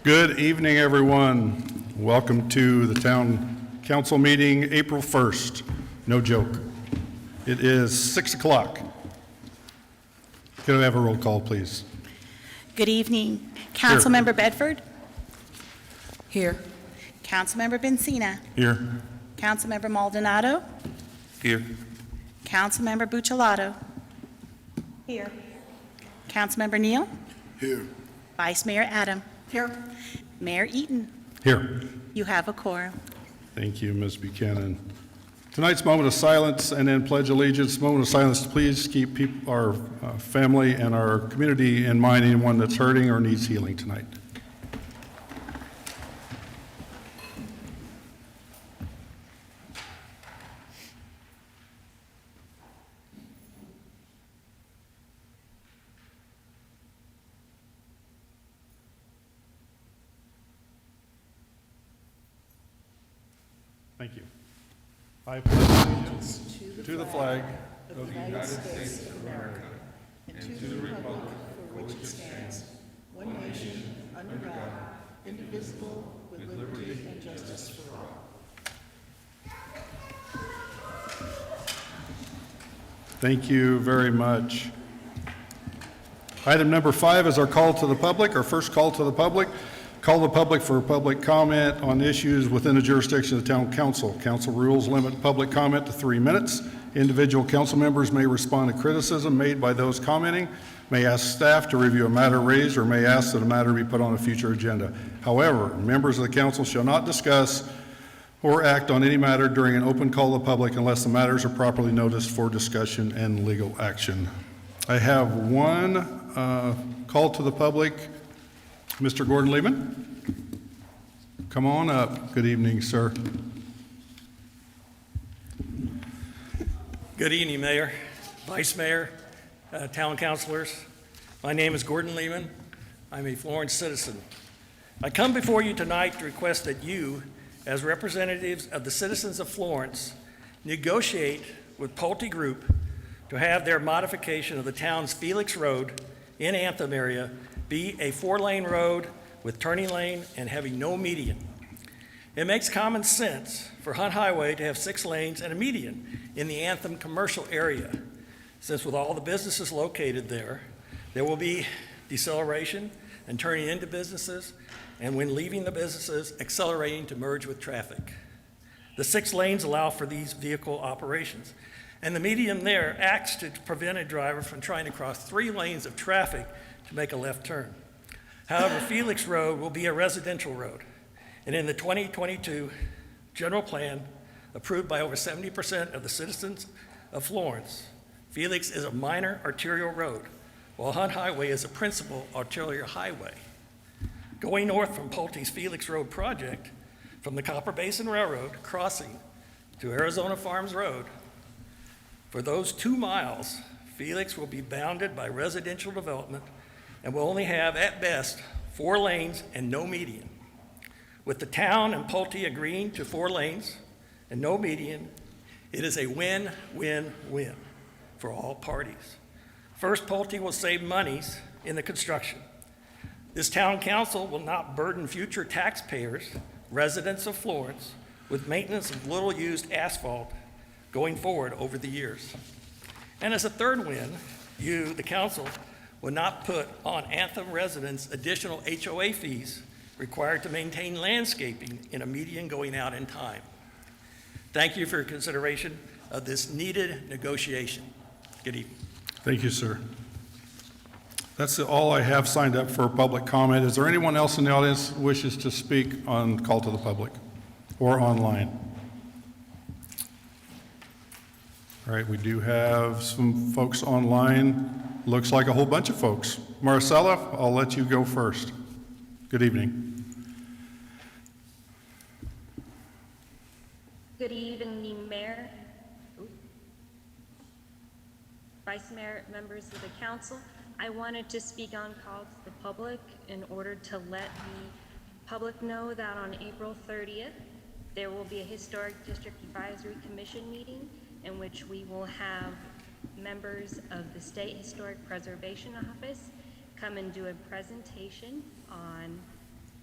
Good evening, everyone. Welcome to the Town Council meeting, April 1st. No joke. It is 6 o'clock. Can I have a roll call, please? Good evening. Councilmember Bedford? Here. Councilmember Bensina? Here. Councilmember Maldonado? Here. Councilmember Buccellato? Here. Councilmember Neal? Here. Vice Mayor Adam? Here. Mayor Eaton? Here. You have a quorum. Thank you, Ms. Buchanan. Tonight's moment of silence and then pledge allegiance. Moment of silence. Please keep our family and our community in mind, anyone that's hurting or needs healing tonight. Thank you. I pledge allegiance to the flag of the United States of America and to the republic for which it stands, one nation, under God, indivisible, with liberty and justice for all. Thank you very much. Item number 5 is our call to the public, our first call to the public. Call the public for public comment on issues within the jurisdiction of the Town Council. Council rules limit public comment to 3 minutes. Individual council members may respond to criticism made by those commenting, may ask staff to review a matter raised, or may ask that a matter be put on a future agenda. However, members of the council shall not discuss or act on any matter during an open call to the public unless the matters are properly noticed for discussion and legal action. I have one call to the public. Mr. Gordon Lehman, come on up. Good evening, sir. Good evening, Mayor, Vice Mayor, Town Councilors. My name is Gordon Lehman. I'm a Florence citizen. I come before you tonight to request that you, as representatives of the citizens of Florence, negotiate with Pulte Group to have their modification of the town's Felix Road in Anthem area be a 4-lane road with turning lane and having no median. It makes common sense for Hunt Highway to have 6 lanes and a median in the Anthem commercial area, since with all the businesses located there, there will be deceleration and turning into businesses, and when leaving the businesses, accelerating to merge with traffic. The 6 lanes allow for these vehicle operations, and the median there acts to prevent a driver from trying to cross 3 lanes of traffic to make a left turn. However, Felix Road will be a residential road, and in the 2022 general plan approved by over 70% of the citizens of Florence, Felix is a minor arterial road, while Hunt Highway is a principal arterial highway. Going north from Pulte's Felix Road project, from the Copper Basin Railroad crossing to Arizona Farms Road, for those 2 miles, Felix will be bounded by residential development and will only have, at best, 4 lanes and no median. With the town and Pulte agreeing to 4 lanes and no median, it is a win-win-win for all parties. First, Pulte will save monies in the construction. This town council will not burden future taxpayers, residents of Florence, with maintenance of little-used asphalt going forward over the years. And as a third win, you, the council, will not put on Anthem residents additional HOA fees required to maintain landscaping in a median going out in time. Thank you for your consideration of this needed negotiation. Good evening. Thank you, sir. That's all I have signed up for public comment. Is there anyone else in the audience who wishes to speak on call to the public or online? All right, we do have some folks online. Looks like a whole bunch of folks. Marcella, I'll let you go first. Good evening. Good evening, Mayor, Vice Mayor, members of the council. I wanted to speak on call to the public in order to let the public know that on April 30th, there will be a Historic District Advisory Commission meeting in which we will have members of the State Historic Preservation Office come and do a presentation on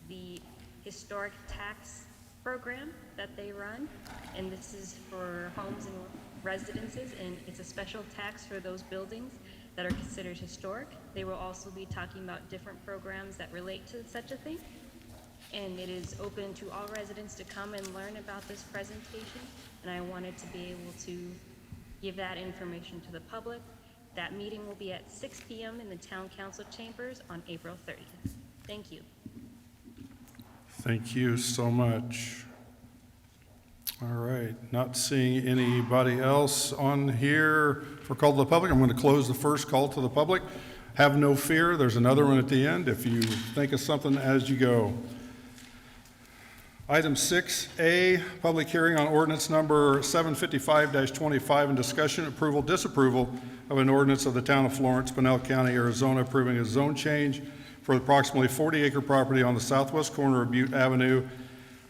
the historic tax program that they run, and this is for homes and residences, and it's a special tax for those buildings that are considered historic. They will also be talking about different programs that relate to such a thing, and it is open to all residents to come and learn about this presentation, and I wanted to be able to give that information to the public. That meeting will be at 6 p.m. in the Town Council chambers on April 30th. Thank you. Thank you so much. All right, not seeing anybody else on here for call to the public. I'm going to close the first call to the public. Have no fear, there's another one at the end if you think of something as you go. Item 6A, public hearing on ordinance number 755-25 and discussion, approval, disapproval of an ordinance of the town of Florence, Pinal County, Arizona, approving a zone change for approximately 40-acre property on the southwest corner of Butte Avenue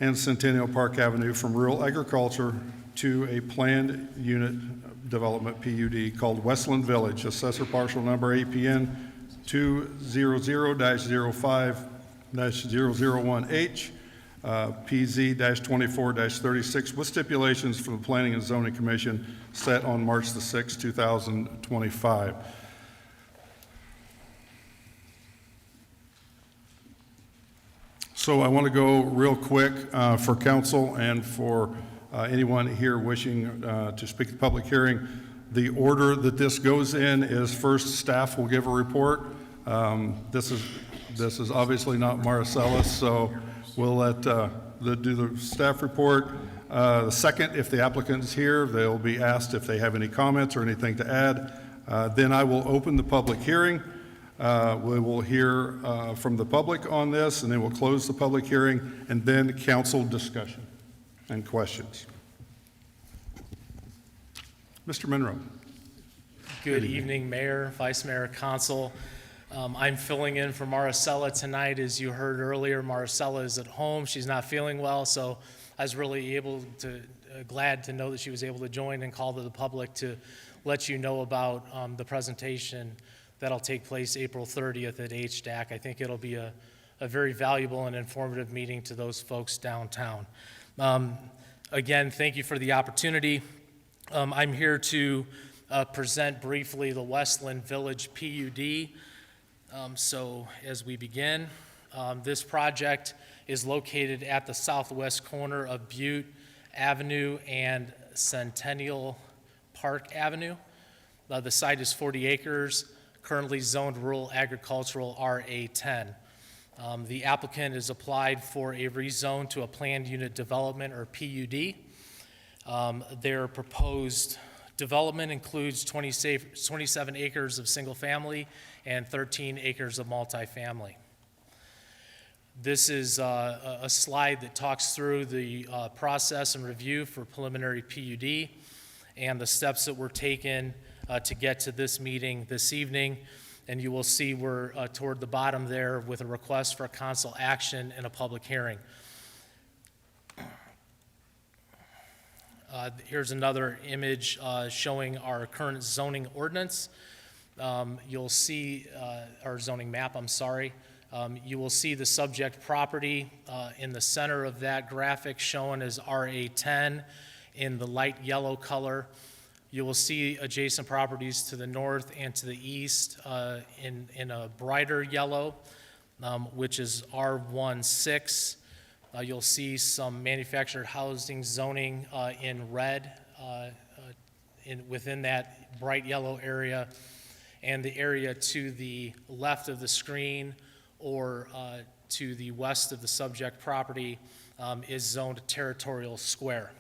and Centennial Park Avenue from rural agriculture to a planned unit development PUD called Westland Village, assessor parcel number APN 200-05-001H, PZ-24-36, with stipulations for the Planning and Zoning Commission set on March the 6th, 2025. So I want to go real quick for council and for anyone here wishing to speak at the public hearing. The order that this goes in is first staff will give a report. This is obviously not Marcellus, so we'll let do the staff report. The second, if the applicant is here, they'll be asked if they have any comments or anything to add. Then I will open the public hearing. We will hear from the public on this, and then we'll close the public hearing, and then council discussion and questions. Mr. Monroe. Good evening, Mayor, Vice Mayor, Council. I'm filling in for Maricela tonight. As you heard earlier, Maricela is at home. She's not feeling well, so I was really glad to know that she was able to join and call to the public to let you know about the presentation that'll take place April 30th at HDAC. I think it'll be a very valuable and informative meeting to those folks downtown. Again, thank you for the opportunity. I'm here to present briefly the Westland Village PUD. So as we begin, this project is located at the southwest corner of Butte Avenue and Centennial Park Avenue. The site is 40 acres, currently zoned rural agricultural RA10. The applicant has applied for a rezone to a planned unit development, or PUD. Their proposed development includes 27 acres of single family and 13 acres of multifamily. This is a slide that talks through the process and review for preliminary PUD and the steps that were taken to get to this meeting this evening. And you will see we're toward the bottom there with a request for council action in a public hearing. Here's another image showing our current zoning ordinance. You'll see our zoning map, I'm sorry. You will see the subject property in the center of that graphic shown as RA10 in the light yellow color. You will see adjacent properties to the north and to the east in a brighter yellow, which is R16. You'll see some manufactured housing zoning in red within that bright yellow area. And the area to the left of the screen or to the west of the subject property is zoned territorial square.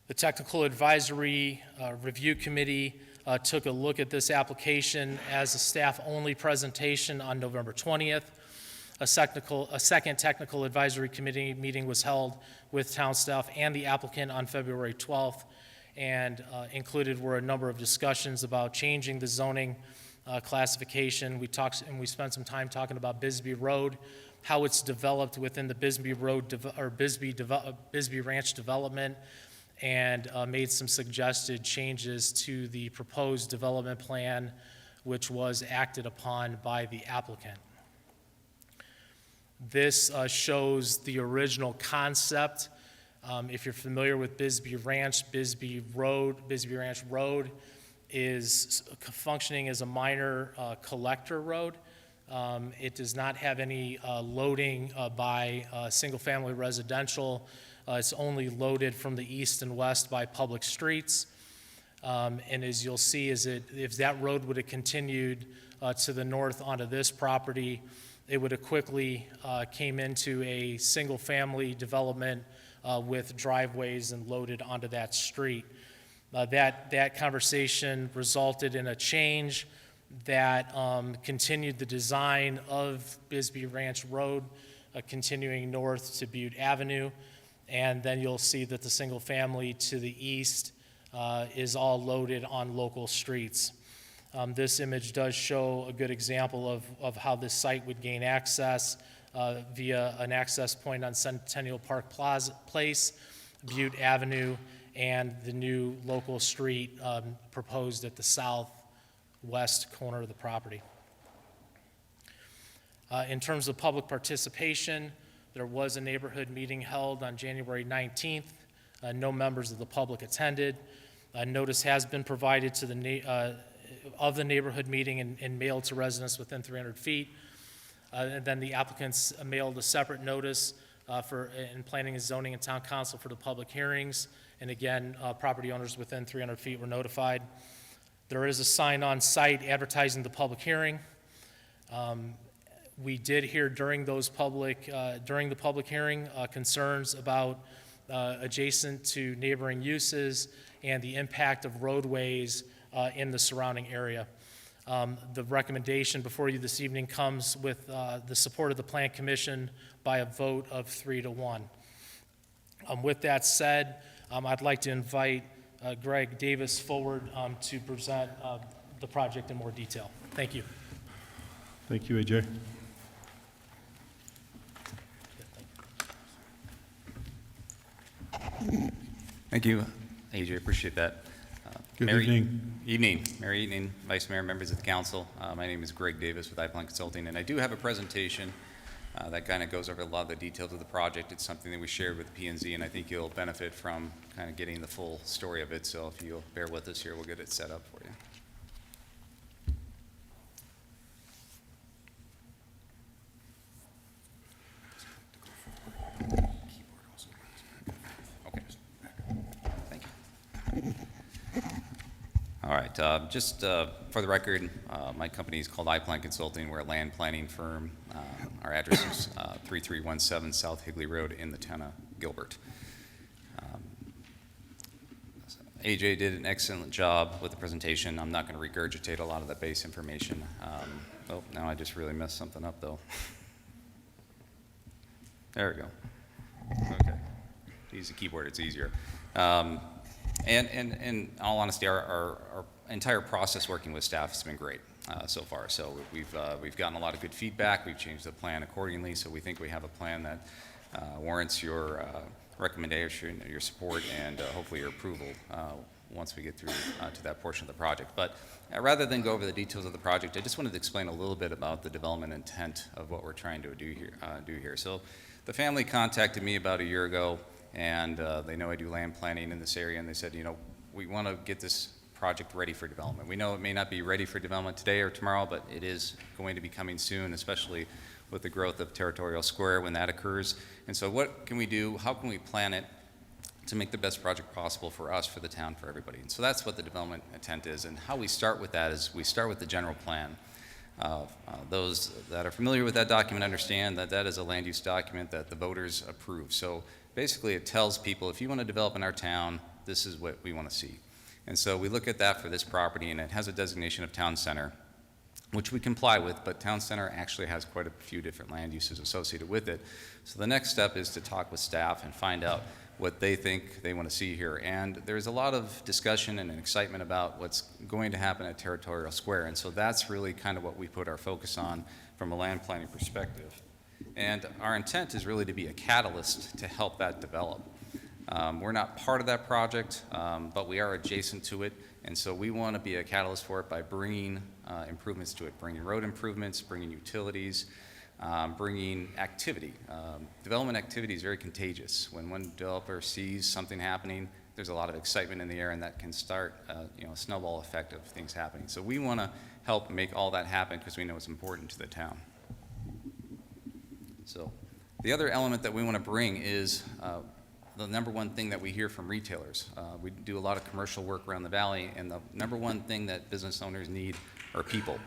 The Technical Advisory Review Committee took a look at this application as a staff-only presentation on November 20th. A second Technical Advisory Committee meeting was held with town staff and the applicant on February 12th, and included were a number of discussions about changing the zoning classification. We spent some time talking about Bisbee Road, how it's developed within the Bisbee Ranch development, and made some suggested changes to the proposed development plan, which was acted upon by the applicant. This shows the original concept. If you're familiar with Bisbee Ranch, Bisbee Ranch Road is functioning as a minor collector road. It does not have any loading by single-family residential. It's only loaded from the east and west by public streets. And as you'll see, if that road would have continued to the north onto this property, it would have quickly came into a single-family development with driveways and loaded onto that street. That conversation resulted in a change that continued the design of Bisbee Ranch Road, continuing north to Butte Avenue. And then you'll see that the single-family to the east is all loaded on local streets. This image does show a good example of how this site would gain access via an access point on Centennial Park Place, Butte Avenue, and the new local street proposed at the southwest corner of the property. In terms of public participation, there was a neighborhood meeting held on January 19th. No members of the public attended. Notice has been provided to of the neighborhood meeting and mailed to residents within 300 feet. And then the applicants mailed a separate notice in planning and zoning and town council for the public hearings. And again, property owners within 300 feet were notified. There is a sign on site advertising the public hearing. We did hear during the public hearing concerns about adjacent to neighboring uses and the impact of roadways in the surrounding area. The recommendation before you this evening comes with the support of the Plan Commission by a vote of 3-1. With that said, I'd like to invite Greg Davis forward to present the project in more detail. Thank you. Thank you, AJ. Thank you, AJ. Appreciate that. Good evening. Mayor Evening, Vice Mayor, members of the council. My name is Greg Davis with iPlan Consulting, and I do have a presentation that kind of goes over a lot of the details of the project. It's something that we shared with P&Z, and I think you'll benefit from kind of getting the full story of it. So if you'll bear with us here, we'll get it set up for you. Okay. Thank you. All right, just for the record, my company is called iPlan Consulting. We're a land planning firm. Our address is 3317 South Higley Road in the town of Gilbert. AJ did an excellent job with the presentation. I'm not going to regurgitate a lot of that base information. Oh, now I just really messed something up, though. There we go. Okay. Use the keyboard, it's easier. And in all honesty, our entire process working with staff has been great so far. So we've gotten a lot of good feedback. We've changed the plan accordingly. So we think we have a plan that warrants your recommendation, your support, and hopefully your approval once we get through to that portion of the project. But rather than go over the details of the project, I just wanted to explain a little bit about the development intent of what we're trying to do here. So the family contacted me about a year ago, and they know I do land planning in this area, and they said, you know, we want to get this project ready for development. We know it may not be ready for development today or tomorrow, but it is going to be coming soon, especially with the growth of Territorial Square when that occurs. And so what can we do? How can we plan it to make the best project possible for us, for the town, for everybody? And so that's what the development intent is. And how we start with that is we start with the general plan. Those that are familiar with that document understand that that is a land use document that the voters approve. So basically it tells people, if you want to develop in our town, this is what we want to see. And so we look at that for this property, and it has a designation of town center, which we comply with, but town center actually has quite a few different land uses associated with it. So the next step is to talk with staff and find out what they think they want to see here. And there's a lot of discussion and excitement about what's going to happen at Territorial Square, and so that's really kind of what we put our focus on from a land planning perspective. And our intent is really to be a catalyst to help that develop. We're not part of that project, but we are adjacent to it, and so we want to be a catalyst for it by bringing improvements to it, bringing road improvements, bringing utilities, bringing activity. Development activity is very contagious. When one developer sees something happening, there's a lot of excitement in the air, and that can start a snowball effect of things happening. So we want to help make all that happen because we know it's important to the town. So the other element that we want to bring is the number one thing that we hear from retailers. We do a lot of commercial work around the valley, and the number one thing that business owners need are people.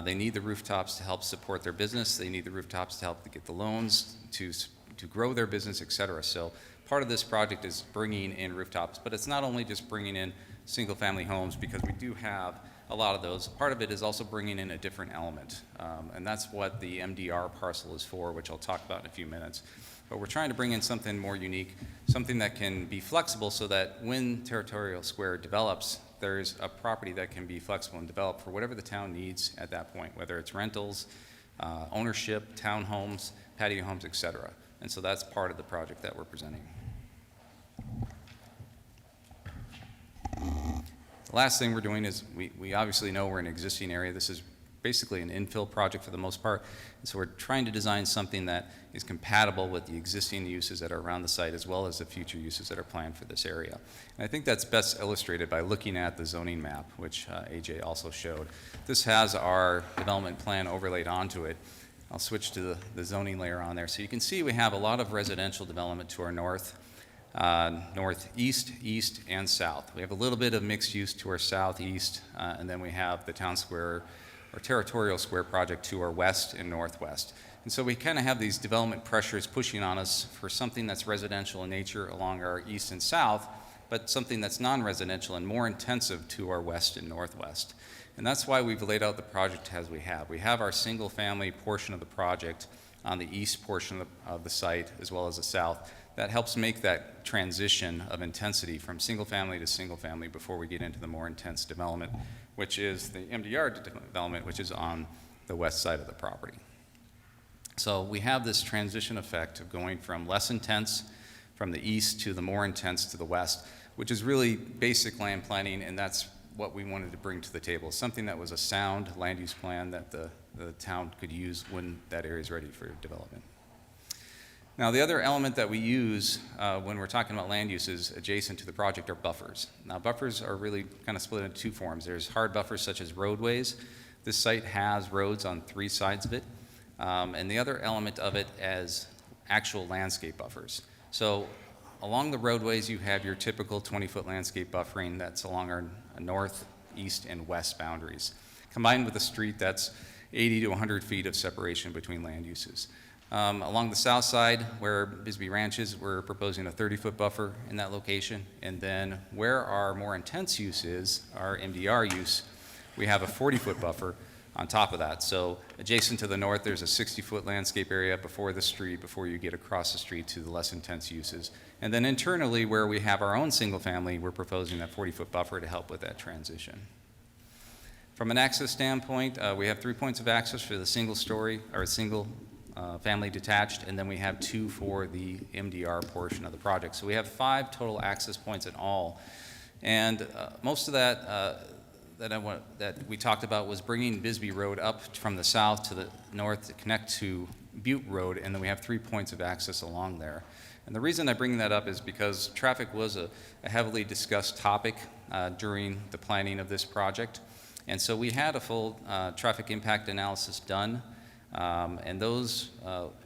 They need the rooftops to help support their business. They need the rooftops to help get the loans to grow their business, et cetera. So part of this project is bringing in rooftops, but it's not only just bringing in single-family homes, because we do have a lot of those. Part of it is also bringing in a different element, and that's what the MDR parcel is for, which I'll talk about in a few minutes. But we're trying to bring in something more unique, something that can be flexible so that when Territorial Square develops, there's a property that can be flexible and developed for whatever the town needs at that point, whether it's rentals, ownership, townhomes, patio homes, et cetera. And so that's part of the project that we're presenting. The last thing we're doing is we obviously know we're in an existing area. This is basically an infill project for the most part. And so we're trying to design something that is compatible with the existing uses that are around the site, as well as the future uses that are planned for this area. And I think that's best illustrated by looking at the zoning map, which AJ also showed. This has our development plan overlaid onto it. I'll switch to the zoning layer on there. So you can see we have a lot of residential development to our north, northeast, east, and south. We have a little bit of mixed use to our southeast, and then we have the town square or Territorial Square project to our west and northwest. And so we kind of have these development pressures pushing on us for something that's residential in nature along our east and south, but something that's non-residential and more intensive to our west and northwest. And that's why we've laid out the project as we have. We have our single-family portion of the project on the east portion of the site, as well as the south. That helps make that transition of intensity from single-family to single-family before we get into the more intense development, which is the MDR development, which is on the west side of the property. So we have this transition effect of going from less intense from the east to the more intense to the west, which is really basic land planning, and that's what we wanted to bring to the table, something that was a sound land use plan that the town could use when that area is ready for development. Now, the other element that we use when we're talking about land uses adjacent to the project are buffers. Now, buffers are really kind of split into two forms. There's hard buffers such as roadways. This site has roads on 3 sides of it. And the other element of it is actual landscape buffers. So along the roadways, you have your typical 20-foot landscape buffering that's along our north, east, and west boundaries, combined with a street that's 80 to 100 feet of separation between land uses. Along the south side, where Bisbee Ranch is, we're proposing a 30-foot buffer in that location. And then where our more intense use is, our MDR use, we have a 40-foot buffer on top of that. So adjacent to the north, there's a 60-foot landscape area before the street, before you get across the street to the less intense uses. And then internally, where we have our own single family, we're proposing that 40-foot buffer to help with that transition. From an access standpoint, we have 3 points of access for the single story, or single family detached, and then we have 2 for the MDR portion of the project. So we have 5 total access points in all. And most of that that we talked about was bringing Bisbee Road up from the south to the north to connect to Butte Road, and then we have 3 points of access along there. And the reason I bring that up is because traffic was a heavily discussed topic during the planning of this project. And so we had a full traffic impact analysis done. And those,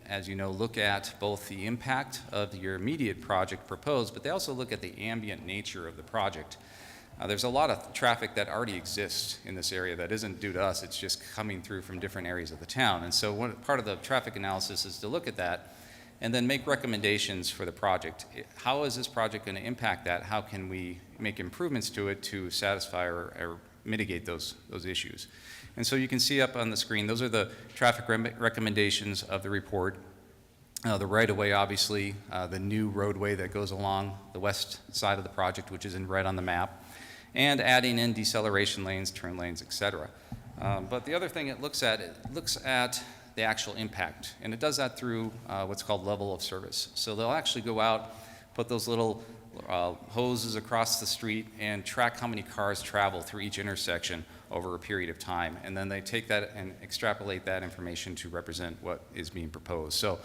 as you know, look at both the impact of your immediate project proposed, but they also look at the ambient nature of the project. There's a lot of traffic that already exists in this area that isn't due to us, it's just coming through from different areas of the town. And so part of the traffic analysis is to look at that and then make recommendations for the project. How is this project going to impact that? How can we make improvements to it to satisfy or mitigate those issues? And so you can see up on the screen, those are the traffic recommendations of the report. The right-of-way, obviously, the new roadway that goes along the west side of the project, which is in red on the map, and adding in deceleration lanes, turn lanes, et cetera. But the other thing it looks at the actual impact, and it does that through what's called level of service. So they'll actually go out, put those little hoses across the street and track how many cars travel through each intersection over a period of time. And then they take that and extrapolate that information to represent what is being proposed. So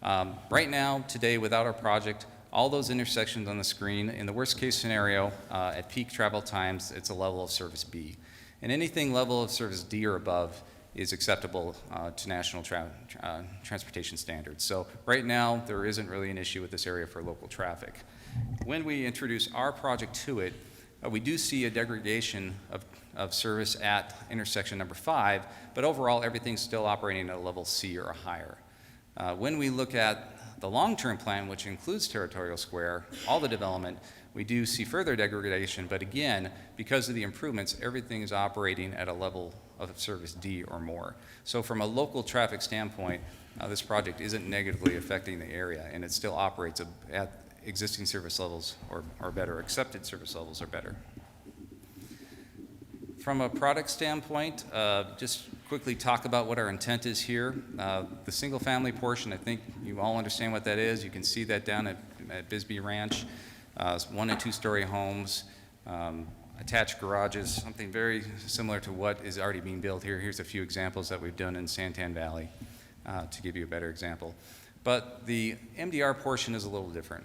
right now, today, without our project, all those intersections on the screen, in the worst case scenario, at peak travel times, it's a level of service B. And anything level of service D or above is acceptable to national transportation standards. So right now, there isn't really an issue with this area for local traffic. When we introduce our project to it, we do see a degradation of service at intersection number 5, but overall, everything's still operating at a level C or higher. When we look at the long-term plan, which includes Territorial Square, all the development, we do see further degradation, but again, because of the improvements, everything is operating at a level of service D or more. So from a local traffic standpoint, this project isn't negatively affecting the area, and it still operates at existing service levels or better, accepted service levels or better. From a product standpoint, just quickly talk about what our intent is here. The single-family portion, I think you all understand what that is. You can see that down at Bisbee Ranch. 1- and 2-story homes, attached garages, something very similar to what is already being built here. Here's a few examples that we've done in Santan Valley to give you a better example. But the MDR portion is a little different.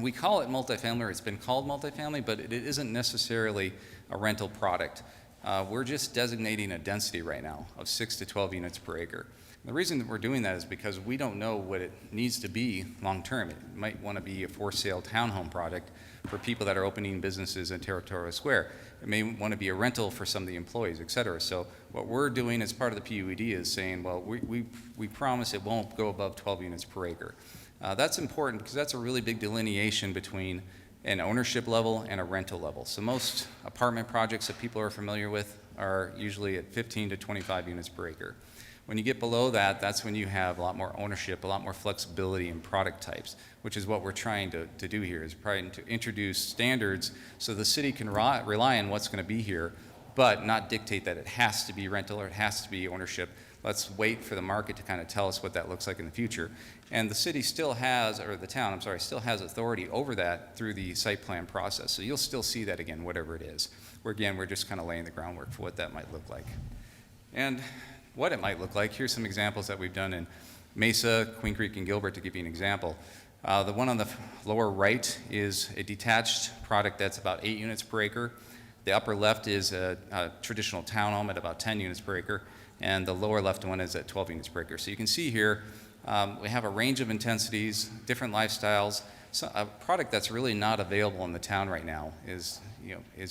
We call it multifamily, or it's been called multifamily, but it isn't necessarily a rental product. We're just designating a density right now of 6 to 12 units per acre. The reason that we're doing that is because we don't know what it needs to be long term. It might want to be a for sale townhome project for people that are opening businesses in Territorial Square. It may want to be a rental for some of the employees, et cetera. So what we're doing as part of the PUD is saying, well, we promise it won't go above 12 units per acre. That's important because that's a really big delineation between an ownership level and a rental level. So most apartment projects that people are familiar with are usually at 15 to 25 units per acre. When you get below that, that's when you have a lot more ownership, a lot more flexibility in product types, which is what we're trying to do here, is trying to introduce standards so the city can rely on what's going to be here, but not dictate that it has to be rental or it has to be ownership. Let's wait for the market to kind of tell us what that looks like in the future. And the city still has, or the town, I'm sorry, still has authority over that through the site plan process. So you'll still see that again, whatever it is. Where again, we're just kind of laying the groundwork for what that might look like. And what it might look like, here's some examples that we've done in Mesa, Queen Creek, and Gilbert to give you an example. The one on the lower right is a detached product that's about 8 units per acre. The upper left is a traditional townhome at about 10 units per acre, and the lower left one is at 12 units per acre. So you can see here, we have a range of intensities, different lifestyles. So a product that's really not available in the town right now is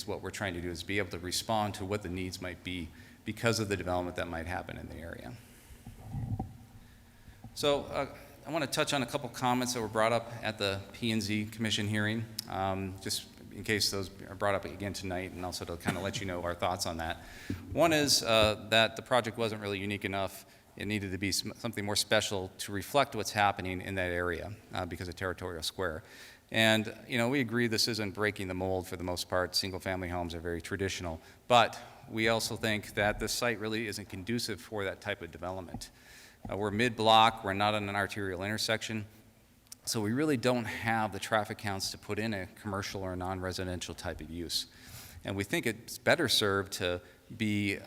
what we're trying to do, is be able to respond to what the needs might be because of the development that might happen in the area. So I want to touch on a couple comments that were brought up at the P&Z Commission hearing, just in case those are brought up again tonight, and also to kind of let you know our thoughts on that. One is that the project wasn't really unique enough. It needed to be something more special to reflect what's happening in that area because of Territorial Square. And, we agree this isn't breaking the mold for the most part. Single-family homes are very traditional. But we also think that the site really isn't conducive for that type of development. We're mid-block. We're not on an arterial intersection. So we really don't have the traffic counts to put in a commercial or non-residential type of use. And we think it's better served to be,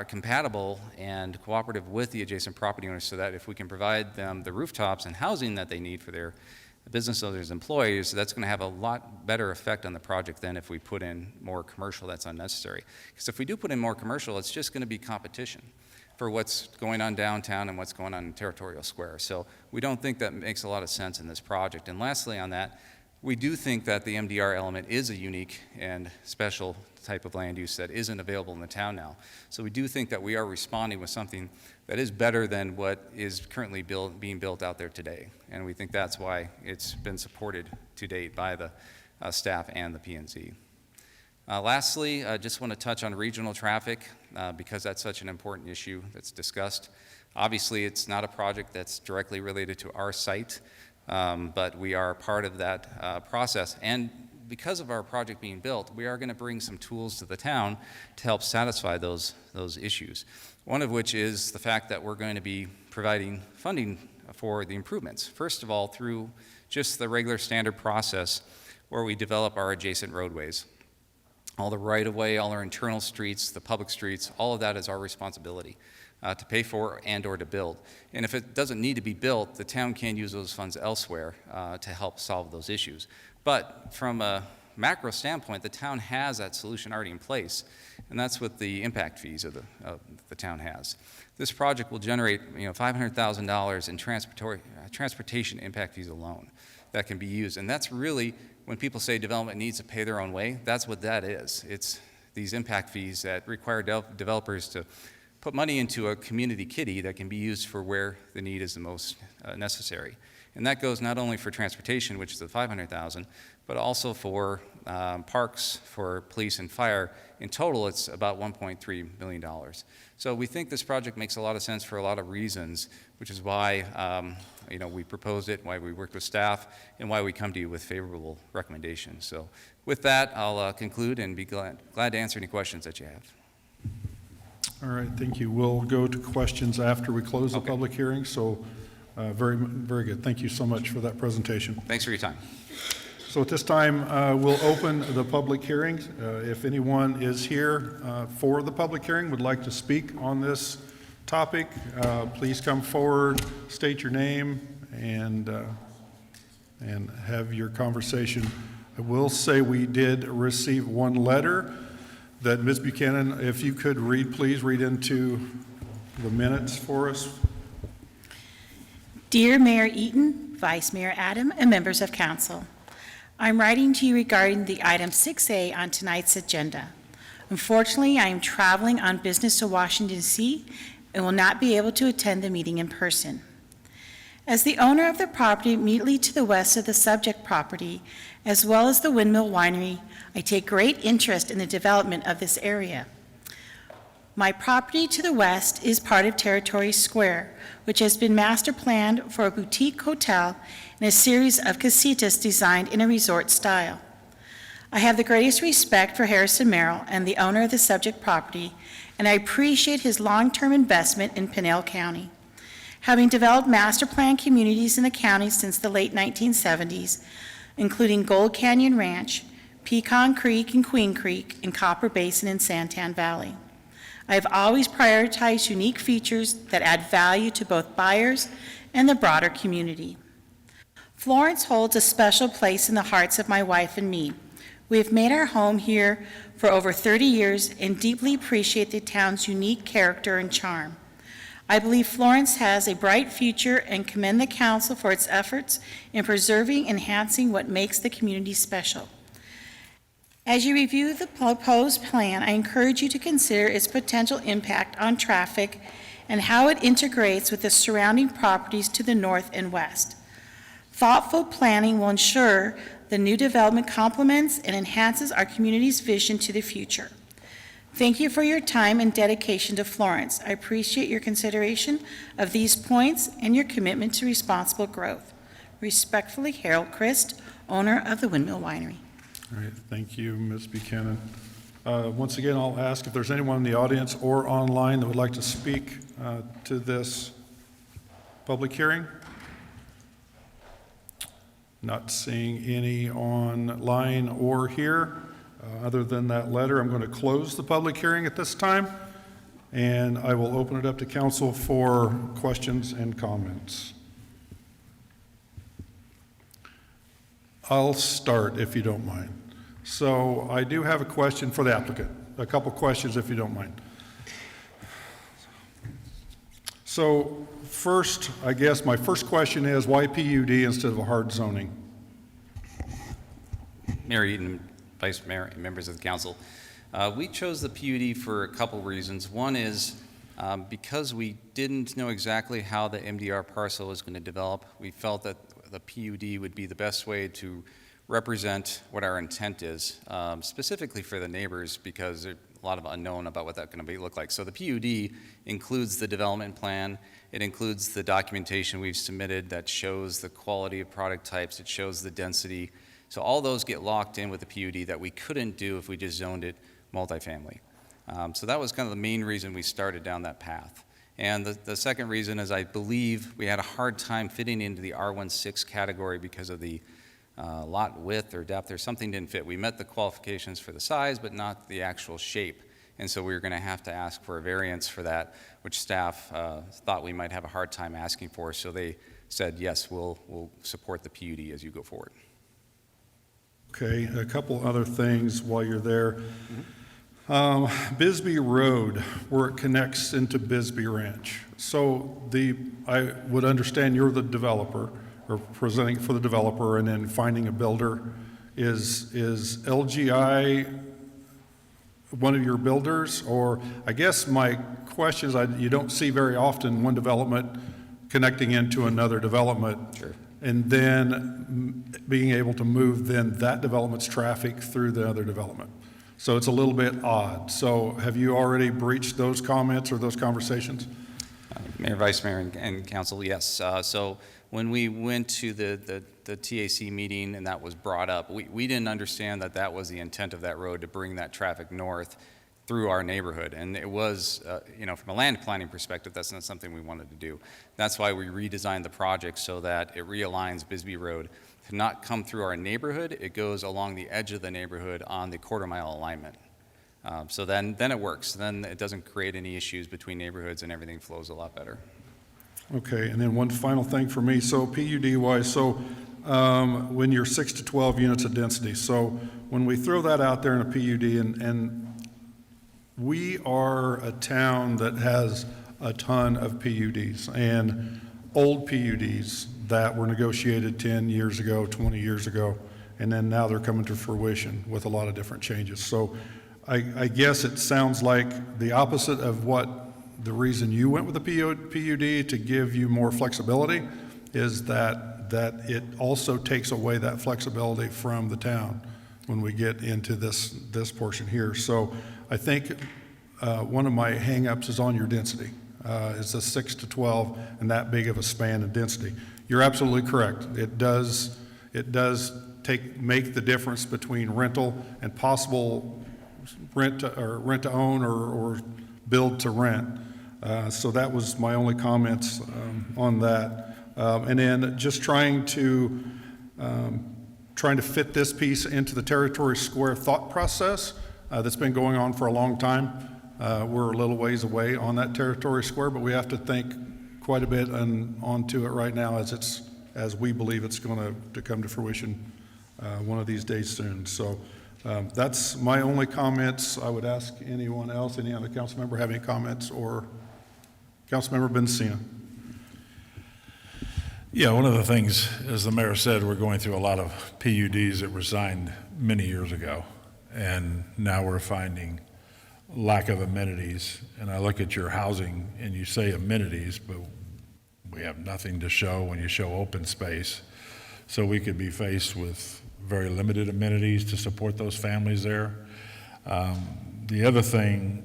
compatible and cooperative with the adjacent property owners, so that if we can provide them the rooftops and housing that they need for their business owners, employees, that's going to have a lot better effect on the project than if we put in more commercial that's unnecessary. Because if we do put in more commercial, it's just going to be competition for what's going on downtown and what's going on in Territorial Square. So we don't think that makes a lot of sense in this project. And lastly on that, we do think that the MDR element is a unique and special type of land use that isn't available in the town now. So we do think that we are responding with something that is better than what is currently being built out there today. And we think that's why it's been supported to date by the staff and the P&Z. Lastly, I just want to touch on regional traffic because that's such an important issue that's discussed. Obviously, it's not a project that's directly related to our site, but we are part of that process. And because of our project being built, we are going to bring some tools to the town to help satisfy those issues. One of which is the fact that we're going to be providing funding for the improvements. First of all, through just the regular standard process where we develop our adjacent roadways. All the right-of-way, all our internal streets, the public streets, all of that is our responsibility to pay for and or to build. And if it doesn't need to be built, the town can use those funds elsewhere to help solve those issues. But from a macro standpoint, the town has that solution already in place, and that's what the impact fees of the town has. This project will generate $500,000 in transportation impact fees alone that can be used. And that's really, when people say development needs to pay their own way, that's what that is. It's these impact fees that require developers to put money into a community kitty that can be used for where the need is the most necessary. And that goes not only for transportation, which is the $500,000, but also for parks, for police and fire. In total, it's about $1.3 million. So we think this project makes a lot of sense for a lot of reasons, which is why we proposed it, why we worked with staff, and why we come to you with favorable recommendations. So with that, I'll conclude and be glad to answer any questions that you have. All right, thank you. We'll go to questions after we close the public hearing, so very, very good. Thank you so much for that presentation. Thanks for your time. So at this time, we'll open the public hearing. If anyone is here for the public hearing, would like to speak on this topic, please come forward, state your name, and have your conversation. I will say we did receive one letter that Ms. Buchanan, if you could please read into the minutes for us. Dear Mayor Eaton, Vice Mayor Adam, and members of council, I'm writing to you regarding the item 6A on tonight's agenda. Unfortunately, I am traveling on business to Washington, D.C. and will not be able to attend the meeting in person. As the owner of the property immediately to the west of the subject property, as well as the Windmill Winery, I take great interest in the development of this area. My property to the west is part of Territory Square, which has been master planned for a boutique hotel and a series of casitas designed in a resort style. I have the greatest respect for Harrison Merrill and the owner of the subject property, and I appreciate his long-term investment in Pinell County. Having developed master plan communities in the county since the late 1970s, including Gold Canyon Ranch, Pecan Creek and Queen Creek, and Copper Basin and Santan Valley, I have always prioritized unique features that add value to both buyers and the broader community. Florence holds a special place in the hearts of my wife and me. We have made our home here for over 30 years and deeply appreciate the town's unique character and charm. I believe Florence has a bright future and commend the council for its efforts in preserving and enhancing what makes the community special. As you review the proposed plan, I encourage you to consider its potential impact on traffic and how it integrates with the surrounding properties to the north and west. Thoughtful planning will ensure the new development complements and enhances our community's vision to the future. Thank you for your time and dedication to Florence. I appreciate your consideration of these points and your commitment to responsible growth. Respectfully, Harold Christ, owner of the Windmill Winery. All right, thank you, Ms. Buchanan. Once again, I'll ask if there's anyone in the audience or online that would like to speak to this public hearing. Not seeing any online or here. Other than that letter, I'm going to close the public hearing at this time, and I will open it up to council for questions and comments. I'll start, if you don't mind. So I do have a question for the applicant, a couple questions, if you don't mind. So first, I guess my first question is, why PUD instead of a hard zoning? Mayor Eaton, Vice Mayor, and members of the council. We chose the PUD for a couple reasons. One is because we didn't know exactly how the MDR parcel was going to develop, we felt that the PUD would be the best way to represent what our intent is, specifically for the neighbors, because there's a lot of unknown about what that's going to look like. So the PUD includes the development plan. It includes the documentation we've submitted that shows the quality of product types. It shows the density. So all those get locked in with the PUD that we couldn't do if we just zoned it multifamily. So that was kind of the main reason we started down that path. And the second reason is I believe we had a hard time fitting into the R16 category because of the lot width or depth or something didn't fit. We met the qualifications for the size, but not the actual shape. And so we were going to have to ask for a variance for that, which staff thought we might have a hard time asking for. So they said, yes, we'll support the PUD as you go forward. Okay, a couple other things while you're there. Bisbee Road, where it connects into Bisbee Ranch. So I would understand you're the developer, or presenting for the developer, and then finding a builder. Is LGI one of your builders? Or I guess my question is, you don't see very often one development connecting into another development. Sure. And then being able to move then that development's traffic through the other development. So it's a little bit odd. So have you already breached those comments or those conversations? Mayor, Vice Mayor, and Council, yes. So when we went to the TAC meeting and that was brought up, we didn't understand that that was the intent of that road, to bring that traffic north through our neighborhood. And it was, from a land planning perspective, that's not something we wanted to do. That's why we redesigned the project so that it realigns Bisbee Road to not come through our neighborhood. It goes along the edge of the neighborhood on the quarter-mile alignment. So then it works. Then it doesn't create any issues between neighborhoods, and everything flows a lot better. Okay, and then one final thing for me. So PUD-wise, so when you're 6 to 12 units of density, so when we throw that out there in a PUD, and we are a town that has a ton of PUDs, and old PUDs that were negotiated 10 years ago, 20 years ago, and then now they're coming to fruition with a lot of different changes. So I guess it sounds like the opposite of what the reason you went with the PUD, to give you more flexibility, is that it also takes away that flexibility from the town when we get into this portion here. So I think one of my hangups is on your density. Is the 6 to 12 and that big of a span in density. You're absolutely correct. It does make the difference between rental and possible rent to own or build to rent. So that was my only comments on that. And then just trying to fit this piece into the Territory Square thought process that's been going on for a long time. We're a little ways away on that Territory Square, but we have to think quite a bit onto it right now as we believe it's going to come to fruition one of these days soon. So that's my only comments. I would ask anyone else, any other council member have any comments, or Councilmember Benzina. Yeah, one of the things, as the mayor said, we're going through a lot of PUDs that were signed many years ago, and now we're finding lack of amenities. And I look at your housing and you say amenities, but we have nothing to show when you show open space. So we could be faced with very limited amenities to support those families there. The other thing,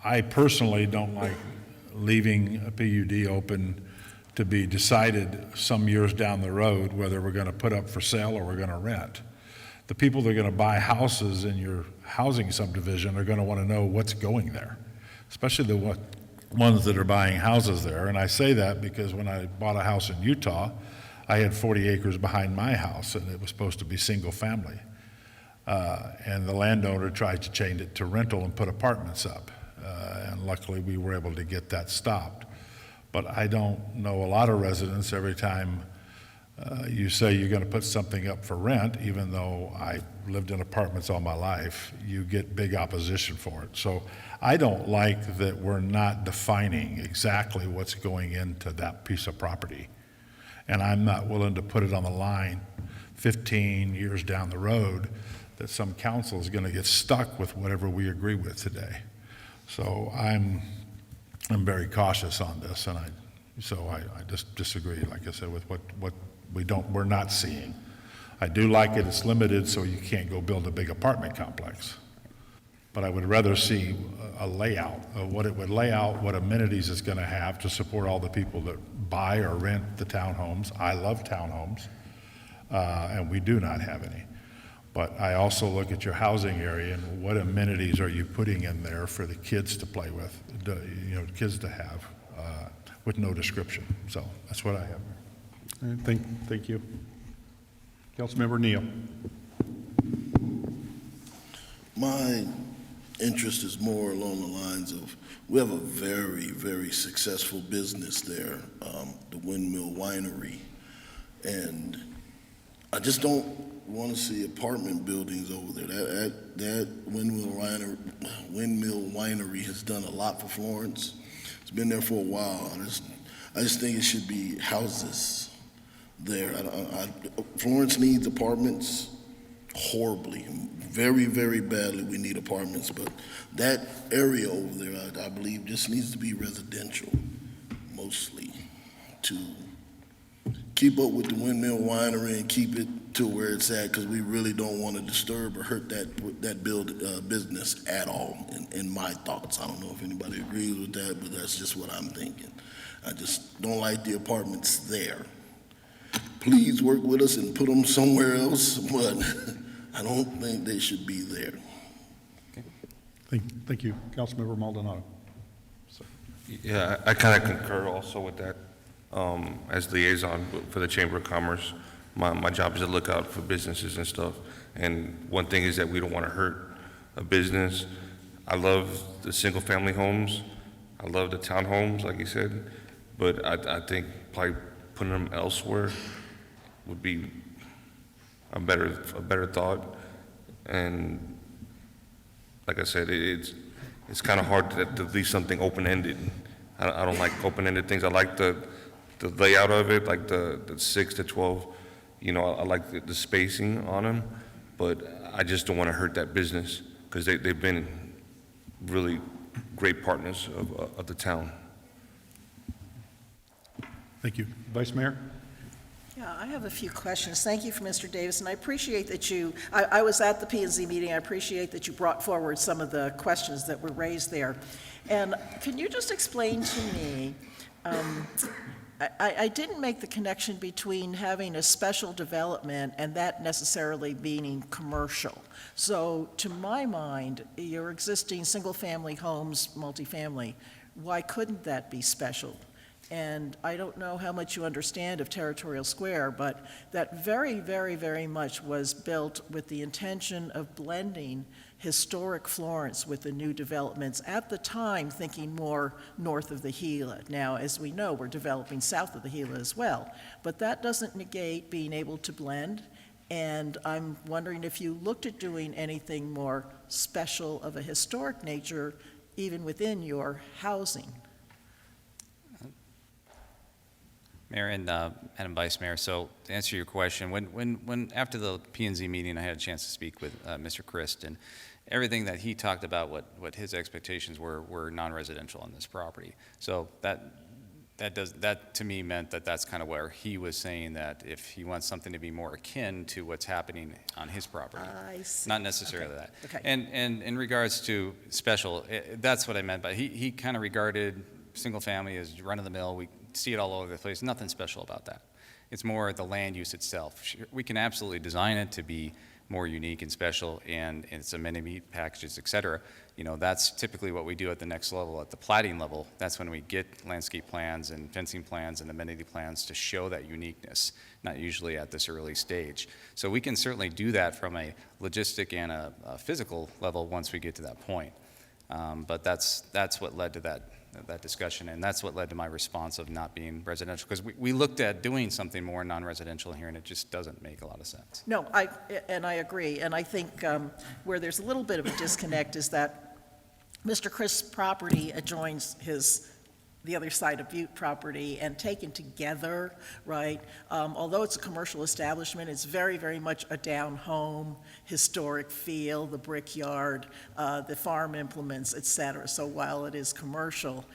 I personally don't like leaving a PUD open to be decided some years down the road whether we're going to put up for sale or we're going to rent. The people that are going to buy houses in your housing subdivision are going to want to know what's going there, especially the ones that are buying houses there. And I say that because when I bought a house in Utah, I had 40 acres behind my house, and it was supposed to be single family. And the landowner tried to change it to rental and put apartments up. And luckily we were able to get that stopped. But I don't know a lot of residents, every time you say you're going to put something up for rent, even though I lived in apartments all my life, you get big opposition for it. So I don't like that we're not defining exactly what's going into that piece of property. And I'm not willing to put it on the line 15 years down the road that some council is going to get stuck with whatever we agree with today. So I'm very cautious on this, and I just disagree, like I said, with what we're not seeing. I do like it, it's limited, so you can't go build a big apartment complex. But I would rather see a layout of what it would lay out, what amenities it's going to have to support all the people that buy or rent the townhomes. I love townhomes, and we do not have any. But I also look at your housing area and what amenities are you putting in there for the kids to play with, kids to have. with no description. So that's what I have. All right, thank you. Councilmember Neal. My interest is more along the lines of, we have a very, very successful business there, the Windmill Winery. And I just don't want to see apartment buildings over there. That Windmill Winery has done a lot for Florence. It's been there for a while. I just think it should be houses there. Florence needs apartments horribly, very, very badly. We need apartments, but that area over there, I believe, just needs to be residential, mostly, to keep up with the Windmill Winery and keep it to where it's at, because we really don't want to disturb or hurt that business at all, in my thoughts. I don't know if anybody agrees with that, but that's just what I'm thinking. I just don't like the apartments there. Please work with us and put them somewhere else, but I don't think they should be there. Thank you. Councilmember Maldonado. Yeah, I kind of concur also with that. As liaison for the Chamber of Commerce, my job is to look out for businesses and stuff. And one thing is that we don't want to hurt a business. I love the single-family homes. I love the townhomes, like you said. But I think probably putting them elsewhere would be a better thought. And like I said, it's kind of hard to leave something open-ended. I don't like open-ended things. I like the layout of it, like the 6 to 12. You know, I like the spacing on them, but I just don't want to hurt that business, because they've been really great partners of the town. Thank you. Vice Mayor? Yeah, I have a few questions. Thank you for Mr. Davis, and I appreciate that I was at the P&Z meeting. I appreciate that you brought forward some of the questions that were raised there. And can you just explain to me, I didn't make the connection between having a special development and that necessarily meaning commercial. So to my mind, your existing single-family homes, multifamily, why couldn't that be special? And I don't know how much you understand of Territorial Square, but that very, very, very much was built with the intention of blending historic Florence with the new developments, at the time thinking more north of the Gila. Now, as we know, we're developing south of the Gila as well, but that doesn't negate being able to blend. And I'm wondering if you looked at doing anything more special of a historic nature, even within your housing. Mayor and Madam Vice Mayor, so to answer your question, when after the P&Z meeting, I had a chance to speak with Mr. Christ, and everything that he talked about, what his expectations were non-residential on this property. So that to me meant that that's kind of where he was saying that if he wants something to be more akin to what's happening on his property, I see. not necessarily that. Okay. And in regards to special, that's what I meant. But he kind of regarded single family as run of the mill. We see it all over the place. Nothing special about that. It's more the land use itself. We can absolutely design it to be more unique and special, and its amenity packages, et cetera. You know, that's typically what we do at the next level, at the plating level. That's when we get landscape plans and fencing plans and amenity plans to show that uniqueness, not usually at this early stage. So we can certainly do that from a logistic and a physical level once we get to that point. But that's what led to that discussion, and that's what led to my response of not being residential, because we looked at doing something more non-residential here, and it just doesn't make a lot of sense. No, I agree, and I think where there's a little bit of a disconnect is that Mr. Chris's property adjoins the other side of Butte property, and taken together, right? Although it's a commercial establishment, it's very, very much a down home, historic feel, the brickyard, the farm implements, et cetera. So while it is commercial,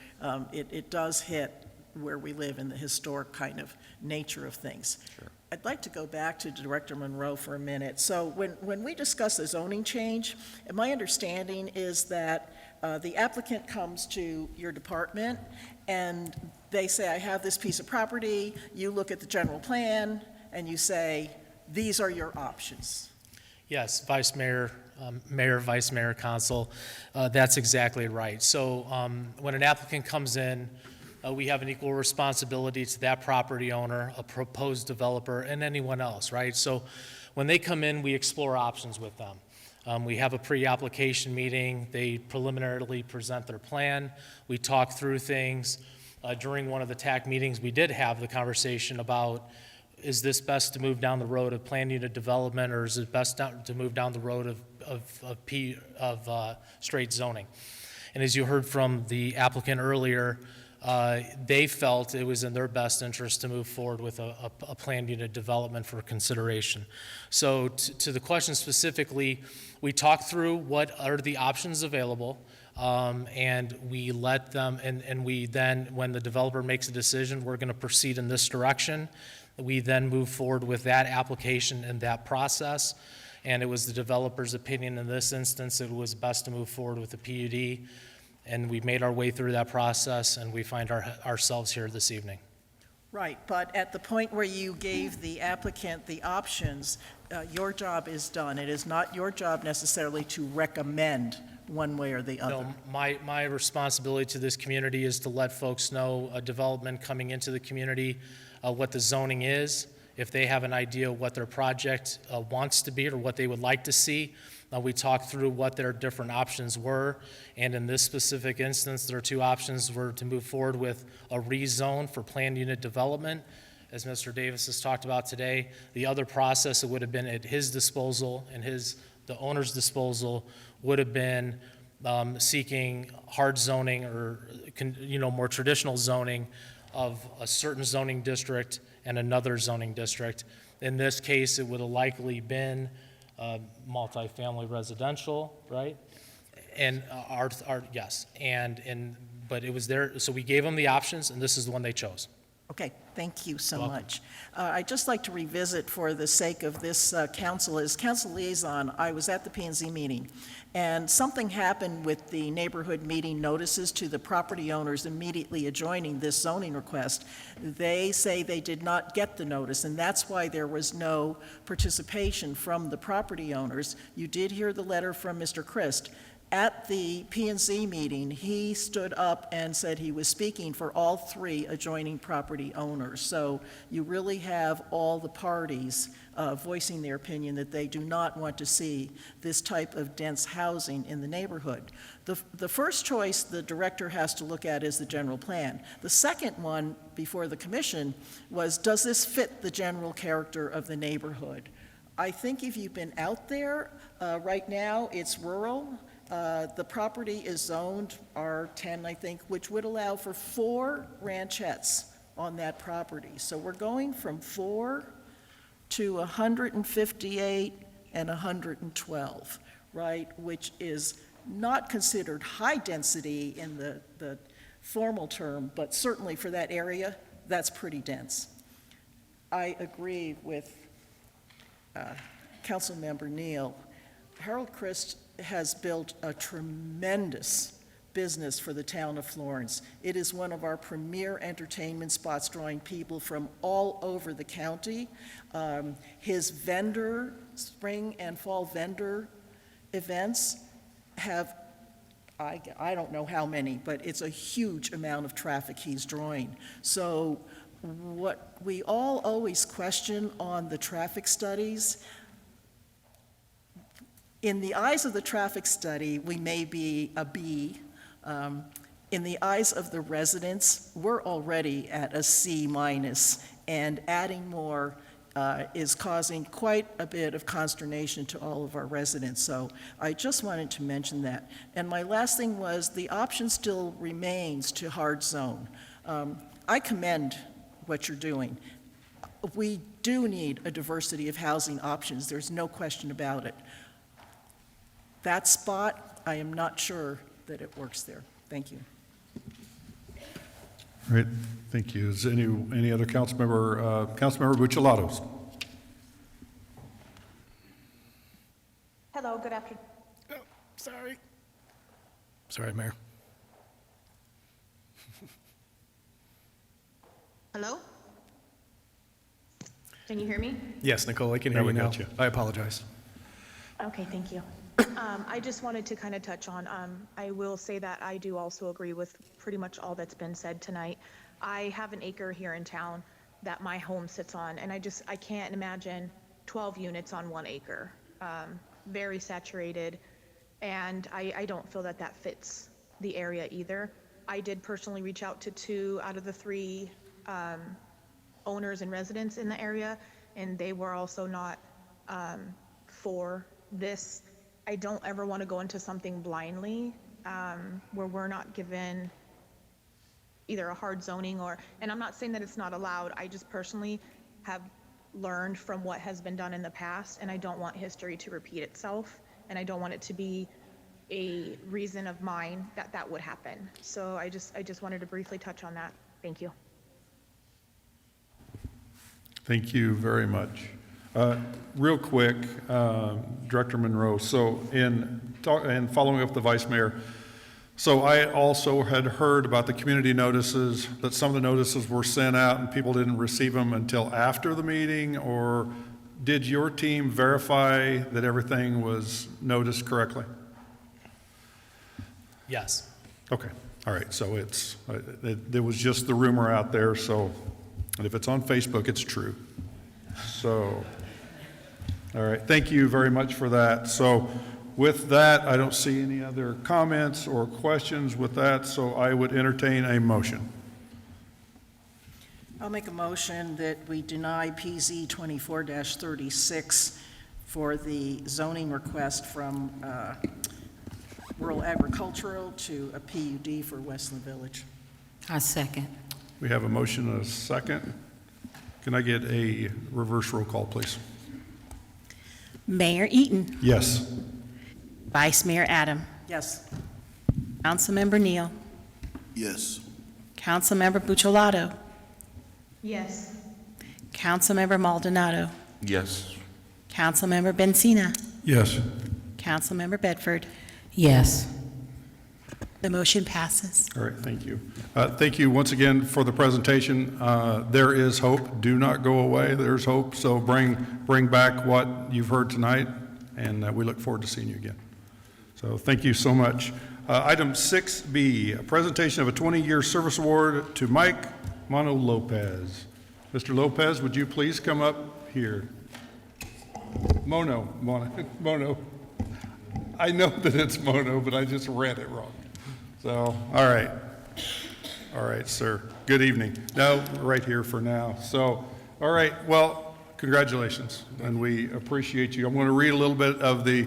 it does hit where we live in the historic kind of nature of things. Sure. I'd like to go back to Director Monroe for a minute. So when we discuss the zoning change, my understanding is that the applicant comes to your department and they say, I have this piece of property, you look at the general plan, and you say, these are your options. Yes, Vice Mayor, Mayor, Vice Mayor, Council, that's exactly right. So when an applicant comes in, we have an equal responsibility to that property owner, a proposed developer, and anyone else, right? So when they come in, we explore options with them. We have a pre-application meeting. They preliminarily present their plan. We talk through things. During one of the TAC meetings, we did have the conversation about, is this best to move down the road of planned unit development, or is it best to move down the road of straight zoning? And as you heard from the applicant earlier, they felt it was in their best interest to move forward with a planned unit development for consideration. So to the question specifically, we talked through what are the options available, and we let them, and we then, when the developer makes a decision, we're going to proceed in this direction. We then move forward with that application and that process. And it was the developer's opinion in this instance, it was best to move forward with the PUD. And we made our way through that process, and we find ourselves here this evening. Right, but at the point where you gave the applicant the options, your job is done. It is not your job necessarily to recommend one way or the other. No, my responsibility to this community is to let folks know a development coming into the community, what the zoning is, if they have an idea what their project wants to be or what they would like to see. We talked through what their different options were, and in this specific instance, their two options were to move forward with a rezone for planned unit development, as Mr. Davis has talked about today. The other process that would have been at his disposal and the owner's disposal would have been seeking hard zoning or more traditional zoning of a certain zoning district and another zoning district. In this case, it would have likely been multifamily residential, right? And yes, but it was there, so we gave them the options, and this is the one they chose. Okay, thank you so Welcome. much. I'd just like to revisit, for the sake of this council, as council liaison, I was at the P&Z meeting, and something happened with the neighborhood meeting notices to the property owners immediately adjoining this zoning request. They say they did not get the notice, and that's why there was no participation from the property owners. You did hear the letter from Mr. Christ. At the P&Z meeting, he stood up and said he was speaking for all three adjoining property owners. So you really have all the parties voicing their opinion that they do not want to see this type of dense housing in the neighborhood. The first choice the director has to look at is the general plan. The second one before the commission was, does this fit the general character of the neighborhood? I think if you've been out there, right now it's rural. The property is zoned R10, I think, which would allow for 4 ranchettes on that property. So we're going from 4 to 158 and 112, right, which is not considered high density in the formal term, but certainly for that area, that's pretty dense. I agree with Councilmember Neal. Harold Christ has built a tremendous business for the town of Florence. It is one of our premier entertainment spots, drawing people from all over the county. His spring and fall vendor events have, I don't know how many, but it's a huge amount of traffic he's drawing. So what we all always question on the traffic studies, in the eyes of the traffic study, we may be a B. In the eyes of the residents, we're already at a C-, and adding more is causing quite a bit of consternation to all of our residents. So I just wanted to mention that. And my last thing was, the option still remains to hard zone. I commend what you're doing. We do need a diversity of housing options. There's no question about it. That spot, I am not sure that it works there. Thank you. All right, thank you. Is any other council member, Councilmember Buccellatos? Hello, good afternoon. Oh, sorry. Sorry, Mayor. Hello? Can you hear me? Yes, Nicole, I can hear Now you we now. got you. I apologize. Okay, thank you. I just wanted to kind of touch on, I will say that I do also agree with pretty much all that's been said tonight. I have an acre here in town that my home sits on, and I can't imagine 12 units on 1 acre. Very saturated, and I don't feel that that fits the area either. I did personally reach out to 2 out of the 3 owners and residents in the area, and they were also not for this. I don't ever want to go into something blindly where we're not given either a hard zoning or, and I'm not saying that it's not allowed, I just personally have learned from what has been done in the past, and I don't want history to repeat itself, and I don't want it to be a reason of mine that that would happen. So I just wanted to briefly touch on that. Thank you. Thank you very much. Real quick, Director Monroe, so in following up the Vice Mayor, so I also had heard about the community notices, that some of the notices were sent out and people didn't receive them until after the meeting, or did your team verify that everything was noticed correctly? Yes. Okay, all right, so there was just the rumor out there, so, and if it's on Facebook, it's true. So, all right, thank you very much for that. So with that, I don't see any other comments or questions with that, so I would entertain a motion. I'll make a motion that we deny PZ 24-36 for the zoning request from rural agricultural to a PUD for Westland Village. I second. We have a motion and a second. Can I get a reverse roll call, please? Mayor Eaton. Yes. Vice Mayor Adam. Yes. Councilmember Neal. Yes. Councilmember Buccellato. Yes. Councilmember Maldonado. Yes. Councilmember Bensina. Yes. Councilmember Bedford. Yes. The motion passes. All right, thank you. Thank you once again for the presentation. There is hope. Do not go away. There's hope. So bring back what you've heard tonight, and we look forward to seeing you again. So thank you so much. Item 6B, a presentation of a 20-year service award to Mike Mono Lopez. Mr. Lopez, would you please come up here? Mono. I know that it's Mono, but I just read it wrong. So, all right, sir. Good evening. No, right here for now. So, all right, well, congratulations, and we appreciate you. I'm going to read a little bit of the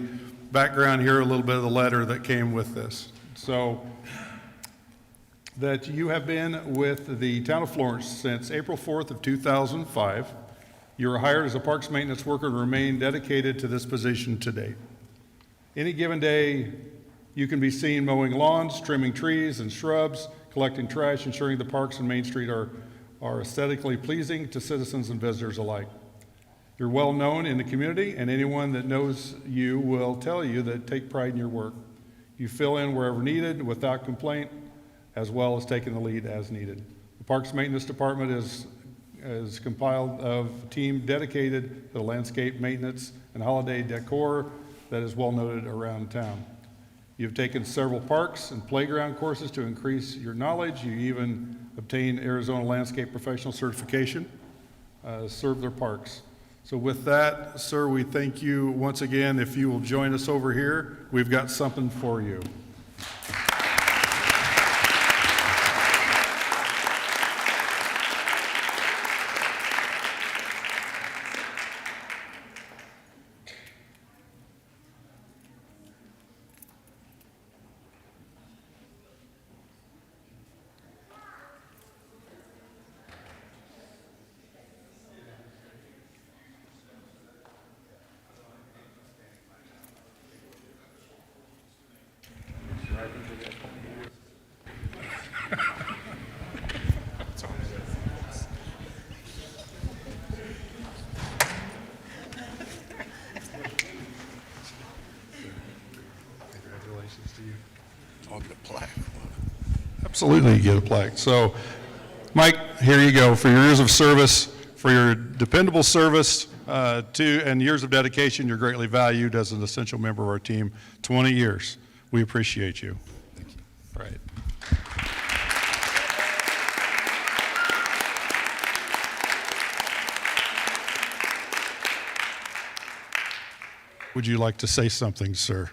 background here, a little bit of the letter that came with this. So, that you have been with the town of Florence since April 4th of 2005. You were hired as a parks maintenance worker and remain dedicated to this position today. Any given day, you can be seen mowing lawns, trimming trees and shrubs, collecting trash, ensuring the parks and Main Street are aesthetically pleasing to citizens and visitors alike. You're well known in the community, and anyone that knows you will tell you that take pride in your work. You fill in wherever needed without complaint, as well as taking the lead as needed. The Parks Maintenance Department is compiled of a team dedicated to the landscape maintenance and holiday decor that is well noted around town. You've taken several parks and playground courses to increase your knowledge. You even obtained Arizona Landscape Professional Certification, serve their parks. So with that, sir, we thank you once again. If you will join us over here, we've got something for you. Congratulations to you. I'll get a plaque. Absolutely, you get a plaque. So, Mike, here you go. For your years of service, for your dependable service, and years of dedication. You're greatly valued as an essential member of our team. 20 years. We appreciate you. Thank you. All right. Would you like to say something, sir?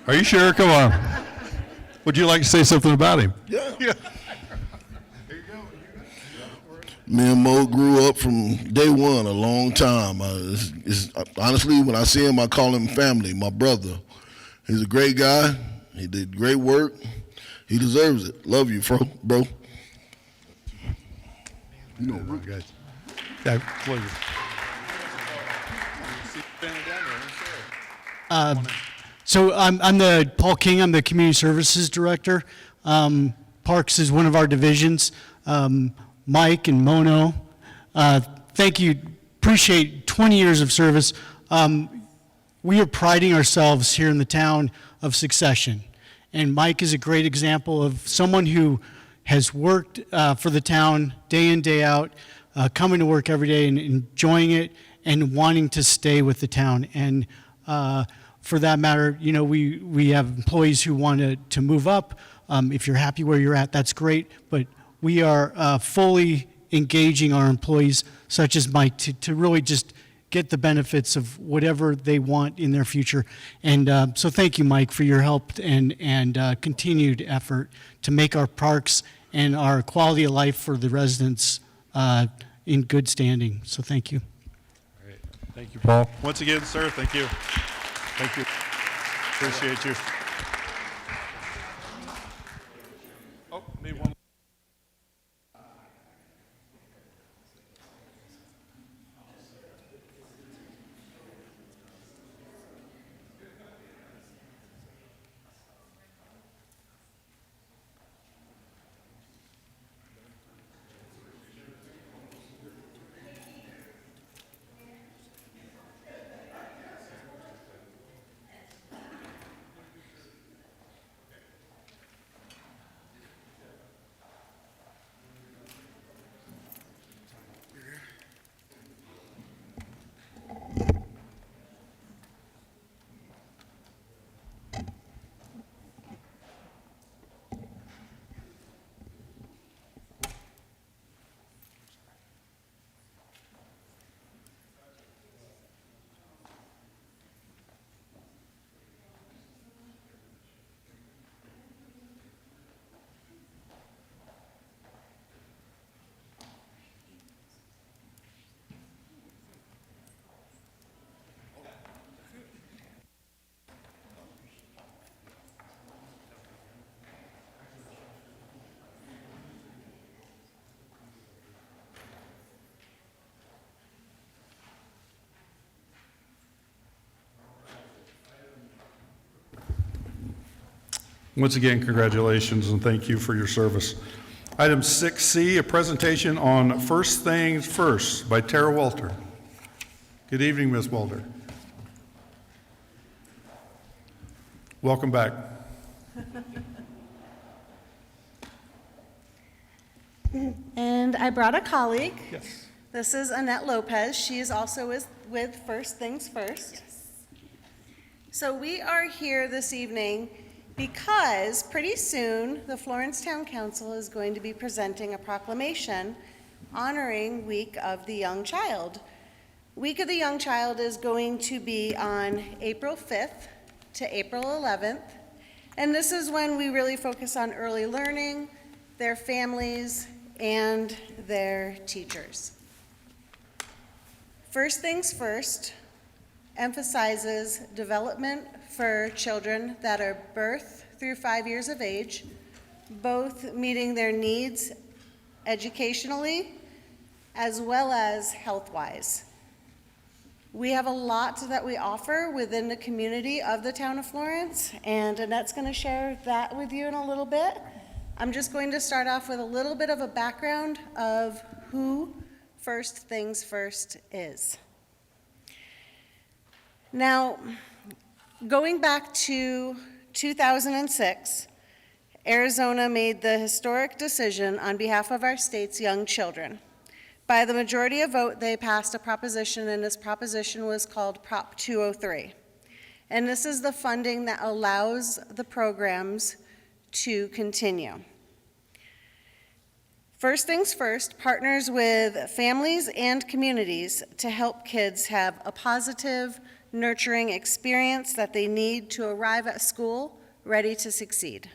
Are you sure? Come on. Would you like to say something about him? Yeah. Me and Mo grew up from day one, a long time. Honestly, when I see him, I call him family, my brother. He's a great guy. He did great work. He deserves it. Love you, bro. You know, guys. Yeah, please. So I'm the Paul King. I'm the Community Services Director. Parks is one of our divisions. Mike and Mono, thank you. Appreciate 20 years of service. We are priding ourselves here in the town of succession. And Mike is a great example of someone who has worked for the town day in, day out, coming to work every day and enjoying it and wanting to stay with the town. And for that matter, you know, we have employees who want to move up. If you're happy where you're at, that's great. But we are fully engaging our employees, such as Mike, to really just get the benefits of whatever they want in their future. And so thank you, Mike, for your help and continued effort to make our parks and our quality of life for the residents in good standing. So thank you. All right. Thank you, Paul. Once again, sir, thank you. Thank you. Appreciate you. Oh, need one. Once again, congratulations and thank you for your service. Item 6C, a presentation on First Things First by Tara Walter. Good evening, Ms. Walter. Welcome back. And I brought a colleague. Yes. This is Annette Lopez. She is also with First Things First. Yes. So we are here this evening because pretty soon the Florence Town Council is going to be presenting a proclamation honoring Week of the Young Child. Week of the Young Child is going to be on April 5th to April 11th, and this is when we really focus on early learning, their families, and their teachers. First Things First emphasizes development for children that are birth through 5 years of age, both meeting their needs educationally as well as health-wise. We have a lot that we offer within the community of the town of Florence, and Annette's going to share that with you in a little bit. I'm just going to start off with a little bit of a background of who First Things First is. Now, going back to 2006, Arizona made the historic decision on behalf of our state's young children By the majority of vote, they passed a proposition, and this proposition was called Prop 203. And this is the funding that allows the programs to continue. First Things First partners with families and communities to help kids have a positive, nurturing experience that they need to arrive at school ready to succeed.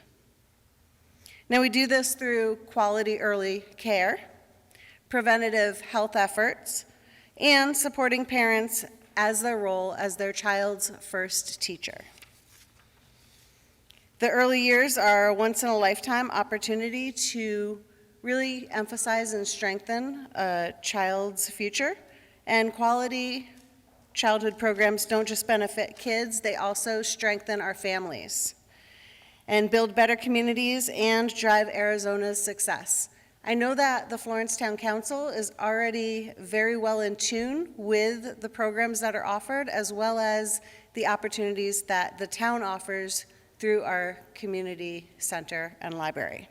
Now, we do this through quality early care, preventative health efforts, and supporting parents as their role as their child's first teacher. The early years are a once-in-a-lifetime opportunity to really emphasize and strengthen a child's future, and quality childhood programs don't just benefit kids, they also strengthen our families and build better communities and drive Arizona's success. I know that the Florence Town Council is already very well in tune with the programs that are offered, as well as the opportunities that the town offers through our community center and library.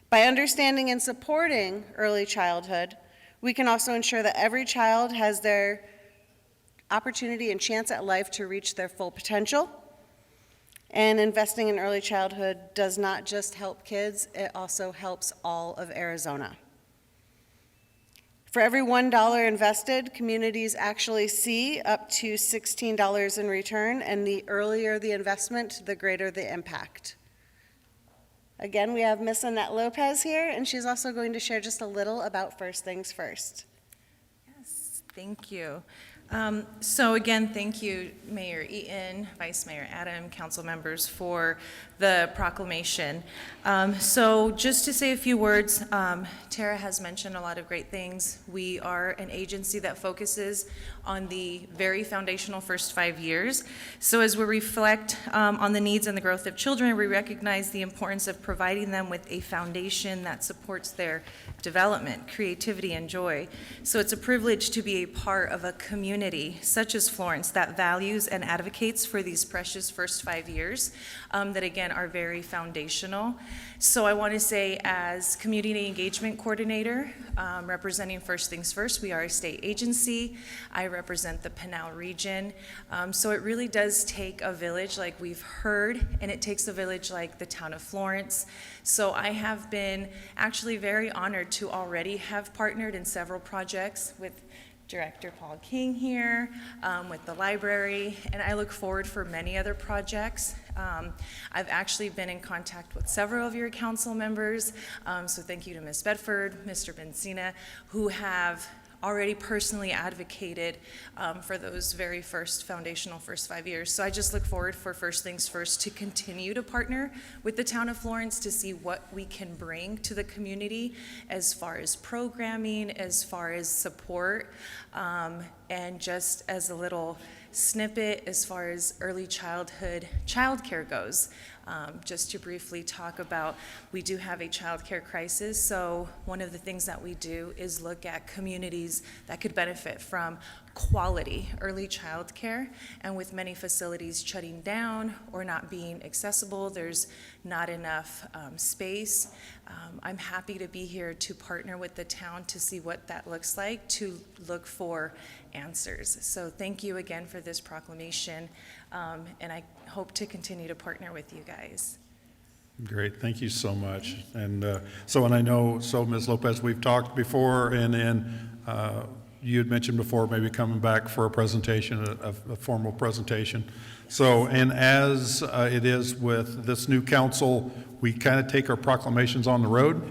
By understanding and supporting early childhood, we can also ensure that every child has their opportunity and chance at life to reach their full potential. And investing in early childhood does not just help kids, it also helps all of Arizona. For every $1 invested, communities actually see up to $16 in return, and the earlier the investment, the greater the impact. Again, we have Miss Annette Lopez here, and she's also going to share just a little about First Things First. Yes, thank you. So again, thank you, Mayor Eaton, Vice Mayor Adam, council members for the proclamation. So just to say a few words, Tara has mentioned a lot of great things. We are an agency that focuses on the very foundational first 5 years. So as we reflect on the needs and the growth of children, we recognize the importance of providing them with a foundation that supports their development, creativity, and joy. So it's a privilege to be a part of a community such as Florence that values and advocates for these precious first 5 years that again are very foundational. So I want to say, as community engagement coordinator representing First Things First, we are a state agency. I represent the Pinal region. So it really does take a village, like we've heard, and it takes a village like the town of Florence. So I have been actually very honored to already have partnered in several projects with Director Paul King here, with the library, and I look forward for many other projects. I've actually been in contact with several of your council members, so thank you to Ms. Bedford, Mr. Benzina, who have already personally advocated for those very first foundational first 5 years. So I just look forward for First Things First to continue to partner with the town of Florence to see what we can bring to the community as far as programming, as far as support, and just as a little snippet as far as early childhood childcare goes. Just to briefly talk about, we do have a childcare crisis, so one of the things that we do is look at communities that could benefit from quality early childcare, and with many facilities shutting down or not being accessible, there's not enough space. I'm happy to be here to partner with the town to see what that looks like, to look for answers. So thank you again for this proclamation, and I hope to continue to partner with you guys. Great, thank you so much. And and I know, Ms. Lopez, we've talked before, and you had mentioned before maybe coming back for a presentation, a formal presentation. So, and as it is with this new council, we kind of take our proclamations on the road.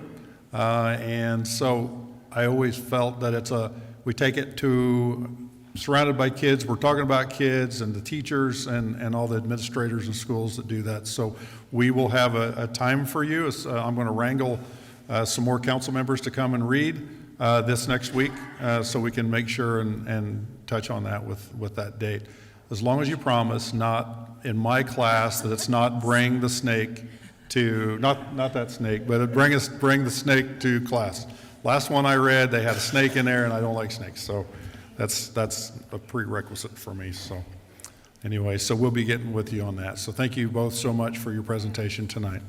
And so I always felt that we take it to, surrounded by kids, we're talking about kids and the teachers and all the administrators and schools that do that. So we will have a time for you. I'm going to wrangle some more council members to come and read this next week, so we can make sure and touch on that with that date. As long as you promise, not in my class, that it's not bring the snake to, not that snake, but bring the snake to class. Last one I read, they had a snake in there, and I don't like snakes, so that's a prerequisite for me. So anyway, so we'll be getting with you on that. So thank you both so much for your presentation tonight.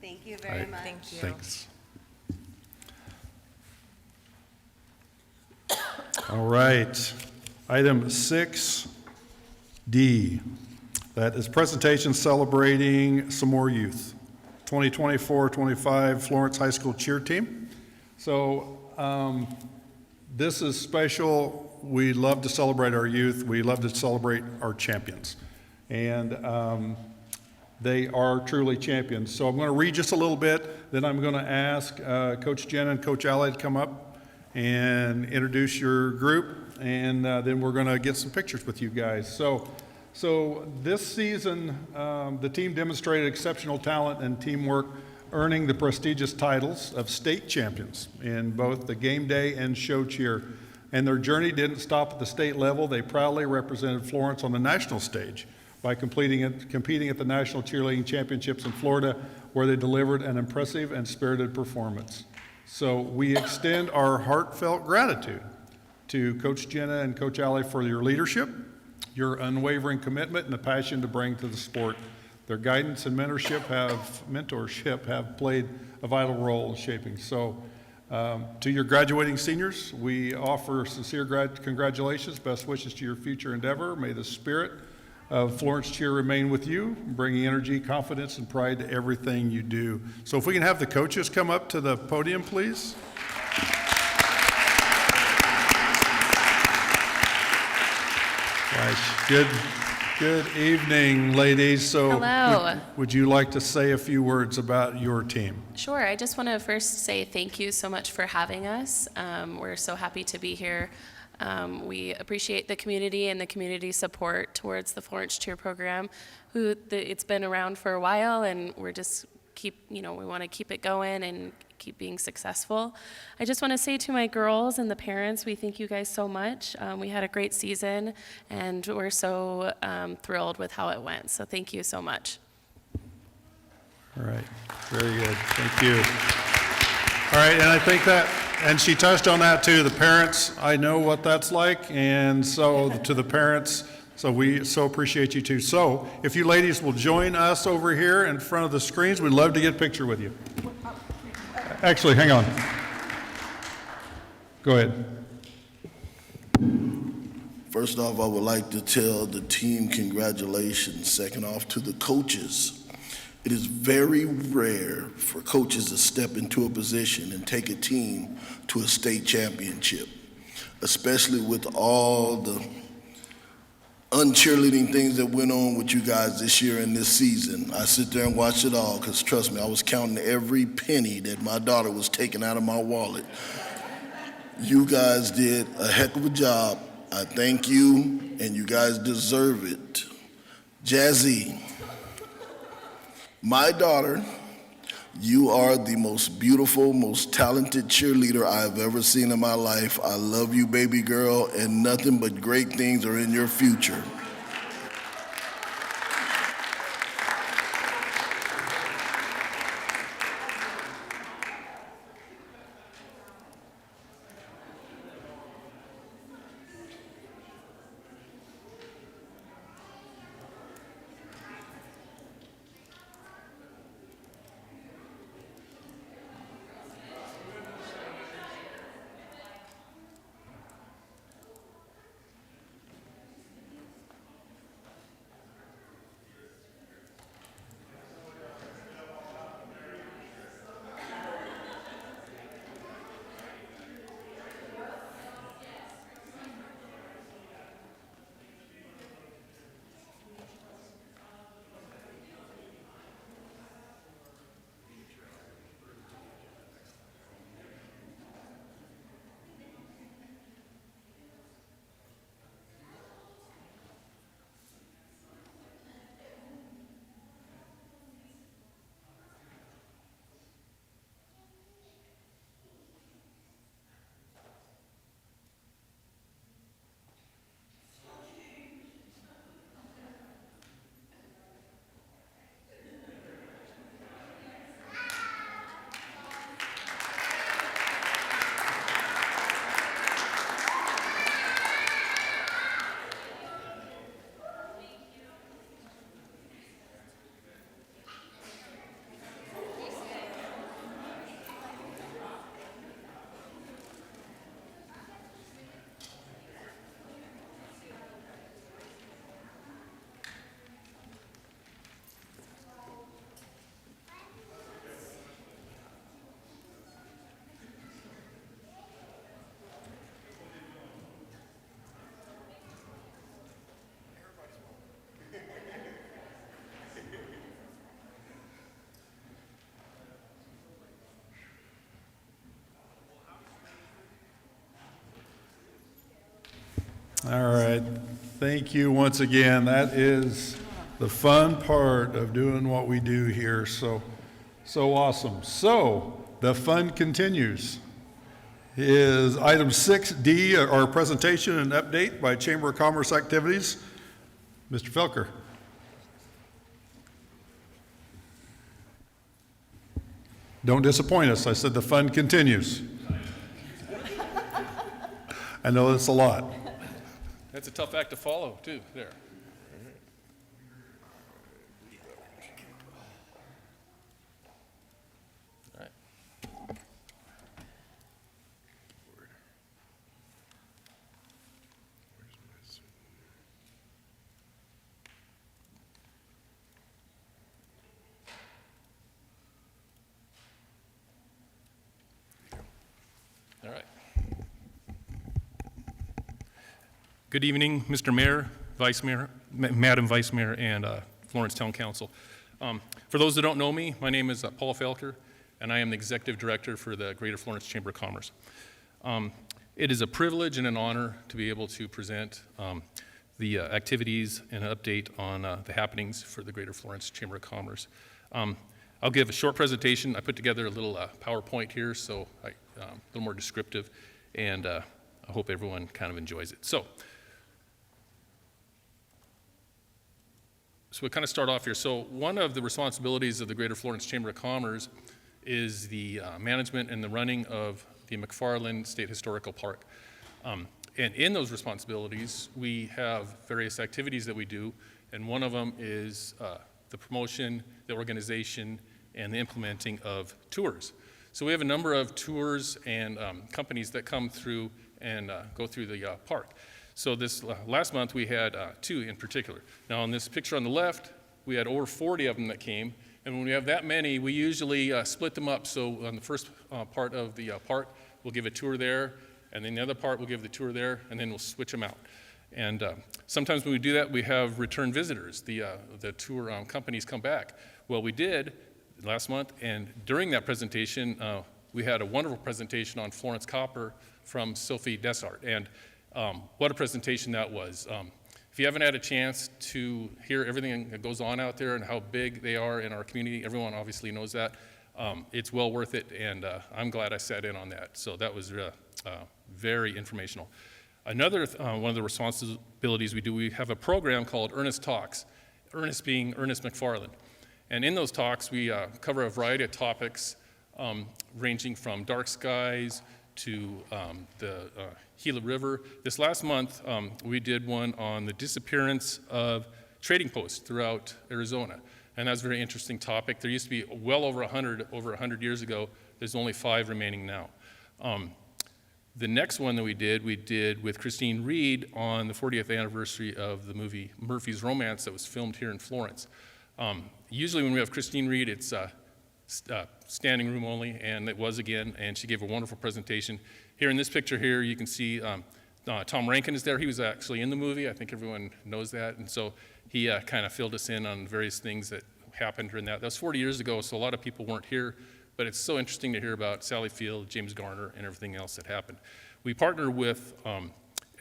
Thank you very much. All right. Thank you. Thank you. Thanks. All right. Item 6D. That is presentation celebrating some more youth. 2024-25 Florence High School cheer team. So this is special. We love to celebrate our youth. We love to celebrate our champions. And they are truly champions. So I'm going to read just a little bit, then I'm going to ask Coach Jen and Coach Alley to come up and introduce your group, and then we're going to get some pictures with you guys. So this season, the team demonstrated exceptional talent and teamwork, earning the prestigious titles of state champions in both the game day and show cheer. And their journey didn't stop at the state level. They proudly represented Florence on the national stage by competing at the National Cheerleading Championships in Florida, where they delivered an impressive and spirited performance. So we extend our heartfelt gratitude to Coach Jenna and Coach Alley for your leadership, your unwavering commitment, and the passion to bring to the sport. Their guidance and mentorship have played a vital role in shaping. So to your graduating seniors, we offer sincere congratulations, best wishes to your future endeavor. May the spirit of Florence Cheer remain with you, bringing energy, confidence, and pride to everything you do. So if we can have the coaches come up to the podium, please. Gosh, good evening, ladies. So Hello. Would you like to say a few words about your team? Sure. I just want to first say thank you so much for having us. We're so happy to be here. We appreciate the community and the community support towards the Florence Cheer Program. It's been around for a while, and we want to keep it going and keep being successful. I just want to say to my girls and the parents, we thank you guys so much. We had a great season, and we're so thrilled with how it went. So thank you so much. All right, very good. Thank you. All right, and I think that, and she touched on that too, the parents, I know what that's like, and so to the parents, so we so appreciate you too. So if you ladies will join us over here in front of the screens, we'd love to get a picture with you. Actually, hang on. Go ahead. First off, I would like to tell the team congratulations. Second off, to the coaches. It is very rare for coaches to step into a position and take a team to a state championship, especially with all the uncheerleading things that went on with you guys this year and this season. I sit there and watch it all because, trust me, I was counting every penny that my daughter was taking out of my wallet. You guys did a heck of a job. I thank you, and you guys deserve it. Jazzy, my daughter, you are the most beautiful, most talented cheerleader I've ever seen in my life. I love you, baby girl, and nothing but great things are in your future. Thank you once again. That is the fun part of doing what we do here. So awesome. So the fun continues. Is item 6D, our presentation and update by Chamber of Commerce activities. Mr. Felker. Don't disappoint us. I said the fun continues. I know that's a lot. That's a tough act to follow, too, there. All right. All right. Good evening, Mr. Mayor, Vice Mayor, Madam Vice Mayor, and Florence Town Council. For those that don't know me, my name is Paul Felker, and I am the Executive Director for the Greater Florence Chamber of Commerce. It is a privilege and an honor to be able to present the activities and update on the happenings for the Greater Florence Chamber of Commerce. I'll give a short presentation. I put together a little PowerPoint here, so a little more descriptive, and I hope everyone kind of enjoys it. So we kind of start off here. So one of the responsibilities of the Greater Florence Chamber of Commerce is the management and the running of the McFarland State Historical Park. And in those responsibilities, we have various activities that we do, and one of them is the promotion, the organization, and the implementing of tours. So we have a number of tours and companies that come through and go through the park. So this last month we had 2 in particular. Now on this picture on the left, we had over 40 of them that came, and when we have that many, we usually split them up. So on the first part of the park, we'll give a tour there, and then the other part we'll give the tour there, and then we'll switch them out. And sometimes when we do that, we have return visitors. The tour companies come back. Well, we did last month, and during that presentation, we had a wonderful presentation on Florence copper from Sophie Dessart, and what a presentation that was. If you haven't had a chance to hear everything that goes on out there and how big they are in our community, everyone obviously knows that, it's well worth it, and I'm glad I sat in on that. So that was very informational. Another one of the responsibilities we do, we have a program called Ernest Talks, Ernest being Ernest McFarland. And in those talks, we cover a variety of topics ranging from dark skies to the Gila River. This last month, we did one on the disappearance of trading posts throughout Arizona. And that's a very interesting topic. There used to be well over 100 years ago. There's only 5 remaining now. The next one that we did with Christine Reed on the 40th anniversary of the movie Murphy's Romance that was filmed here in Florence. Usually when we have Christine Reed, it's standing room only, and it was again, and she gave a wonderful presentation. Here in this picture here, you can see Tom Rankin is there. He was actually in the movie. I think everyone knows that, and so he kind of filled us in on various things that happened during that. That was 40 years ago, so a lot of people weren't here, but it's so interesting to hear about Sally Field, James Garner, and everything else that happened. We partner with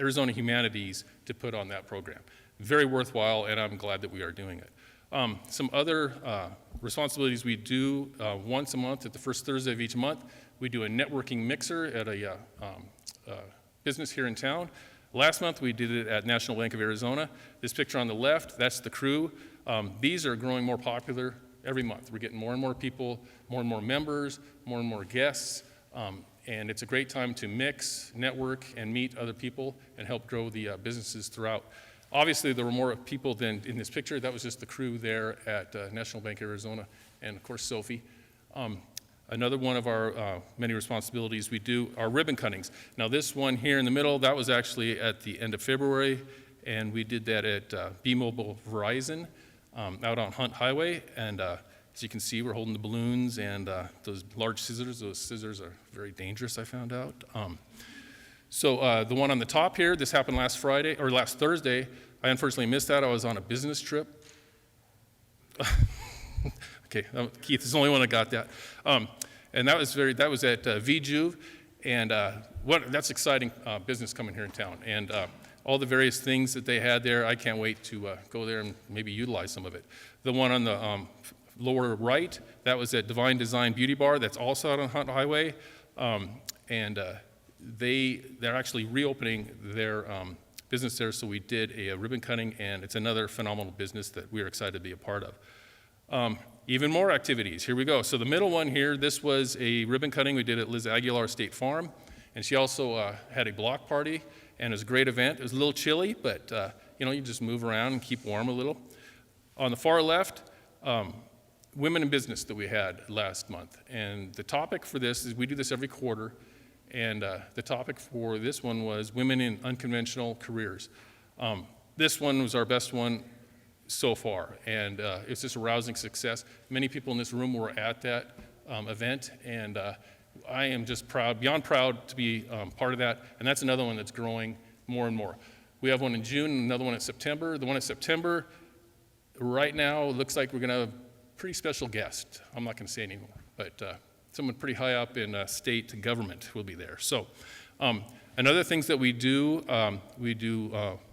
Arizona Humanities to put on that program. Very worthwhile, and I'm glad that we are doing it. Some other responsibilities we do once a month at the first Thursday of each month. We do a networking mixer at a business here in town. Last month we did it at National Bank of Arizona. This picture on the left, that's the crew. These are growing more popular every month. We're getting more and more people, more and more members, more and more guests, and it's a great time to mix, network, and meet other people and help grow the businesses throughout. Obviously, there were more people than in this picture. That was just the crew there at National Bank Arizona, and of course, Sophie. Another one of our many responsibilities we do are ribbon cuttings. Now, this one here in the middle, that was actually at the end of February, and we did that at B-Mobile Verizon out on Hunt Highway, and as you can see, we're holding the balloons and those large scissors. Those scissors are very dangerous, I found out. So the one on the top here, this happened last Thursday. I unfortunately missed that. I was on a business trip. Okay, Keith is the only one that got that. And that was at VJuve, and that's exciting business coming here in town. And all the various things that they had there. I can't wait to go there and maybe utilize some of it. The one on the lower right, that was at Divine Design Beauty Bar. That's also out on Hunt Highway. They're actually reopening their business there, so we did a ribbon cutting, and it's another phenomenal business that we're excited to be a part of. Even more activities, here we go. So the middle one here, this was a ribbon cutting we did at Liz Aguilar State Farm, and she also had a block party, and it was a great event. It was a little chilly, but you just move around and keep warm a little. On the far left, Women in Business that we had last month, and the topic for this is, we do this every quarter, and the topic for this one was Women in Unconventional Careers. This one was our best one so far, and it's just a rousing success. Many people in this room were at that event, and I am just proud, beyond proud, to be part of that, and that's another one that's growing more and more. We have one in June and another one in September. The one in September, right now, looks like we're going to have a pretty special guest. I'm not going to say anymore, but someone pretty high up in state government will be there. So another things that we do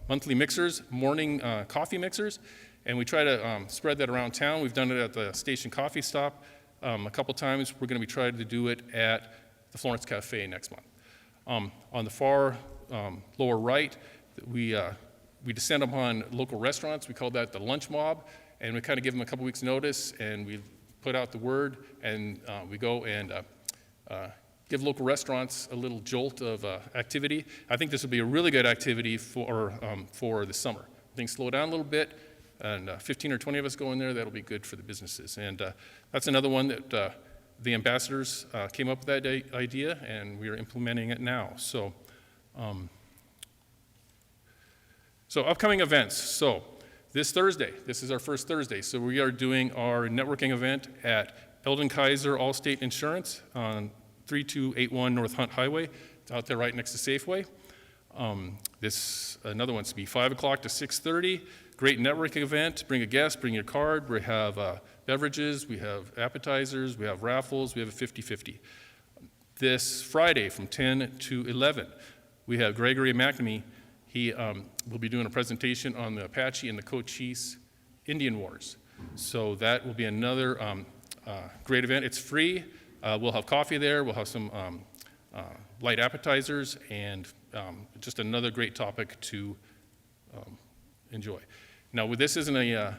monthly mixers, morning coffee mixers, and we try to spread that around town. We've done it at the Station Coffee Stop a couple times. We're going to be trying to do it at the Florence Cafe next month. On the far lower right, we descend upon local restaurants. We call that the lunch mob, and we kind of give them a couple weeks notice, and we put out the word, and we go and give local restaurants a little jolt of activity. I think this will be a really good activity for the summer. Things slow down a little bit, and 15 or 20 of us go in there. That'll be good for the businesses. And that's another one that the ambassadors came up with that idea, and we are implementing it now. So upcoming events. So this Thursday, this is our first Thursday, so we are doing our networking event at Eldon Kaiser Allstate Insurance on 3281 North Hunt Highway. It's out there right next to Safeway. Another one's to be 5 o'clock to 6:30. Great networking event. Bring a guest, bring your card. We have beverages, we have appetizers, we have raffles, we have a 50-50. This Friday from 10 to 11, we have Gregory McNamee. He will be doing a presentation on the Apache and the Cochise Indian Wars. So that will be another great event. It's free. We'll have coffee there. We'll have some light appetizers, and just another great topic to enjoy. Now, this isn't a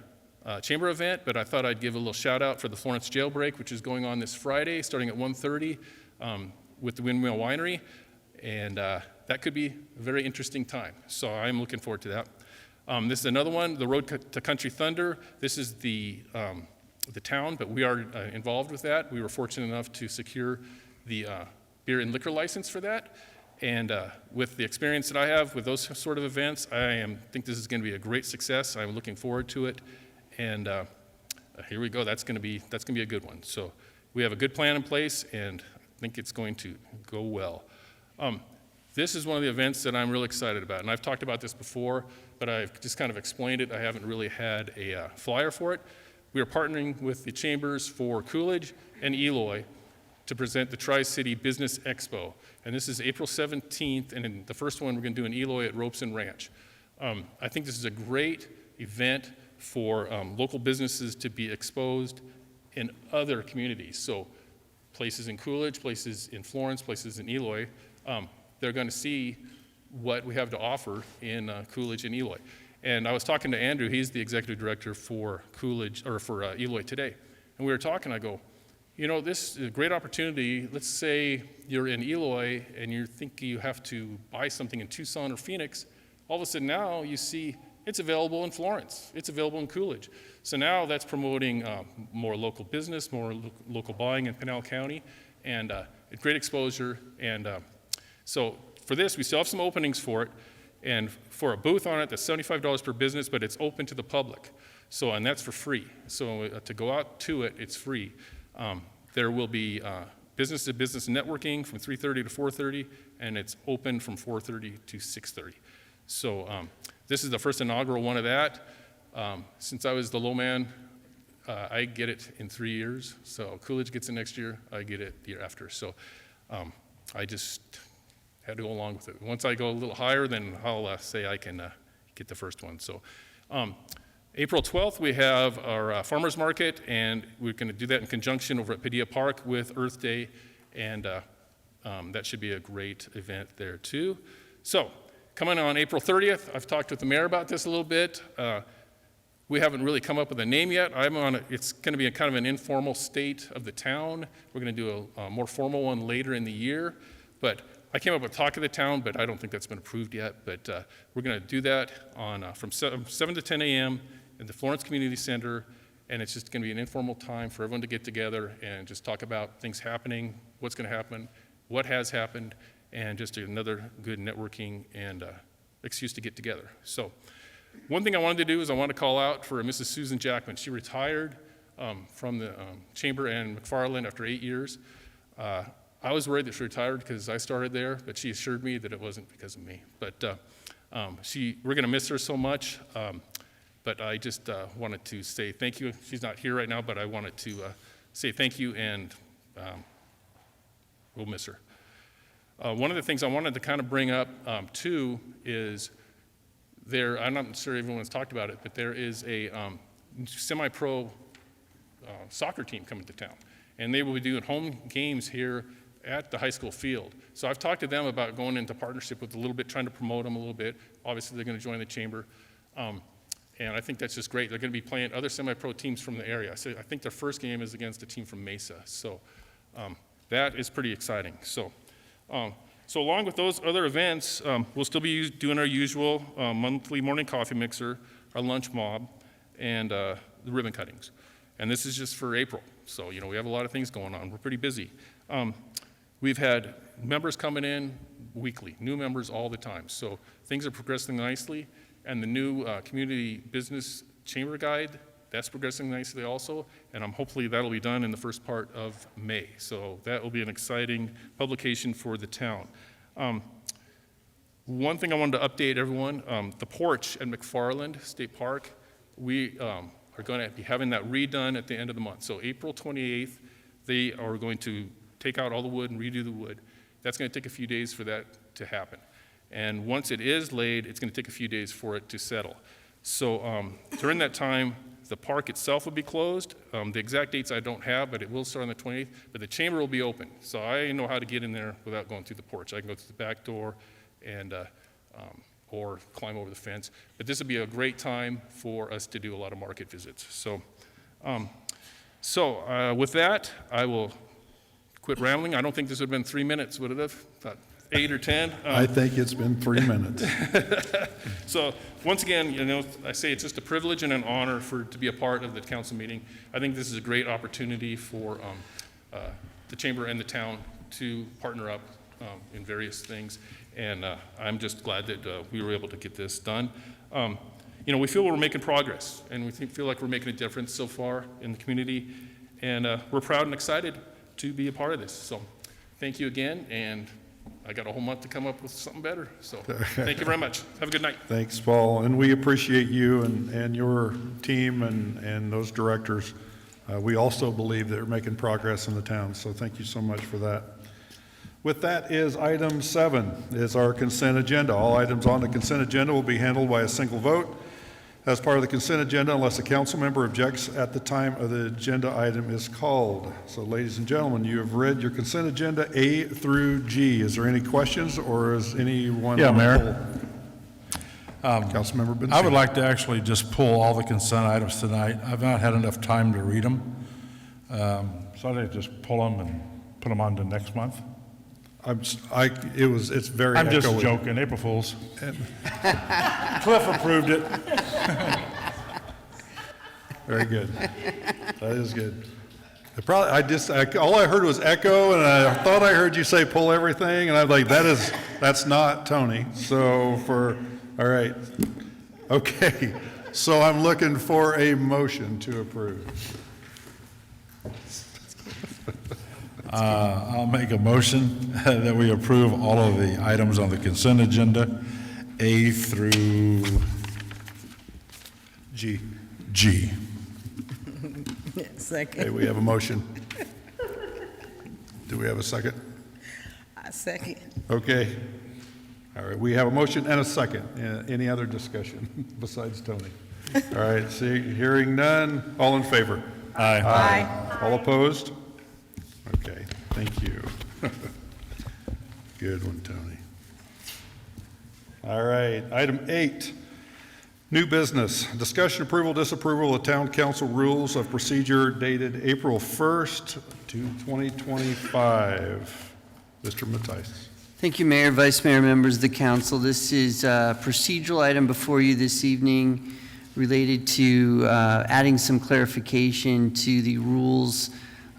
chamber event, but I thought I'd give a little shout out for the Florence Jailbreak, which is going on this Friday, starting at 1:30 with the Windmill Winery, and that could be a very interesting time. So I'm looking forward to that. This is another one, the Road to Country Thunder. This is the town, but we are involved with that. We were fortunate enough to secure the beer and liquor license for that. And with the experience that I have with those sort of events, I think this is going to be a great success. I'm looking forward to it. And here we go. That's going to be a good one. So we have a good plan in place, and I think it's going to go well. This is one of the events that I'm really excited about, and I've talked about this before, but I've just kind of explained it. I haven't really had a flyer for it. We are partnering with the chambers for Coolidge and Eloy to present the Tri-City Business Expo, and this is April 17th, and in the first one we're going to do in Eloy at Ropes and Ranch. I think this is a great event for local businesses to be exposed in other communities. So places in Coolidge, places in Florence, places in Eloy, they're going to see what we have to offer in Coolidge and Eloy. And I was talking to Andrew, he's the executive director for Coolidge, or for Eloy today. And we were talking, I go, this is a great opportunity. Let's say you're in Eloy and you think you have to buy something in Tucson or Phoenix. All of a sudden now you see it's available in Florence. It's available in Coolidge. So now that's promoting more local business, more local buying in Pinal County, and great exposure. And so for this, we still have some openings for it. And for a booth on it, that's $75 per business, but it's open to the public. So, and that's for free. So to go out to it, it's free. There will be business-to-business networking from 3:30 to 4:30, and it's open from 4:30 to 6:30. So this is the first inaugural one of that. Since I was the low man, I get it in 3 years. So Coolidge gets it next year, I get it the year after. So had to go along with it. Once I go a little higher, then I'll say I can get the first one. So April 12th, we have our farmers market, and we're going to do that in conjunction over at Padilla Park with Earth Day, and that should be a great event there too. So coming on April 30th, I've talked with the mayor about this a little bit. We haven't really come up with a name yet. It's going to be a kind of an informal state of the town. We're going to do a more formal one later in the year, but I came up with Talk of the Town, but I don't think that's been approved yet. But we're going to do that on from 7 to 10 a.m. in the Florence Community Center, and it's just going to be an informal time for everyone to get together and just talk about things happening, what's going to happen, what has happened, and just another good networking and excuse to get together. So one thing I wanted to do is I want to call out for Mrs. Susan Jackman. She retired from the Chamber and McFarland after 8 years. I was worried that she retired because I started there, but she assured me that it wasn't because of me. But we're going to miss her so much. But I just wanted to say thank you. She's not here right now, but I wanted to say thank you, and we'll miss her. One of the things I wanted to kind of bring up too is I'm not sure everyone's talked about it, but there is a semi-pro soccer team coming to town, and they will be doing home games here at the high school field. So I've talked to them about going into partnership with a little bit, trying to promote them a little bit. Obviously, they're going to join the chamber. And I think that's just great. They're going to be playing other semi-pro teams from the area. So I think their first game is against a team from Mesa. So that is pretty exciting. So along with those other events, we'll still be doing our usual monthly morning coffee mixer, our lunch mob, and the ribbon cuttings. And this is just for April. So, we have a lot of things going on. We're pretty busy. We've had members coming in weekly, new members all the time. So things are progressing nicely. And the new community business chamber guide, that's progressing nicely also. And hopefully that'll be done in the first part of May. So that will be an exciting publication for the town. One thing I wanted to update everyone, the porch at McFarland State Park, we are going to be having that redone at the end of the month. So April 28th, they are going to take out all the wood and redo the wood. That's going to take a few days for that to happen. And once it is laid, it's going to take a few days for it to settle. So during that time, the park itself will be closed. The exact dates I don't have, but it will start on the 28th. But the chamber will be open. So I know how to get in there without going through the porch. I can go through the back door and or climb over the fence. But this will be a great time for us to do a lot of market visits. So, with that, I will quit rambling. I don't think this would have been 3 minutes, would it have? About 8 or 10? I think it's been 3 minutes. So once again, I say it's just a privilege and an honor to be a part of the council meeting. I think this is a great opportunity for the chamber and the town to partner up in various things. And I'm just glad that we were able to get this done. We feel we're making progress, and we feel like we're making a difference so far in the community. And we're proud and excited to be a part of this. So thank you again, and I got a whole month to come up with something better. So thank you very much. Have a good night. Thanks, Paul. And we appreciate you and your team and those directors. We also believe that we're making progress in the town, so thank you so much for that. With that is item 7, is our consent agenda. All items on the consent agenda will be handled by a single vote as part of the consent agenda unless a council member objects at the time of the agenda item is called. So ladies and gentlemen, you have read your consent agenda A through G. Is there any questions, or is anyone? Yeah, Mayor. Councilmember Benzine. I would like to actually just pull all the consent items tonight. I've not had enough time to read them. So I'd like to just pull them and put them on to next month. It's very I'm just echoey. joking, April Fools. Cliff approved it. Very good. That is good. All I heard was echo, and I thought I heard you say pull everything, and I'm like, that's not Tony. So all right. Okay. So I'm looking for a motion to approve. I'll make a motion that we approve all of the items on the consent agenda, A through G. G. Second. Okay, we have a motion. Do we have a second? second. Okay. All right, we have a motion and a second. Any other discussion besides Tony? All right, hearing none, all in favor? Aye. Aye. All opposed? Okay, thank you. Good one, Tony. All right, item 8, new business. Discussion, approval, disapproval of town council rules of procedure dated April 1st to 2025. Mr. Matthijs. Thank you, Mayor, Vice Mayor, members of the council. This is a procedural item before you this evening related to adding some clarification to the rules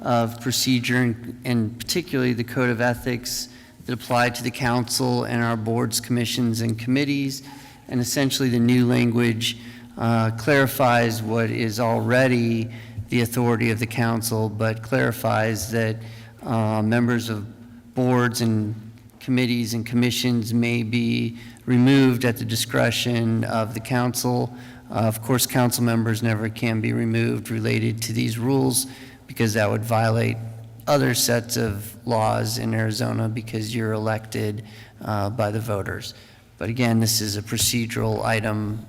of procedure and particularly the code of ethics that apply to the council and our boards, commissions, and committees. And essentially the new language clarifies what is already the authority of the council, but clarifies that members of boards and committees and commissions may be removed at the discretion of the council. Of course, council members never can be removed related to these rules because that would violate other sets of laws in Arizona because you're elected by the voters. But again, this is a procedural item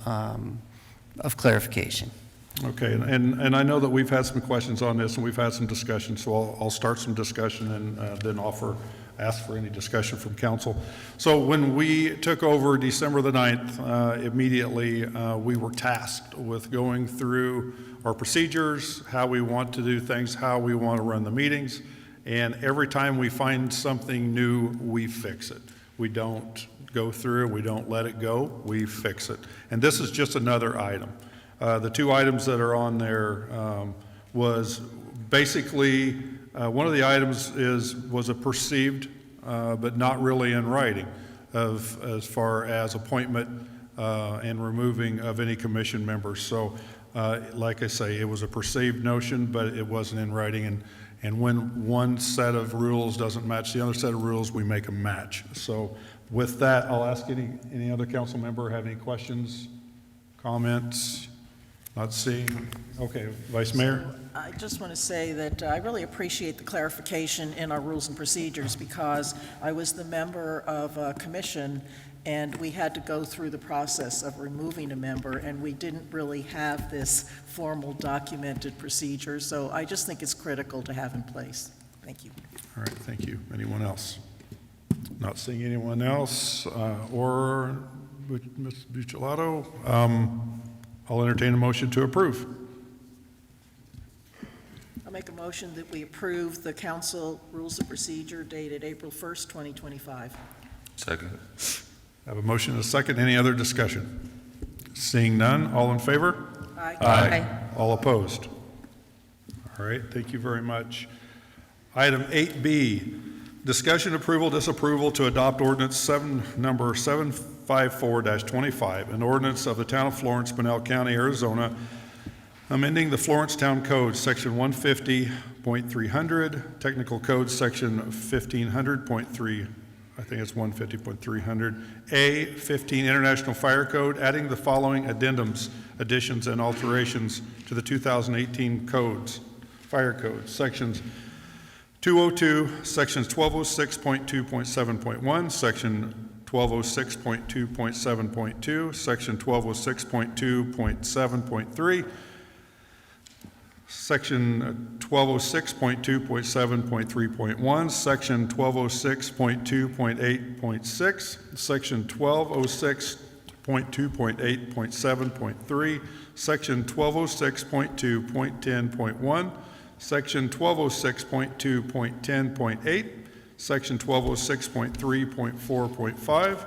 of clarification. Okay, and I know that we've had some questions on this and we've had some discussion, so I'll start some discussion and then ask for any discussion from council. So when we took over December the 9th, immediately we were tasked with going through our procedures, how we want to do things, how we want to run the meetings, and every time we find something new, we fix it. We don't go through, we don't let it go, we fix it. And this is just another item. The 2 items that are on there was basically, one of the items was a perceived, but not really in writing, as far as appointment and removing of any commission members. So, like I say, it was a perceived notion, but it wasn't in writing. And when one set of rules doesn't match the other set of rules, we make them match. So, with that, I'll ask any other council member have any questions, comments? Not seeing. Okay, Vice Mayor. I just want to say that I really appreciate the clarification in our rules and procedures because I was the member of a commission and we had to go through the process of removing a member and we didn't really have this formal documented procedure. So I just think it's critical to have in place. Thank you. All right, thank you. Anyone else? Not seeing anyone else or Ms. Buccellato. I'll entertain a motion to approve. I'll make a motion that we approve the council rules of procedure dated April 1st, 2025. Second. I have a motion and a second. Any other discussion? Seeing none, all in favor? Aye. Aye. All opposed? All right, thank you very much. Item 8B, discussion, approval, disapproval to adopt ordinance number 754-25, an ordinance of the town of Florence, Pinal County, Arizona, amending the Florence Town Code, section 150.300, technical code, section 1500.3, I think it's 150.300, A15 International Fire Code, adding the following addendums, additions, and alterations to the 2018 codes, fire codes, sections 202, sections 1206.2.7.1, section 1206.2.7.2, section 1206.2.7.3, section 1206.2.7.3.1, section 1206.2.8.6, section 1206.2.8.7.3, section 1206.2.10.1, section 1206.2.10.8, section 1206.3.4.5,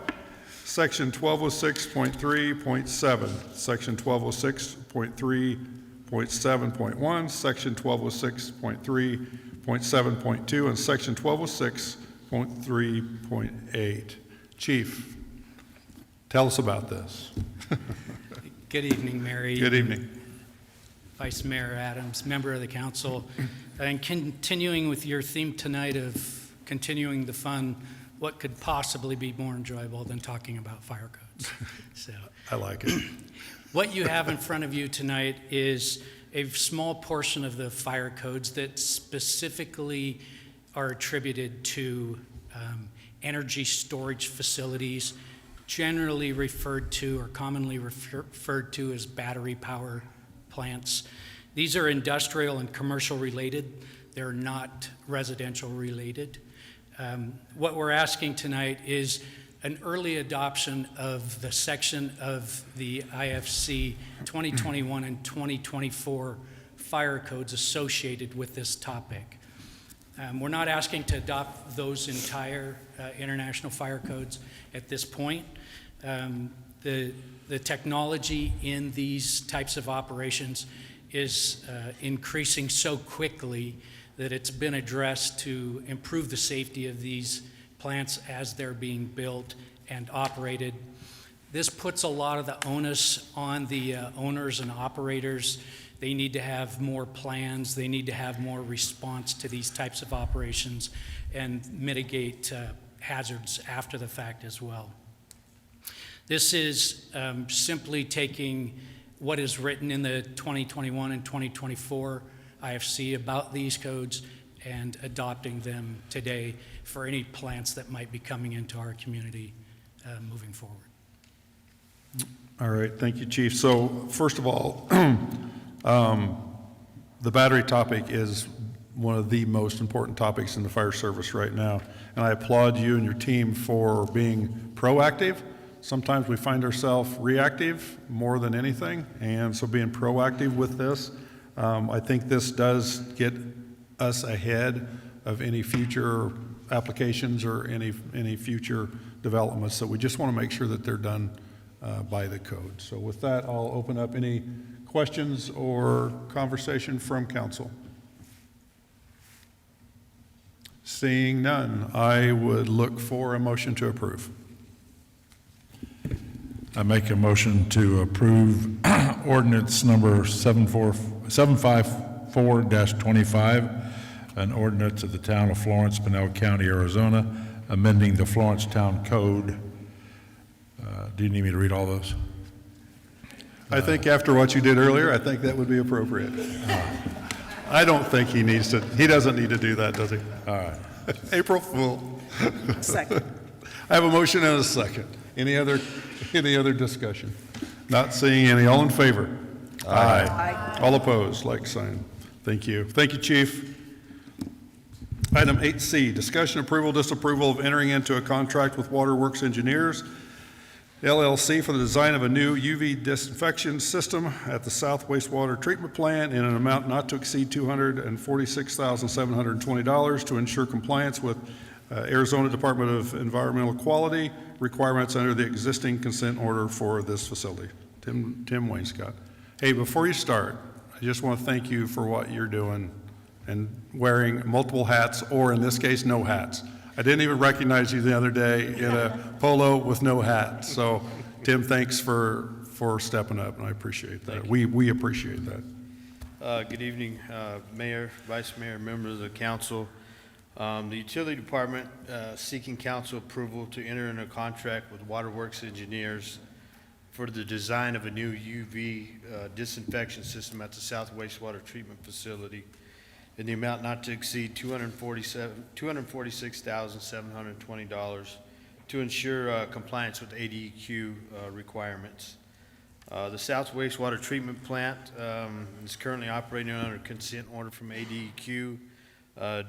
section 1206.3.7, section 1206.3.7.1, section 1206.3.7.2, and section 1206.3.8. Chief, tell us about this. Good evening, Mary. Good evening. Vice Mayor Adams, member of the council. And continuing with your theme tonight of continuing the fun, what could possibly be more enjoyable than talking about fire codes? So I like it. What you have in front of you tonight is a small portion of the fire codes that specifically are attributed to energy storage facilities, generally referred to or commonly referred to as battery power plants. These are industrial and commercial related. They're not residential related. What we're asking tonight is an early adoption of the section of the IFC 2021 and 2024 fire codes associated with this topic. We're not asking to adopt those entire international fire codes at this point. The technology in these types of operations is increasing so quickly that it's been addressed to improve the safety of these plants as they're being built and operated. This puts a lot of the onus on the owners and operators. They need to have more plans. They need to have more response to these types of operations and mitigate hazards after the fact as well. This is simply taking what is written in the 2021 and 2024 IFC about these codes and adopting them today for any plants that might be coming into our community moving forward. All right, thank you, Chief. So first of all, the battery topic is one of the most important topics in the fire service right now. And I applaud you and your team for being proactive. Sometimes we find ourselves reactive more than anything, and so being proactive with this, I think this does get us ahead of any future applications or any future developments. So we just want to make sure that they're done by the code. So with that, I'll open up any questions or conversation from council. Seeing none, I would look for a motion to approve. I make a motion to approve ordinance number 754-25, an ordinance of the town of Florence, Pinal County, Arizona, amending the Florence Town Code. Do you need me to read all those? I think after what you did earlier, I think that would be appropriate. I don't think he doesn't need to do that, does he? All right. April Fool. Second. I have a motion and a second. Any other discussion? Not seeing any. All in favor? Aye. Aye. All opposed, like sign. Thank you. Thank you, Chief. Item 8C, discussion, approval, disapproval of entering into a contract with Waterworks Engineers, LLC for the design of a new UV disinfection system at the South Wastewater Treatment Plant in an amount not to exceed $246,720 to ensure compliance with Arizona Department of Environmental Quality requirements under the existing consent order for this facility. Tim Wainscott. Hey, before you start, I just want to thank you for what you're doing and wearing multiple hats, or in this case, no hats. I didn't even recognize you the other day in a polo with no hat. So, Tim, thanks for stepping up, and I appreciate that. We appreciate that. Good evening, Mayor, Vice Mayor, members of the council. The Utility Department seeking council approval to enter into a contract with Waterworks Engineers for the design of a new UV disinfection system at the South Wastewater Treatment Facility in the amount not to exceed $246,720 to ensure compliance with ADEQ requirements. The South Wastewater Treatment Plant is currently operating under consent order from ADEQ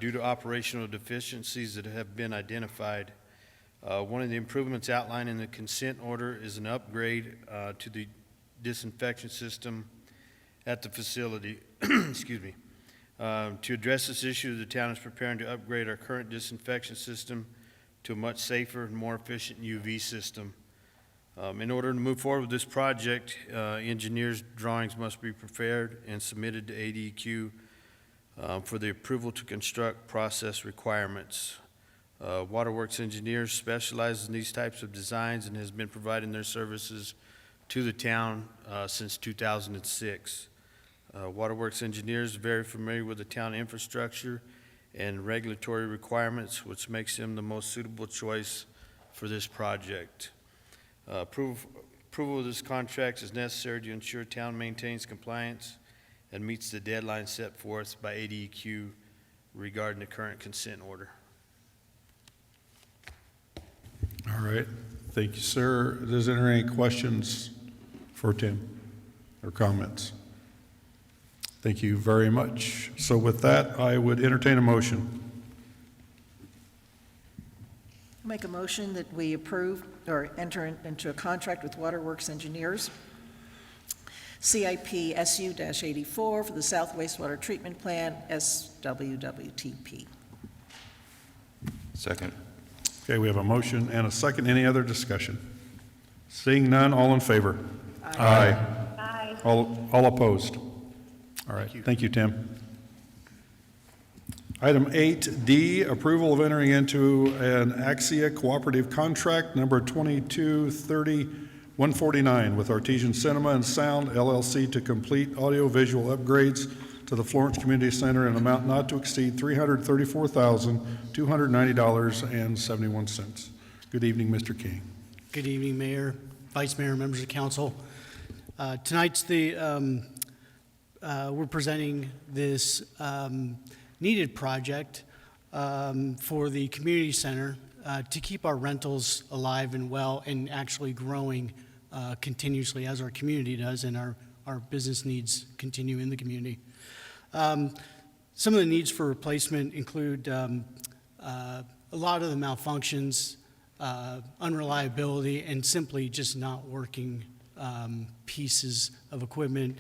due to operational deficiencies that have been identified. One of the improvements outlined in the consent order is an upgrade to the disinfection system at the facility. Excuse me. To address this issue, the town is preparing to upgrade our current disinfection system to a much safer and more efficient UV system. In order to move forward with this project, engineers' drawings must be prepared and submitted to ADEQ for the approval to construct process requirements. Waterworks Engineers specializes in these types of designs and has been providing their services to the town since 2006. Waterworks Engineers is very familiar with the town infrastructure and regulatory requirements, which makes them the most suitable choice for this project. Approval of this contract is necessary to ensure town maintains compliance and meets the deadline set forth by ADEQ regarding the current consent order. All right, thank you, sir. Is there any questions for Tim or comments? Thank you very much. So with that, I would entertain a motion. Make a motion that we approve or enter into a contract with Waterworks Engineers, CIP SU-84 for the South Wastewater Treatment Plant, SWWTP. Second. Okay, we have a motion and a second. Any other discussion? Seeing none, all in favor? Aye. Aye. All opposed? All right, thank you, Tim. Item 8D, approval of entering into an Axia Cooperative Contract number 2230-149 with Artesian Cinema and Sound LLC to complete audiovisual upgrades to the Florence Community Center in an amount not to exceed $334,290.71. Good evening, Mr. King. Good evening, Mayor, Vice Mayor, members of council. Tonight's we're presenting this needed project for the community center to keep our rentals alive and well and actually growing continuously as our community does and our business needs continue in the community. Some of the needs for replacement include a lot of the malfunctions, unreliability, and simply just not working pieces of equipment.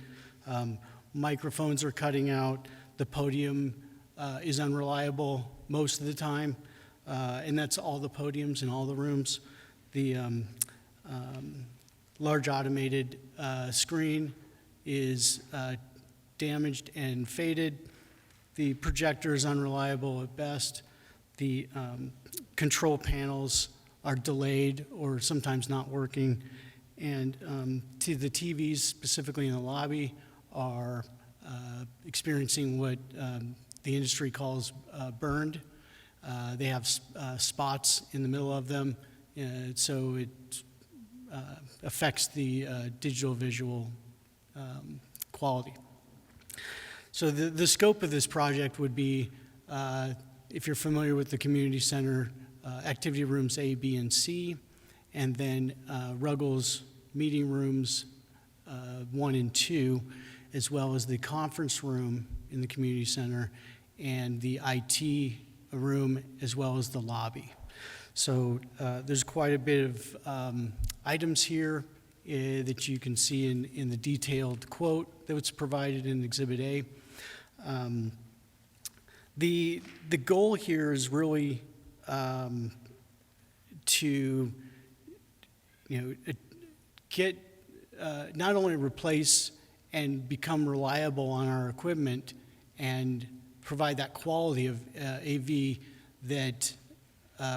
Microphones are cutting out. The podium is unreliable most of the time, and that's all the podiums in all the rooms. The large automated screen is damaged and faded. The projector is unreliable at best. The control panels are delayed or sometimes not working. And to the TVs, specifically in the lobby, are experiencing what the industry calls burned. They have spots in the middle of them, so it affects the digital visual quality. So the scope of this project would be, if you're familiar with the community center, activity rooms A, B, and C, and then Ruggles meeting rooms 1 and 2, as well as the conference room in the community center and the IT room, as well as the lobby. So there's quite a bit of items here that you can see in the detailed quote that was provided in Exhibit A. The goal here is really to get not only replace and become reliable on our equipment and provide that quality of AV that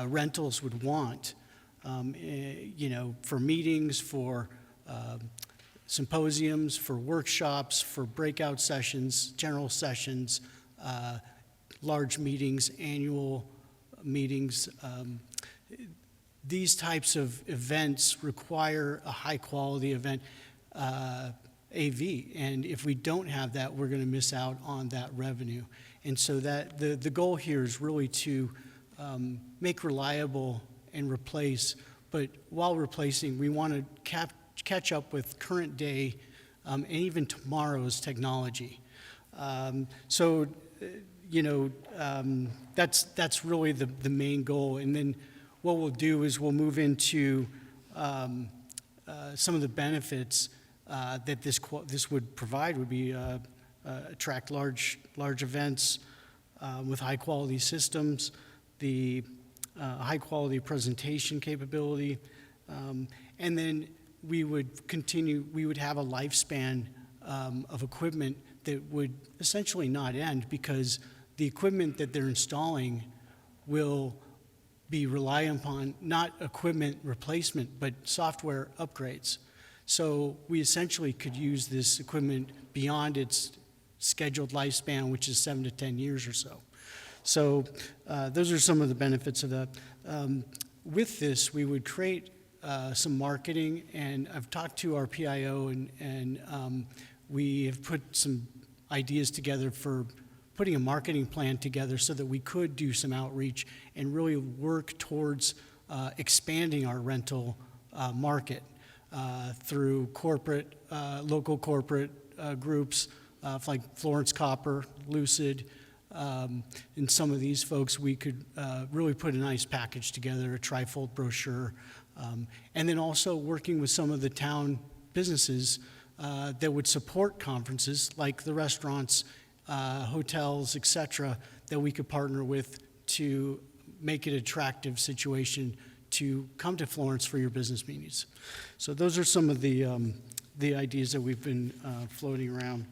rentals would want, for meetings, for symposiums, for workshops, for breakout sessions, general sessions, large meetings, annual meetings. These types of events require a high-quality event AV, and if we don't have that, we're going to miss out on that revenue. And so that the goal here is really to make reliable and replace, but while replacing, we want to catch up with current day and even tomorrow's technology. That's really the main goal. And then what we'll do is we'll move into some of the benefits that this would provide would be attract large events with high quality systems, the high quality presentation capability, and then we would have a lifespan of equipment that would essentially not end, because the equipment that they're installing will be reliant upon not equipment replacement, but software upgrades. So we essentially could use this equipment beyond its scheduled lifespan, which is 7 to 10 years or so. So those are some of the benefits of that. With this, we would create some marketing, and I've talked to our PIO, and we have put some ideas together for putting a marketing plan together so that we could do some outreach and really work towards expanding our rental market through corporate, local corporate groups like Florence Copper, Lucid, and some of these folks. We could really put a nice package together, a trifold brochure, and then also working with some of the town businesses that would support conferences, like the restaurants, hotels, et cetera, that we could partner with to make it an attractive situation to come to Florence for your business meetings. So those are some of the ideas that we've been floating around.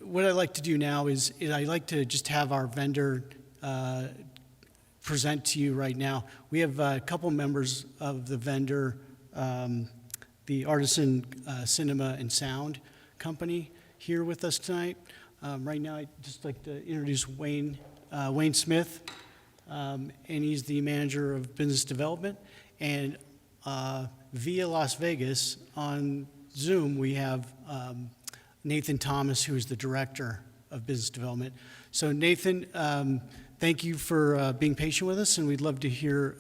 What I'd like to do now is I'd like to just have our vendor present to you right now. We have a couple members of the vendor, the Artisan Cinema and Sound Company here with us tonight. Right now, I'd just like to introduce Wayne Smith, and he's the manager of business development. And via Las Vegas on Zoom, we have Nathan Thomas, who is the director of business development. So Nathan, thank you for being patient with us, and we'd love to hear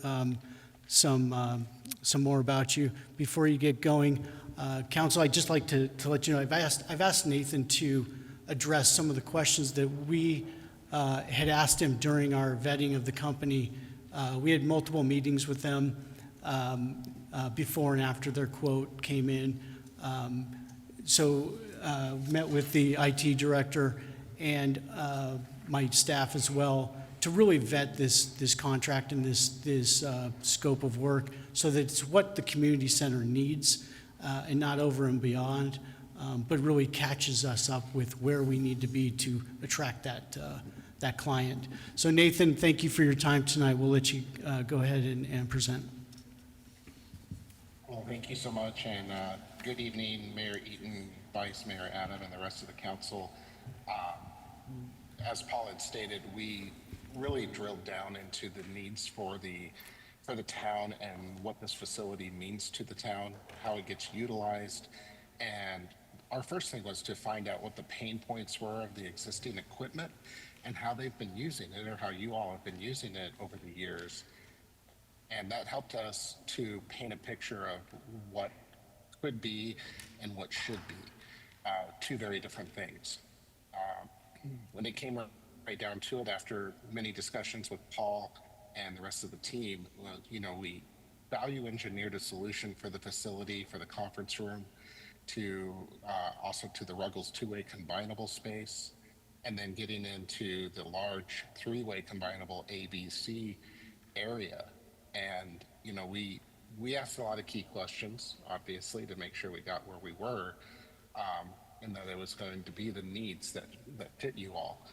some more about you. Before you get going, Council, I'd just like to let you know, I've asked Nathan to address some of the questions that we had asked him during our vetting of the company. We had multiple meetings with them before and after their quote came in. Met with the IT director and my staff as well to really vet this contract and this scope of work so that it's what the community center needs and not over and beyond, but really catches us up with where we need to be to attract that client. So Nathan, thank you for your time tonight. We'll let you go ahead and present. Well, thank you so much, and good evening, Mayor Eaton, Vice Mayor Adam, and the rest of the council. As Paul had stated, we really drilled down into the needs for the town and what this facility means to the town, how it gets utilized, and our first thing was to find out what the pain points were of the existing equipment and how they've been using it, or how you all have been using it over the years. And that helped us to paint a picture of what could be and what should be, two very different things. When it came right down to it, after many discussions with Paul and the rest of the team, we value engineered a solution for the facility, for the conference room, to also to the Ruggles two-way combinable space, and then getting into the large three-way combinable ABC area. And we asked a lot of key questions, obviously, to make sure we got where we were, and that it was going to be the needs that fit you all.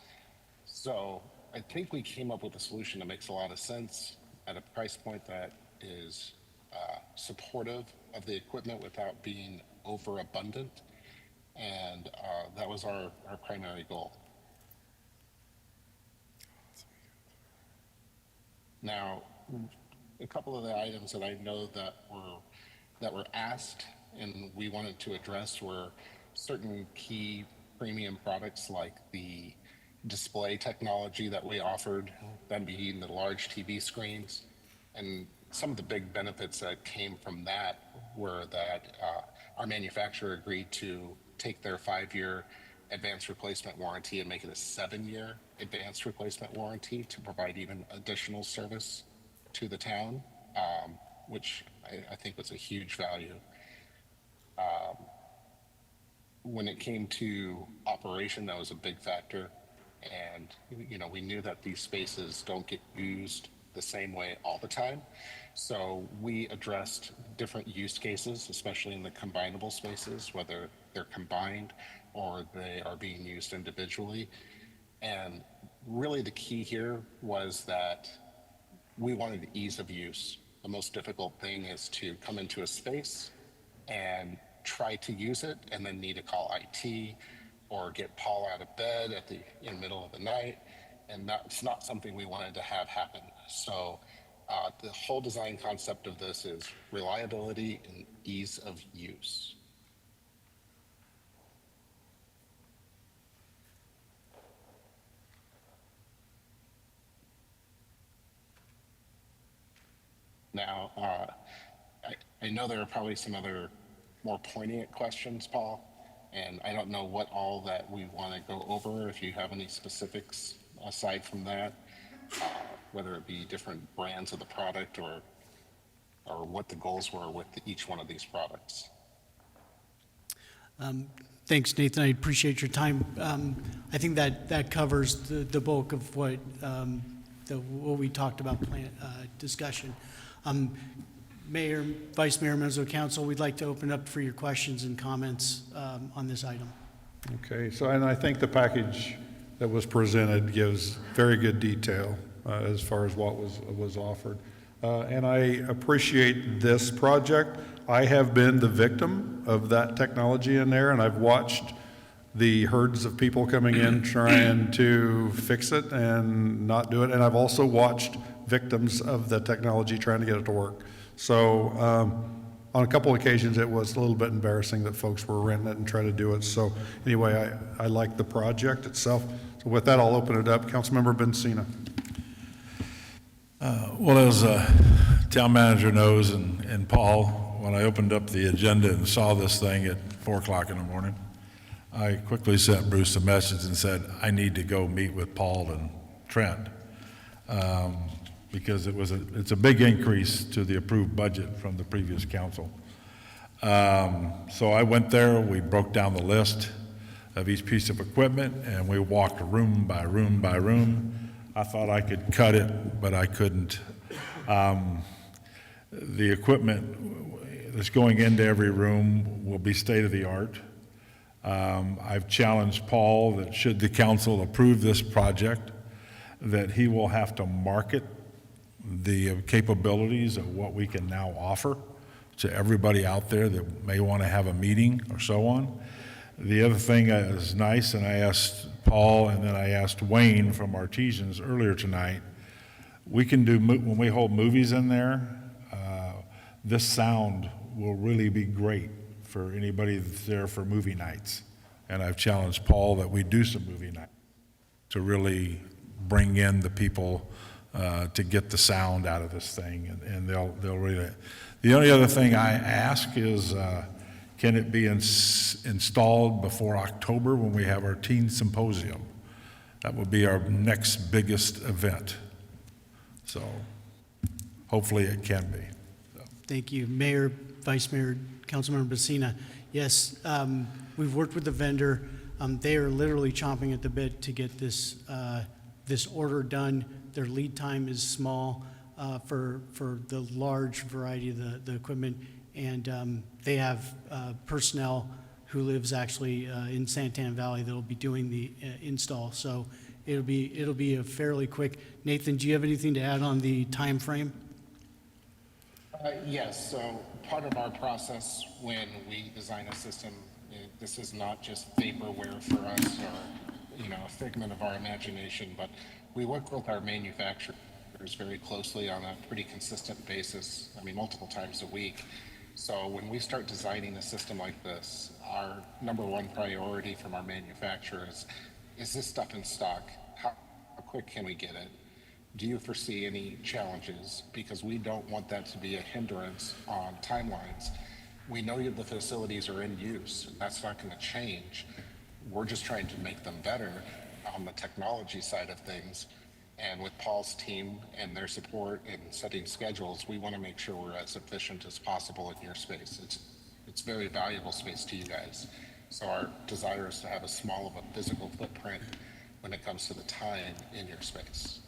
So I think we came up with a solution that makes a lot of sense at a price point that is supportive of the equipment without being overabundant, and that was our primary goal. Now, a couple of the items that I know that were asked and we wanted to address were certain key premium products like the display technology that we offered, them being the large TV screens. And some of the big benefits that came from that were that our manufacturer agreed to take their 5-year advanced replacement warranty and make it a 7-year advanced replacement warranty to provide even additional service to the town, which I think was a huge value. When it came to operation, that was a big factor. And, we knew that these spaces don't get used the same way all the time. So we addressed different use cases, especially in the combinable spaces, whether they're combined or they are being used individually. And really the key here was that we wanted ease of use. The most difficult thing is to come into a space and try to use it and then need to call IT or get Paul out of bed in the middle of the night. And that's not something we wanted to have happen. So the whole design concept of this is reliability and ease of use. now. I know there are probably some other more poignant questions, Paul, and I don't know what all that we want to go over, if you have any specifics aside from that, whether it be different brands of the product or what the goals were with each one of these products. Thanks, Nathan. I appreciate your time. I think that covers the bulk of what we talked about discussion. Mayor, Vice Mayor, members of council, we'd like to open up for your questions and comments on this item. Okay, so, and I think the package that was presented gives very good detail as far as what was offered. And I appreciate this project. I have been the victim of that technology in there, and I've watched the herds of people coming in trying to fix it and not do it. And I've also watched victims of the technology trying to get it to work. So on a couple of occasions, it was a little bit embarrassing that folks were renting it and trying to do it. So anyway, I like the project itself. So with that, I'll open it up. Councilmember Bensina. Well, as town manager knows, and Paul, when I opened up the agenda and saw this thing at 4 o'clock in the morning, I quickly sent Bruce a message and said, I need to go meet with Paul and Trent, because it's a big increase to the approved budget from the previous council. So I went there, we broke down the list of each piece of equipment, and we walked room by room by room. I thought I could cut it, but I couldn't. The equipment that's going into every room will be state-of-the-art. I've challenged Paul that should the council approve this project, that he will have to market the capabilities of what we can now offer to everybody out there that may want to have a meeting or so on. The other thing is nice, and I asked Paul and then I asked Wayne from Artesians earlier tonight, we can do, when we hold movies in there, this sound will really be great for anybody that's there for movie nights. And I've challenged Paul that we do some movie nights to really bring in the people to get the sound out of this thing, and they'll really. The only other thing I ask is, can it be installed before October when we have our teen symposium? That would be our next biggest event. So hopefully it can be. So. Thank you, Mayor, Vice Mayor, Councilmember Bensina. Yes, we've worked with the vendor. They are literally chomping at the bit to get this this order done. Their lead time is small for the large variety of the equipment, and they have personnel who lives actually in Santan Valley that will be doing the install. So it'll be a fairly quick. Nathan, do you have anything to add on the time frame? Yes, so part of our process when we design a system, this is not just vaporware for us or a figment of our imagination, but we work with our manufacturers very closely on a pretty consistent basis, multiple times a week. So when we start designing a system like this, our number one priority from our manufacturer is this stuff in stock? How quick can we get it? Do you foresee any challenges? Because we don't want that to be a hindrance on timelines. We know the facilities are in use, and that's not going to change. We're just trying to make them better on the technology side of things. And with Paul's team and their support in setting schedules, we want to make sure we're as efficient as possible in your space. It's very valuable space to you guys. So our desire is to have as small of a physical footprint when it comes to the time in your space.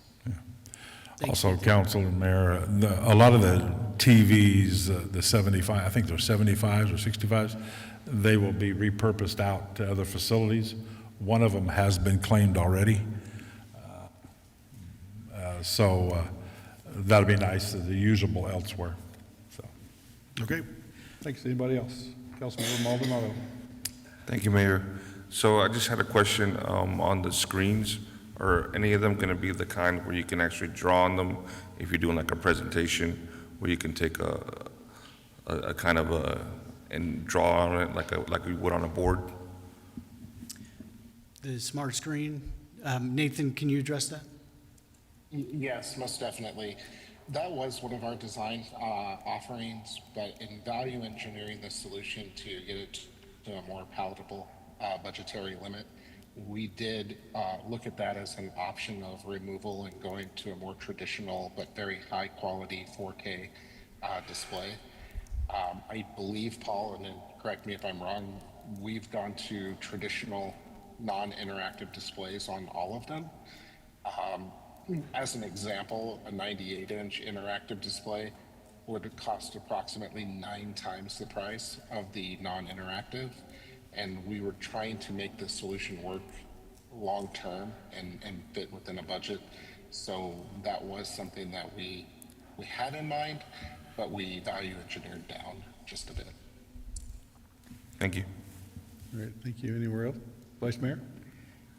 Also, Council and Mayor, a lot of the TVs, the 75, I think they're 75s or 65s, they will be repurposed out to other facilities. One of them has been claimed already. So that'll be nice, they're usable elsewhere. So. Okay, thanks. Anybody else? Councilmember Maldonado. Thank you, Mayor. So I just had a question on the screens. Are any of them going to be the kind where you can actually draw on them if you're doing like a presentation, where you can take a kind of and draw on it like we would on a board? The smart screen. Nathan, can you address that? Yes, most definitely. That was one of our design offerings, but in value engineering the solution to get it to a more palatable budgetary limit, we did look at that as an option of removal and going to a more traditional but very high quality 4K display. I believe, Paul, and then correct me if I'm wrong, we've gone to traditional non-interactive displays on all of them. As an example, a 98-inch interactive display would cost approximately 9 times the price of the non-interactive, and we were trying to make the solution work long-term and fit within a budget. So that was something that we had in mind, but we value engineered down just a bit. Thank you. All right, thank you. Anywhere else? Vice Mayor?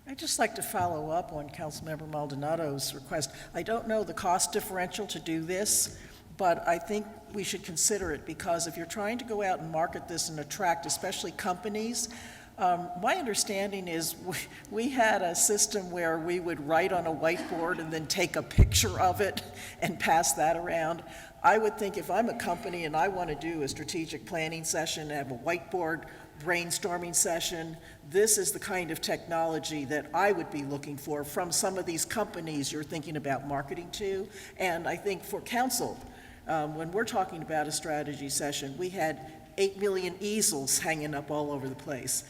I'd just like to follow up on Councilmember Maldonado's request. I don't know the cost differential to do this, but I think we should consider it, because if you're trying to go out and market this and attract especially companies, my understanding is we had a system where we would write on a whiteboard and then take a picture of it and pass that around. I would think if I'm a company and I want to do a strategic planning session, have a whiteboard brainstorming session, this is the kind of technology that I would be looking for from some of these companies you're thinking about marketing to. And I think for council, when we're talking about a strategy session, we had 8 million easels hanging up all over the place.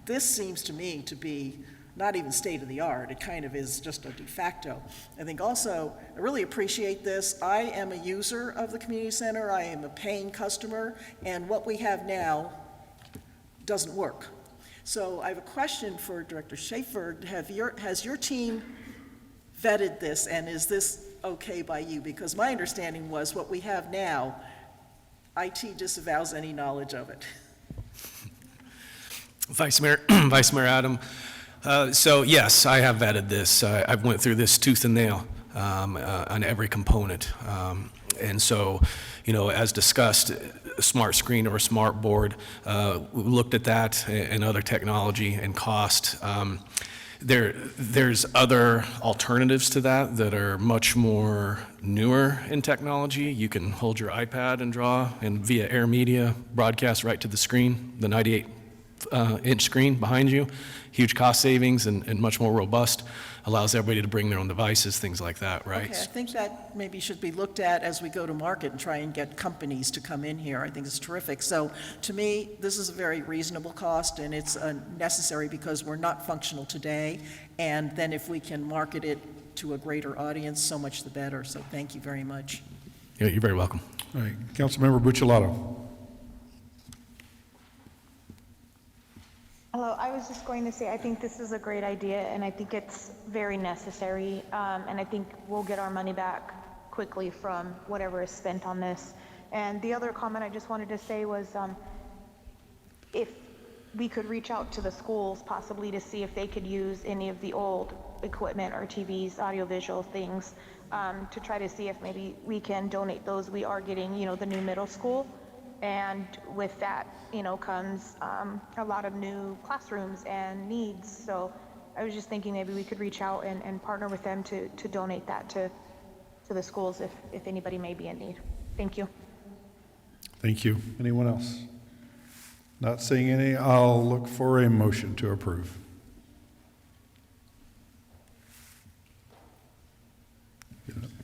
This seems to me to be not even state of the art. It kind of is just a de facto. I think also, I really appreciate this. I am a user of the community center. I am a paying customer, and what we have now doesn't work. So I have a question for Director Schaefer. Has your team vetted this, and is this okay by you? Because my understanding was what we have now, IT disavows any knowledge of it. Vice Mayor Adam, so yes, I have vetted this. I've went through this tooth and nail on every component. And so, you know, as discussed, a smart screen or a smart board, we looked at that and other technology and cost. There's other alternatives to that are much more newer in technology. You can hold your iPad and draw, and via Air Media broadcast right to the screen, the 98-inch screen behind you. Huge cost savings and much more robust. Allows everybody to bring their own devices, things like that, right? Okay, I think that maybe should be looked at as we go to market and try and get companies to come in here. I think it's terrific. So to me, this is a very reasonable cost, and it's necessary because we're not functional today. And then if we can market it to a greater audience, so much the better. So thank you very much. Yeah, you're very welcome. All right, Councilmember Buccellato. Hello, I was just going to say, I think this is a great idea, and I think it's very necessary, and I think we'll get our money back quickly from whatever is spent on this. And the other comment I just wanted to say was, if we could reach out to the schools possibly to see if they could use any of the old equipment or TVs, audiovisual things, to try to see if maybe we can donate those. We are getting, you know, the new middle school. And with that, you know, comes a lot of new classrooms and needs. So I was just thinking maybe we could reach out and partner with them to donate that to the schools if anybody may be in need. Thank you. Thank you. Anyone else? Not seeing any, I'll look for a motion to approve.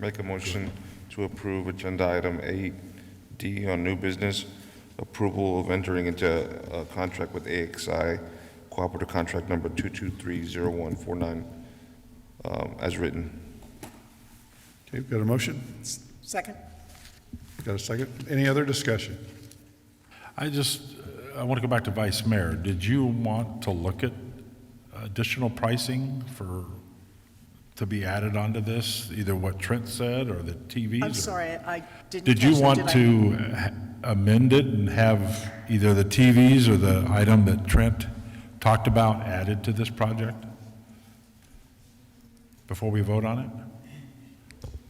Make a motion to approve agenda item 8D on new business, approval of entering into a contract with AXI, cooperative contract number 2230149, as written. Okay, we've got a motion. Second. Got a second? Any other discussion? I want to go back to Vice Mayor. Did you want to look at additional pricing to be added onto this, either what Trent said or the TVs? I'm sorry, I didn't Did you catch that, want did I? to amend it and have either the TVs or the item that Trent talked about added to this project before we vote on it?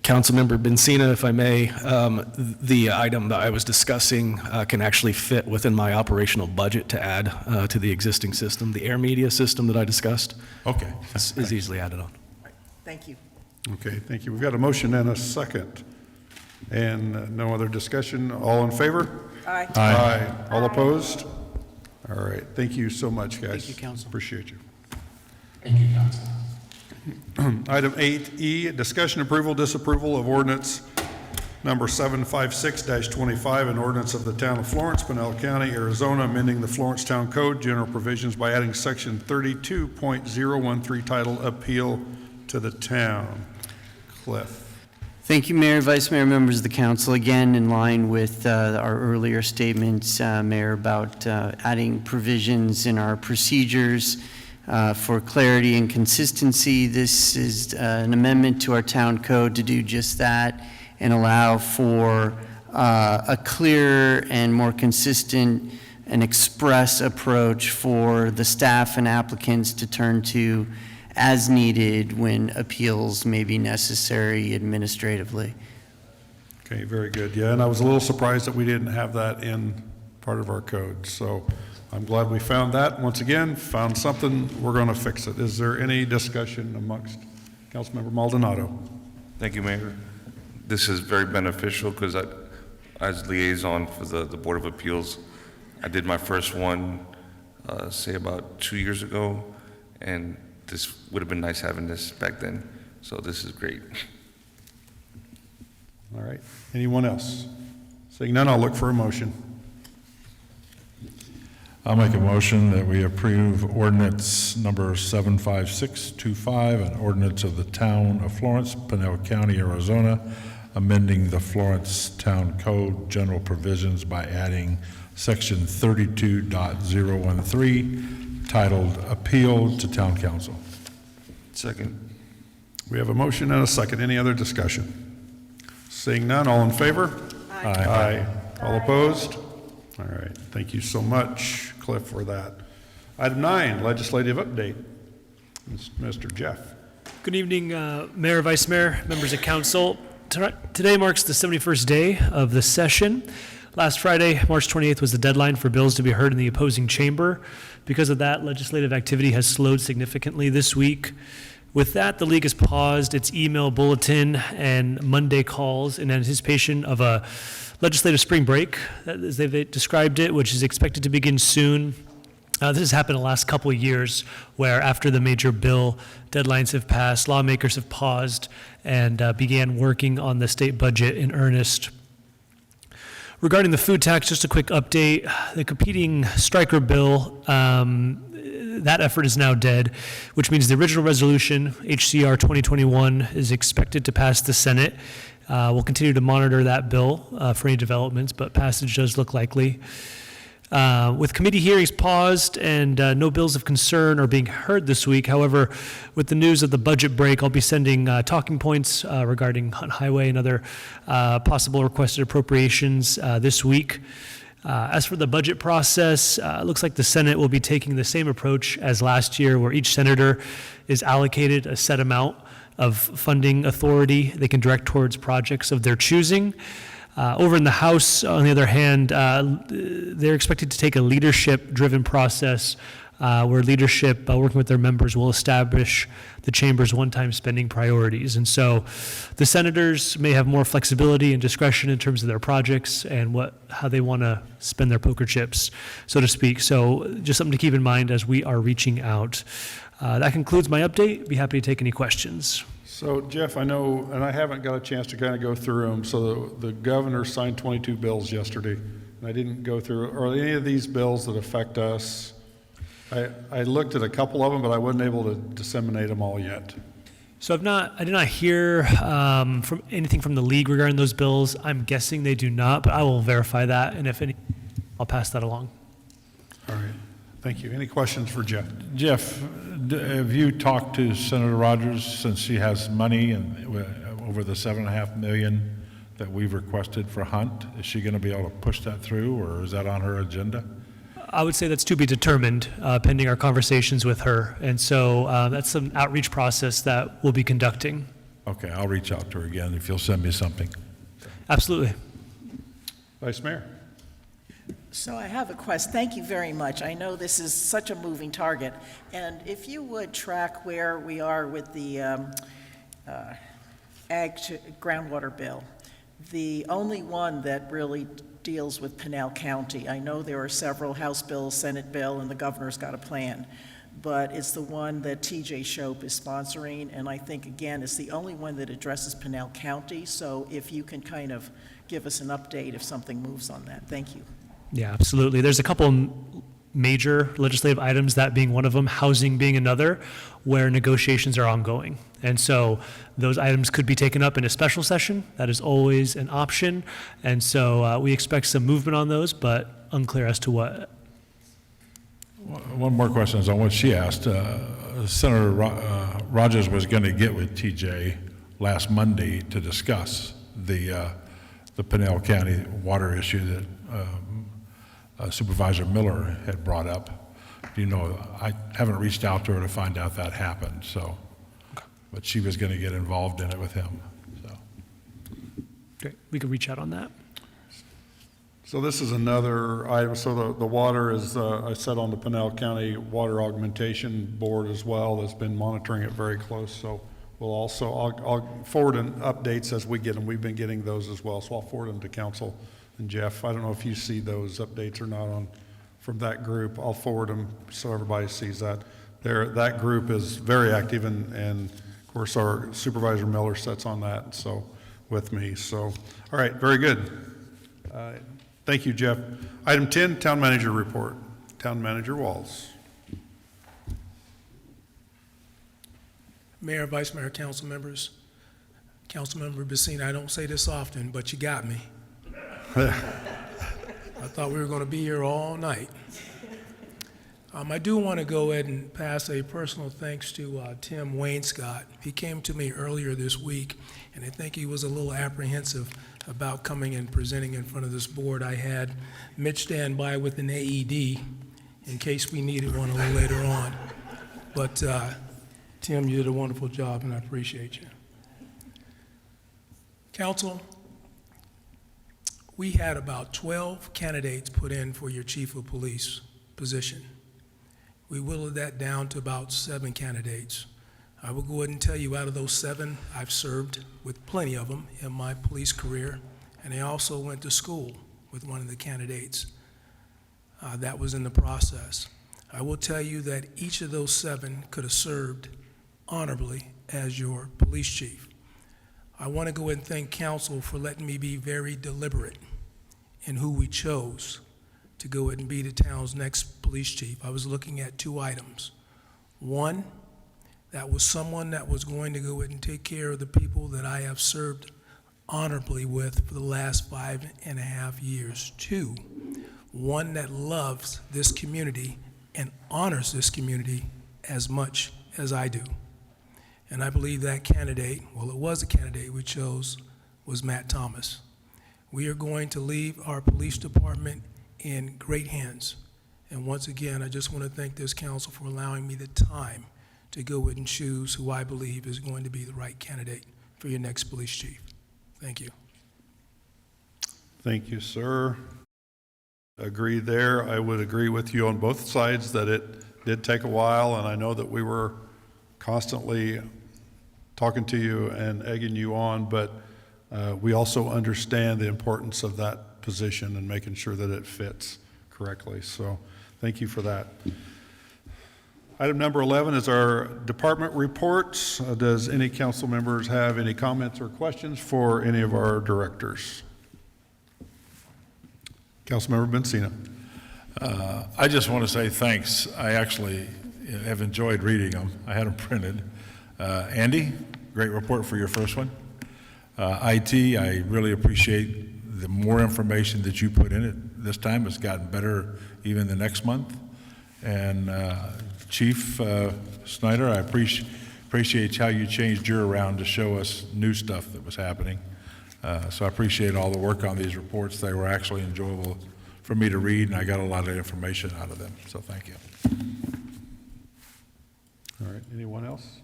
Councilmember Bensina, if I may, the item that I was discussing can actually fit within my operational budget to add to the existing system. The Air Media system that I discussed is easily added on. Thank you. Okay, thank you. We've got a motion and a second. And no other discussion. All in favor? Aye. Aye. All opposed? All right. Thank you so much, guys. Thank you, Council. Appreciate you. Thank you, Council. Item 8E, discussion approval, disapproval of ordinance number 756-25, an ordinance of the town of Florence, Pinal County, Arizona, amending the Florence Town Code general provisions by adding section 32.013 titled Appeal to the Town. Cliff. Thank you, Mayor, Vice Mayor, members of the council. Again, in line with our earlier statements, Mayor, about adding provisions in our procedures for clarity and consistency. This is an amendment to our town code to do just that and allow for a clearer and more consistent and express approach for the staff and applicants to turn to as needed when appeals may be necessary administratively. Okay, very good. Yeah, and I was a little surprised that we didn't have that in part of our code. So I'm glad we found that. Once again, found something, we're going to fix it. Is there any discussion amongst Councilmember Maldonado? Thank you, Mayor. This is very beneficial because as liaison for the Board of Appeals, I did my first one, say about 2 years ago, and this would have been nice having this back then. So this is great. All right. Anyone else? Seeing none, I'll look for a motion. I'll make a motion that we approve ordinance number 75625, an ordinance of the town of Florence, Pinal County, Arizona, amending the Florence Town Code general provisions by adding section 32.013 titled Appeal to Town Council. Second. We have a motion and a second. Any other discussion? Seeing none, all in favor? Aye. All opposed? All right. Thank you so much, Cliff, for that. Item 9, legislative update. Mr. Jeff. Good evening, Mayor, Vice Mayor, members of council. Today marks the 71st day of the session. Last Friday, March 28th, was the deadline for bills to be heard in the opposing chamber. Because of that, legislative activity has slowed significantly this week. With that, the league has paused its email bulletin and Monday calls in anticipation of a legislative spring break, as they've described it, which is expected to begin soon. This has happened the last couple of years, where after the major bill deadlines have passed, lawmakers have paused and began working on the state budget in earnest. Regarding the food tax, just a quick update. The competing striker bill, that effort is now dead, which means the original resolution, HCR 2021, is expected to pass the Senate. We'll continue to monitor that bill for any developments, but passage does look likely. With committee hearings paused and no bills of concern are being heard this week. However, with the news of the budget break, I'll be sending talking points regarding Hunt Highway and other possible requested appropriations this week. As for the budget process, it looks like the Senate will be taking the same approach as last year, where each senator is allocated a set amount of funding authority they can direct towards projects of their choosing. Over in the House, on the other hand, they're expected to take a leadership-driven process where leadership, working with their members, will establish the chamber's one-time spending priorities. And so the senators may have more flexibility and discretion in terms of their projects and how they want to spend their poker chips, so to speak. So just something to keep in mind as we are reaching out. That concludes my update. Be happy to take any questions. So, Jeff, I know, and I haven't got a chance to kind of go through them, so the governor signed 22 bills yesterday, and I didn't go through, are any of these bills that affect us? I looked at a couple of them, but I wasn't able to disseminate them all yet. So I did not hear from anything from the league regarding those bills. I'm guessing they do not, but I will verify that, and if any, I'll pass that along. All right. Thank you. Any questions for Jeff? Jeff, have you talked to Senator Rogers since she has money and over the $7.5 million that we've requested for Hunt? Is she going to be able to push that through, or is that on her agenda? I would say that's to be determined pending our conversations with her. And so that's an outreach process that we'll be conducting. Okay, I'll reach out to her again if you'll send me something. Absolutely. Vice Mayor. So I have a question. Thank you very much. I know this is such a moving target. And if you would track where we are with the ag groundwater bill, the only one that really deals with Pinal County. I know there are several House bills, Senate bill, and the governor's got a plan, but it's the one that TJ Shope is sponsoring, and I think, again, it's the only one that addresses Pinal County, so if you can kind of give us an update if something moves on that. Thank you. Yeah, absolutely. There's a couple major legislative items, that being one of them, housing being another, where negotiations are ongoing. And so those items could be taken up in a special session. That is always an option. And so we expect some movement on those, but unclear as to what. One more question is on what she asked. Senator Rogers was going to get with TJ last Monday to discuss the Pinal County water issue that Supervisor Miller had brought up. You know, I haven't reached out to her to find out that happened, so, but she was going to get involved in it with him, so. Okay, we could reach out on that. So this is another item, so the water is, I said, on the Pinal County Water Augmentation Board as well, that's been monitoring it very close, so we'll also, I'll forward updates as we get them. We've been getting those as well, so I'll forward them to council. And Jeff, I don't know if you see those updates or not from that group. I'll forward them so everybody sees that. That group is very active, and of course our Supervisor Miller sits on that, so with me. So, all right, very good. Thank you, Jeff. Item 10, Town Manager Report. Town Manager Walls. Mayor, Vice Mayor, council members. Councilmember Bassine, I don't say this often, but you got me. I thought we were going to be here all night. I do want to go ahead and pass a personal thanks to Tim Wainscott. He came to me earlier this week, and I think he was a little apprehensive about coming and presenting in front of this board. I had Mitch stand by with an AED in case we needed one a little later on. But Tim, you did a wonderful job, and I appreciate you. Council, we had about 12 candidates put in for your chief of police position. We whittled that down to about 7 candidates. I will go ahead and tell you, out of those 7, I've served with plenty of them in my police career, and I also went to school with one of the candidates that was in the process. I will tell you that each of those 7 could have served honorably as your police chief. I want to go ahead and thank council for letting me be very deliberate in who we chose to go ahead and be the town's next police chief. I was looking at 2 items. One, that was someone that was going to go ahead and take care of the people that I have served honorably with for the last 5.5 years. 2, one that loves this community and honors this community as much as I do. And I believe that candidate, well, it was a candidate we chose, was Matt Thomas. We are going to leave our police department in great hands. And once again, I just want to thank this council for allowing me the time to go ahead and choose who I believe is going to be the right candidate for your next police chief. Thank you. Thank you, sir. Agree there. I would agree with you on both sides that it did take a while, and I know that we were constantly talking to you and egging you on, but we also understand the importance of that position and making sure that it fits correctly. So thank you for that. Item number 11 is our department reports. Does any council members have any comments or questions for any of our directors? Councilmember Bensina. I just want to say thanks. I actually have enjoyed reading them. I had them printed. Andy, great report for your first one. IT, I really appreciate the more information that you put in it this time. It's gotten better even the next month. And Chief Snyder, I appreciate how you changed your around to show us new stuff that was happening. So I appreciate all the work on these reports. They were actually enjoyable for me to read, and I got a lot of information out of them. So thank you. All right, anyone else?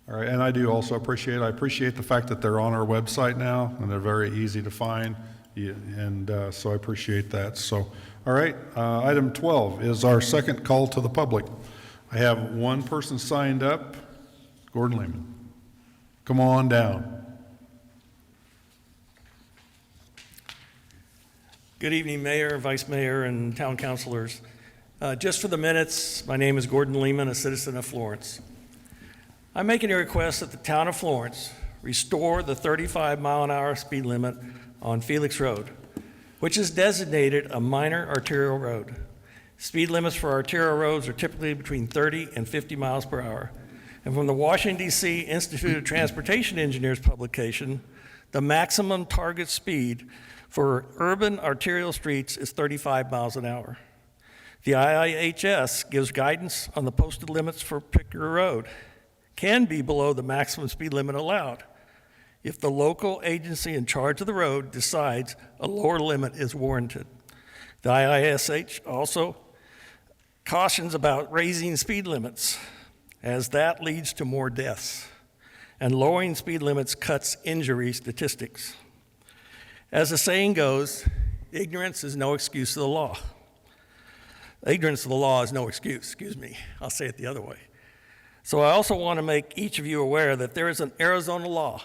All right, and I do also appreciate the fact that they're on our website now, and they're very easy to find, and so I appreciate that. So, all right, item 12 is our second call to the public. I have one person signed up, Gordon Lehman. Come on down. Good evening, Mayor, Vice Mayor, and Town Councilors. Just for the minutes, my name is Gordon Lehman, a citizen of Florence. I'm making a request that the Town of Florence restore the 35-mile-an-hour speed limit on Felix Road, which is designated a minor arterial road. Speed limits for arterial roads are typically between 30 and 50 miles per hour. And from the Washington, D.C. Institute of Transportation Engineers publication, the maximum target speed for urban arterial streets is 35 miles an hour. The IIHS gives guidance on the posted limits for a particular road can be below the maximum speed limit allowed if the local agency in charge of the road decides a lower limit is warranted. The IISH also cautions about raising speed limits, as that leads to more deaths, and lowering speed limits cuts injury statistics. As the saying goes, ignorance is no excuse to the law. Ignorance of the law is no excuse, I'll say it the other way. So I also want to make each of you aware that there is an Arizona law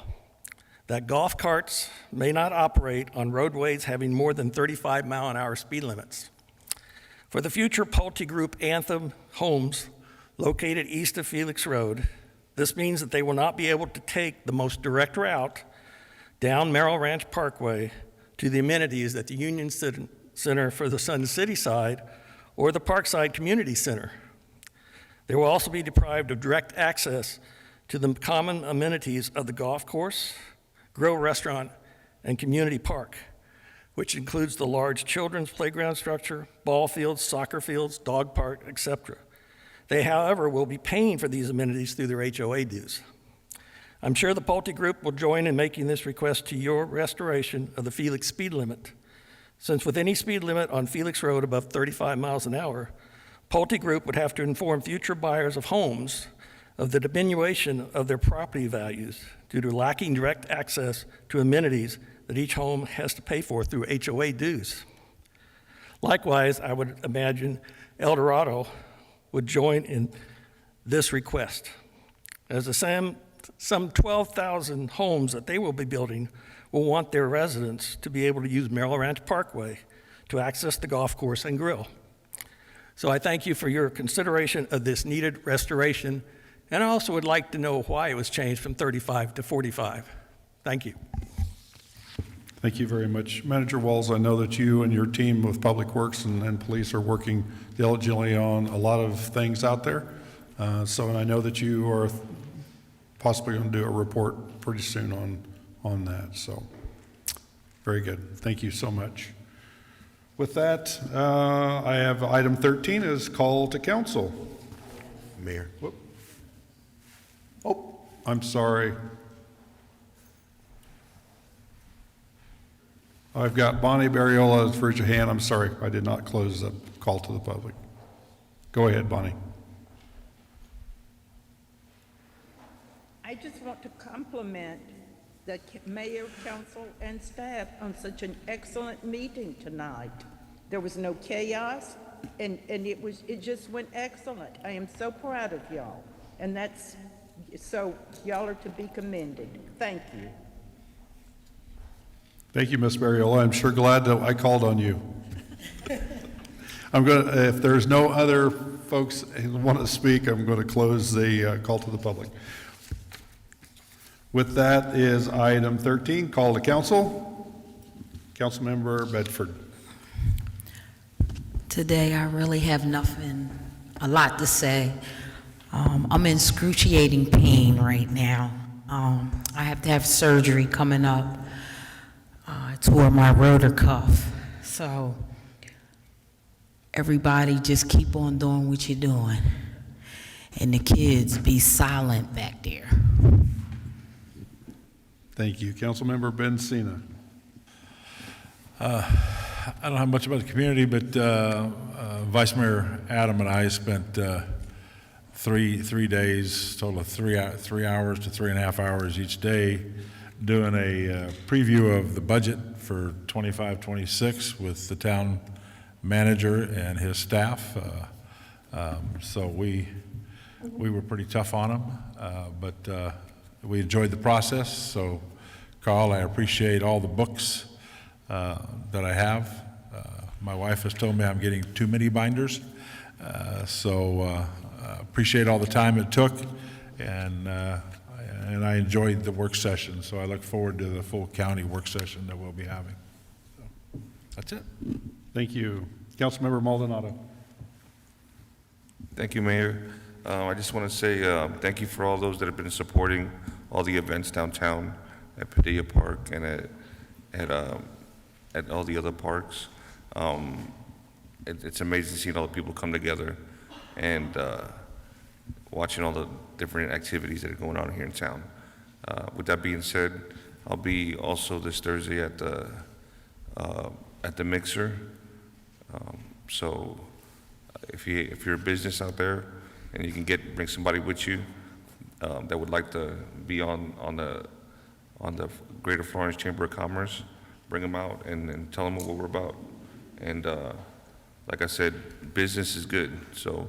that golf carts may not operate on roadways having more than 35-mile-an-hour speed limits. For the future Pulte Group Anthem homes located east of Felix Road, this means that they will not be able to take the most direct route down Merrill Ranch Parkway to the amenities at the Union Center for the Sun City side or the Parkside Community Center. They will also be deprived of direct access to the common amenities of the golf course, grill restaurant, and community park, which includes the large children's playground structure, ball fields, soccer fields, dog park, etc. They, however, will be paying for these amenities through their HOA dues. I'm sure the Pulte Group will join in making this request to your restoration of the Felix speed limit. Since with any speed limit on Felix Road above 35 miles an hour, Pulte Group would have to inform future buyers of homes of the diminution of their property values due to lacking direct access to amenities that each home has to pay for through HOA dues. Likewise, I would imagine El Dorado would join in this request, as the some 12,000 homes that they will be building will want their residents to be able to use Merrill Ranch Parkway to access the golf course and grill. So I thank you for your consideration of this needed restoration, and I also would like to know why it was changed from 35 to 45. Thank you. Thank you very much. Manager Walls, I know that you and your team with Public Works and police are working diligently on a lot of things out there. And I know that you are possibly going to do a report pretty soon on that. So very good. Thank you so much. With that, I have item 13 is call to council. Mayor. Whoop. Oh, I'm sorry. I've got Bonnie Barriola as raise your hand. I'm sorry, I did not close the call to the public. Go ahead, Bonnie. I just want to compliment the mayor, council, and staff on such an excellent meeting tonight. There was no chaos, and it just went excellent. I am so proud of y'all, and so y'all are to be commended. Thank you. Thank you, Ms. Barriola. I'm sure glad that I called on you. If there's no other folks who want to speak, I'm going to close the call to the public. With that is item 13, call to council. Councilmember Bedford. Today, I really have a lot to say. I'm in excruciating pain right now. I have to have surgery coming up. I tore my rotor cuff. So everybody just keep on doing what you're doing. And the kids be silent back there. Thank you. Councilmember Ben Cena. I don't have much about the community, but Vice Mayor Adam and I spent 3 days, total of 3 hours to 3.5 hours each day, doing a preview of the budget for 25-26 with the town manager and his staff. So we were pretty tough on them, but we enjoyed the process. So, Carl, I appreciate all the books that I have. My wife has told me I'm getting too many binders. Appreciate all the time it took, and I enjoyed the work session, so I look forward to the full county work session that we'll be having. So, that's it. Thank you. Councilmember Maldonado. Thank you, Mayor. I just want to say thank you for all those that have been supporting all the events downtown at Padilla Park and at all the other parks. It's amazing seeing all the people come together and watching all the different activities that are going on here in town. With that being said, I'll be also this Thursday at the Mixer. So if you're a business out there and you can bring somebody with you that would like to be on the Greater Florence Chamber of Commerce, bring them out and tell them what we're about. And like I said, business is good. So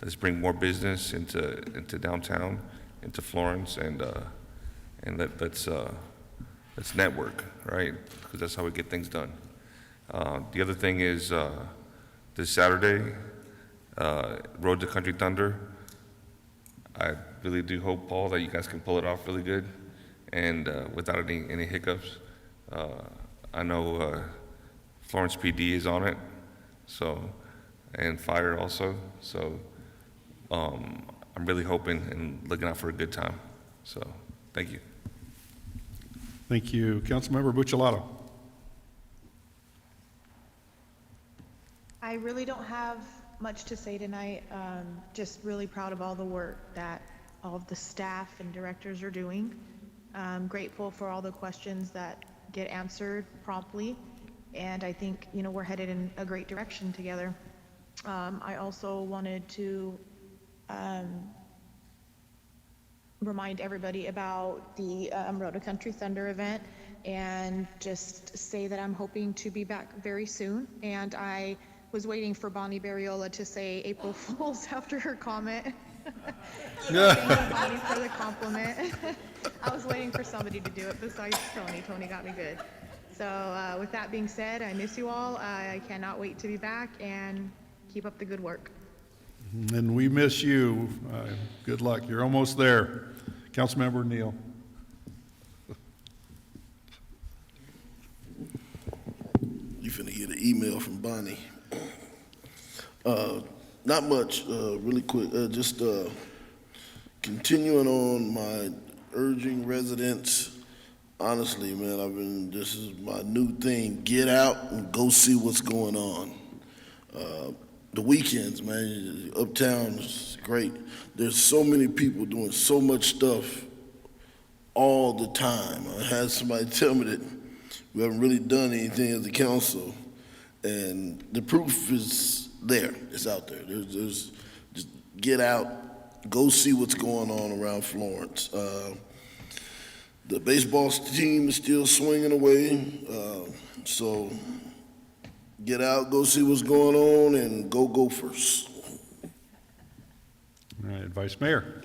let's bring more business into downtown, into Florence, and let's network, right? Because that's how we get things done. The other thing is this Saturday, Road to Country Thunder. I really do hope, Paul, that you guys can pull it off really good and without any hiccups. I know Florence PD is on it, and fire also. So I'm really hoping and looking out for a good time. So thank you. Thank you. Councilmember Buccellato. I really don't have much to say tonight. Just really proud of all the work that all of the staff and directors are doing. I'm grateful for all the questions that get answered promptly. And I think, we're headed in a great direction together. I also wanted to remind everybody about the Road to Country Thunder event and just say that I'm hoping to be back very soon. And I was waiting for Bonnie Barriola to say April Fools after her comment. Thank you, Bonnie, for the compliment. I was waiting for somebody to do it besides Tony. Tony got me good. So with that being said, I miss you all. I cannot wait to be back, and keep up the good work. And we miss you. Good luck. You're almost there. Councilmember Neal. You finna get an email from Bonnie. Not much, really quick, just continuing on my urging residents. Honestly, man, this is my new thing. Get out and go see what's going on. The weekends, man, uptown is great. There's so many people doing so much stuff all the time. I had somebody tell me that we haven't really done anything as a council, and the proof is there. It's out there. There's just get out, go see what's going on around Florence. The baseball team is still swinging away, so get out, go see what's going on, and go Gophers. All right, Vice Mayor.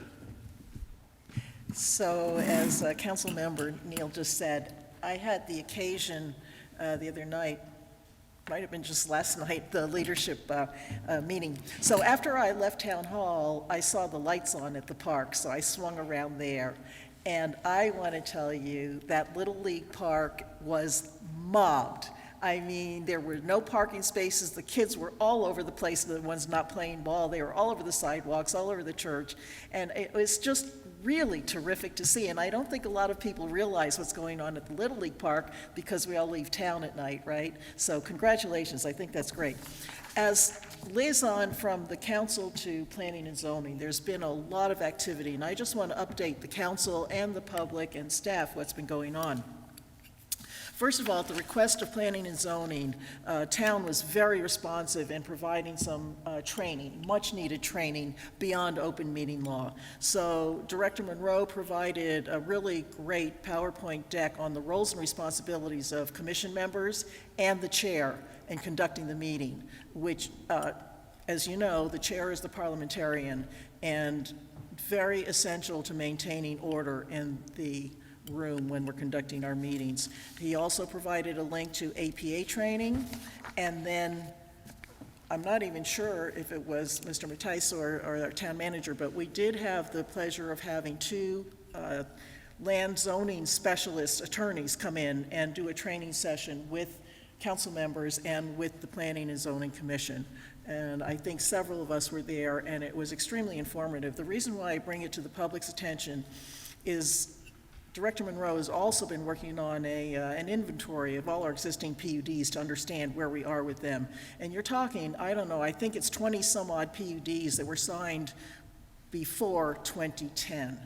So as Council Member Neal just said, I had the occasion the other night, might have been just last night, the leadership meeting. So after I left Town Hall, I saw the lights on at the park, so I swung around there. And I want to tell you that Little League Park was mobbed. I mean, there were no parking spaces. The kids were all over the place, the ones not playing ball. They were all over the sidewalks, all over the church. And it was just really terrific to see. And I don't think a lot of people realize what's going on at the Little League Park because we all leave town at night, right? So congratulations. I think that's great. As liaison from the council to planning and zoning, there's been a lot of activity. And I just want to update the council and the public and staff what's been going on. First of all, at the request of planning and zoning, town was very responsive in providing some training, much needed training beyond open meeting law. So Director Monroe provided a really great PowerPoint deck on the roles and responsibilities of commission members and the chair in conducting the meeting, which, as you know, the chair is the parliamentarian and very essential to maintaining order in the room when we're conducting our meetings. He also provided a link to APA training, and then, I'm not even sure if it was Mr. Mattice or our town manager, but we did have the pleasure of having two land zoning specialist attorneys come in and do a training session with council members and with the Planning and Zoning Commission. And I think several of us were there, and it was extremely informative. The reason why I bring it to the public's attention is Director Monroe has also been working on an inventory of all our existing PUDs to understand where we are with them. And you're talking, I don't know, I think it's 20-some-odd PUDs that were signed before 2010.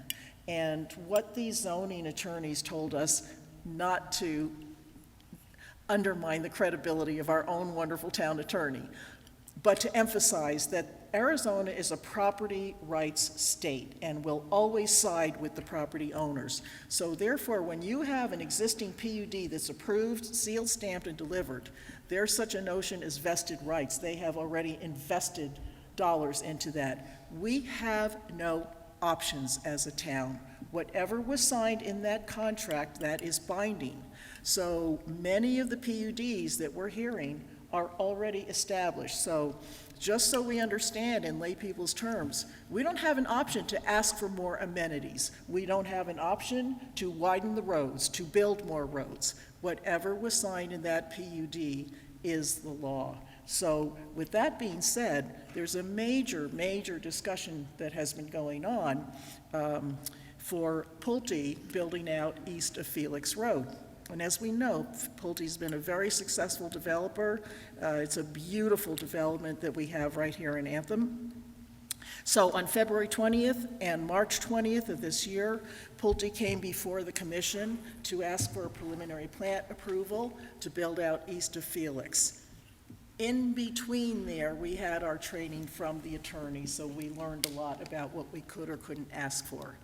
And what these zoning attorneys told us, not to undermine the credibility of our own wonderful town attorney, but to emphasize that Arizona is a property rights state and will always side with the property owners. So therefore, when you have an existing PUD that's approved, sealed, stamped, and delivered, there's such a notion as vested rights. They have already invested dollars into that. We have no options as a town. Whatever was signed in that contract, that is binding. So many of the PUDs that we're hearing are already established. So just so we understand in lay people's terms, we don't have an option to ask for more amenities. We don't have an option to widen the roads, to build more roads. Whatever was signed in that PUD is the law. So with that being said, there's a major discussion that has been going on for Pulte building out east of Felix Road. And as we know, Pulte's been a very successful developer. It's a beautiful development that we have right here in Anthem. So on February 20th and March 20th of this year, Pulte came before the commission to ask for a preliminary plat approval to build out east of Felix. In between there, we had our training from the attorney, so we learned a lot about what we could or couldn't ask for.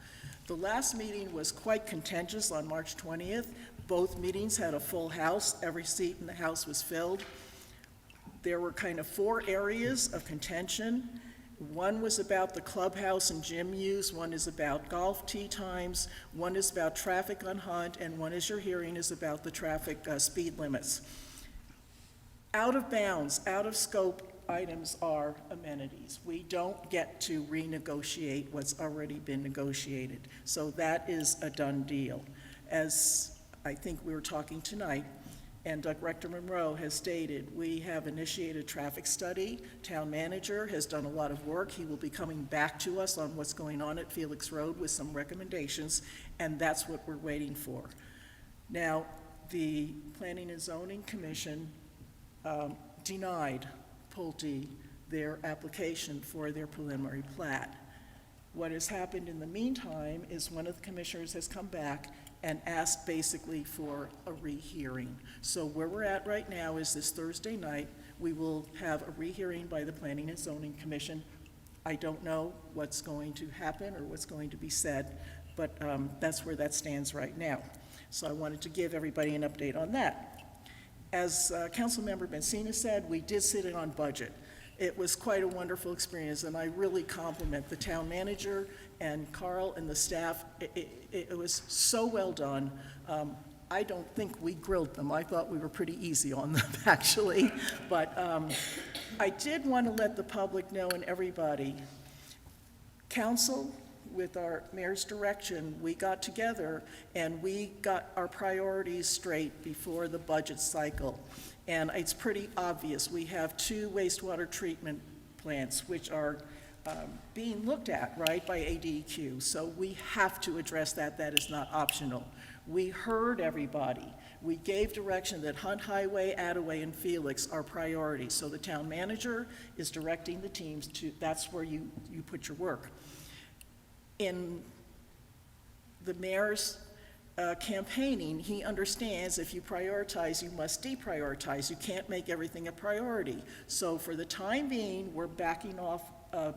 The last meeting was quite contentious on March 20th. Both meetings had a full house. Every seat in the house was filled. There were kind of 4 areas of contention. One was about the clubhouse and gym use, one is about golf tee times, one is about traffic on Hunt, and one, as you're hearing, is about the traffic speed limits. Out of bounds, out of scope items are amenities. We don't get to renegotiate what's already been negotiated. So that is a done deal. As I think we were talking tonight, and Director Monroe has stated, we have initiated a traffic study. Town manager has done a lot of work. He will be coming back to us on what's going on at Felix Road with some recommendations, and that's what we're waiting for. Now, the Planning and Zoning Commission denied Pulte their application for their preliminary plat. What has happened in the meantime is one of the commissioners has come back and asked basically for a rehearing. So where we're at right now is this Thursday night, we will have a rehearing by the Planning and Zoning Commission. I don't know what's going to happen or what's going to be said, but that's where that stands right now. So I wanted to give everybody an update on that. As Councilmember Bensina said, we did sit in on budget. It was quite a wonderful experience, and I really compliment the town manager and Carl and the staff. It was so well done. I don't think we grilled them. I thought we were pretty easy on them, actually. But I did want to let the public know and everybody, council, with our mayor's direction, we got together and we got our priorities straight before the budget cycle. And it's pretty obvious. We have 2 wastewater treatment plants which are being looked at, right, by ADEQ. So we have to address that. That is not optional. We heard everybody. We gave direction that Hunt Highway, Attaway, and Felix are priorities. So the town manager is directing the teams to, that's where you put your work. In the mayor's campaigning, he understands if you prioritize, you must deprioritize. You can't make everything a priority. So for the time being, we're backing off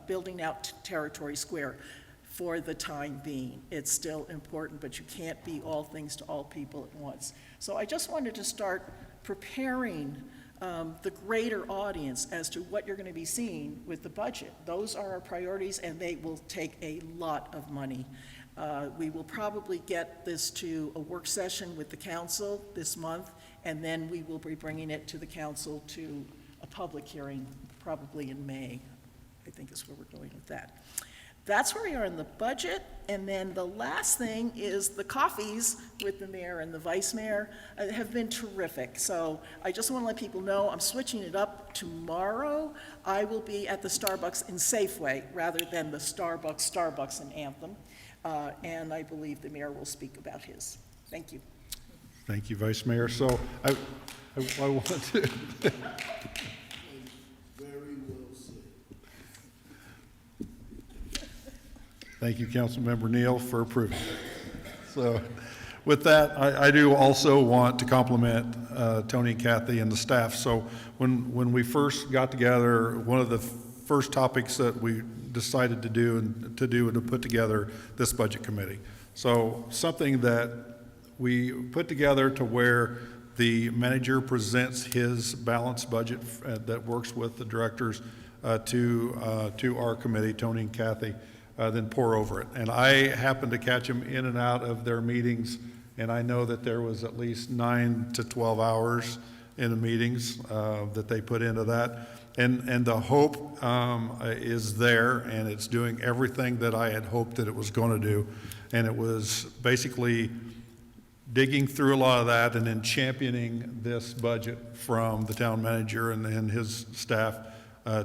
building out Territory Square. For the time being, it's still important, but you can't be all things to all people at once. So I just wanted to start preparing the greater audience as to what you're going to be seeing with the budget. Those are our priorities, and they will take a lot of money. We will probably get this to a work session with the council this month, and then we will be bringing it to the council to a public hearing, probably in May, I think is where we're going with that. That's where we are in the budget. And then the last thing is the coffees with the mayor and the vice mayor have been terrific. So I just want to let people know I'm switching it up tomorrow. I will be at the Starbucks in Safeway rather than the Starbucks in Anthem. And I believe the mayor will speak about his. Thank you. Thank you, Vice Mayor. So I want to... Thank you, Councilmember Neal, for approving. So with that, I do also want to compliment Tony and Kathy and the staff. So when we first got together, one of the first topics that we decided to do and to put together this budget committee. So something that we put together to where the manager presents his balanced budget that works with the directors to our committee, Tony and Kathy, then pour over it. And I happened to catch them in and out of their meetings, and I know that there was at least 9 to 12 hours in the meetings that they put into that. And the hope is there, and it's doing everything that I had hoped that it was going to do. And it was basically digging through a lot of that and then championing this budget from the town manager and his staff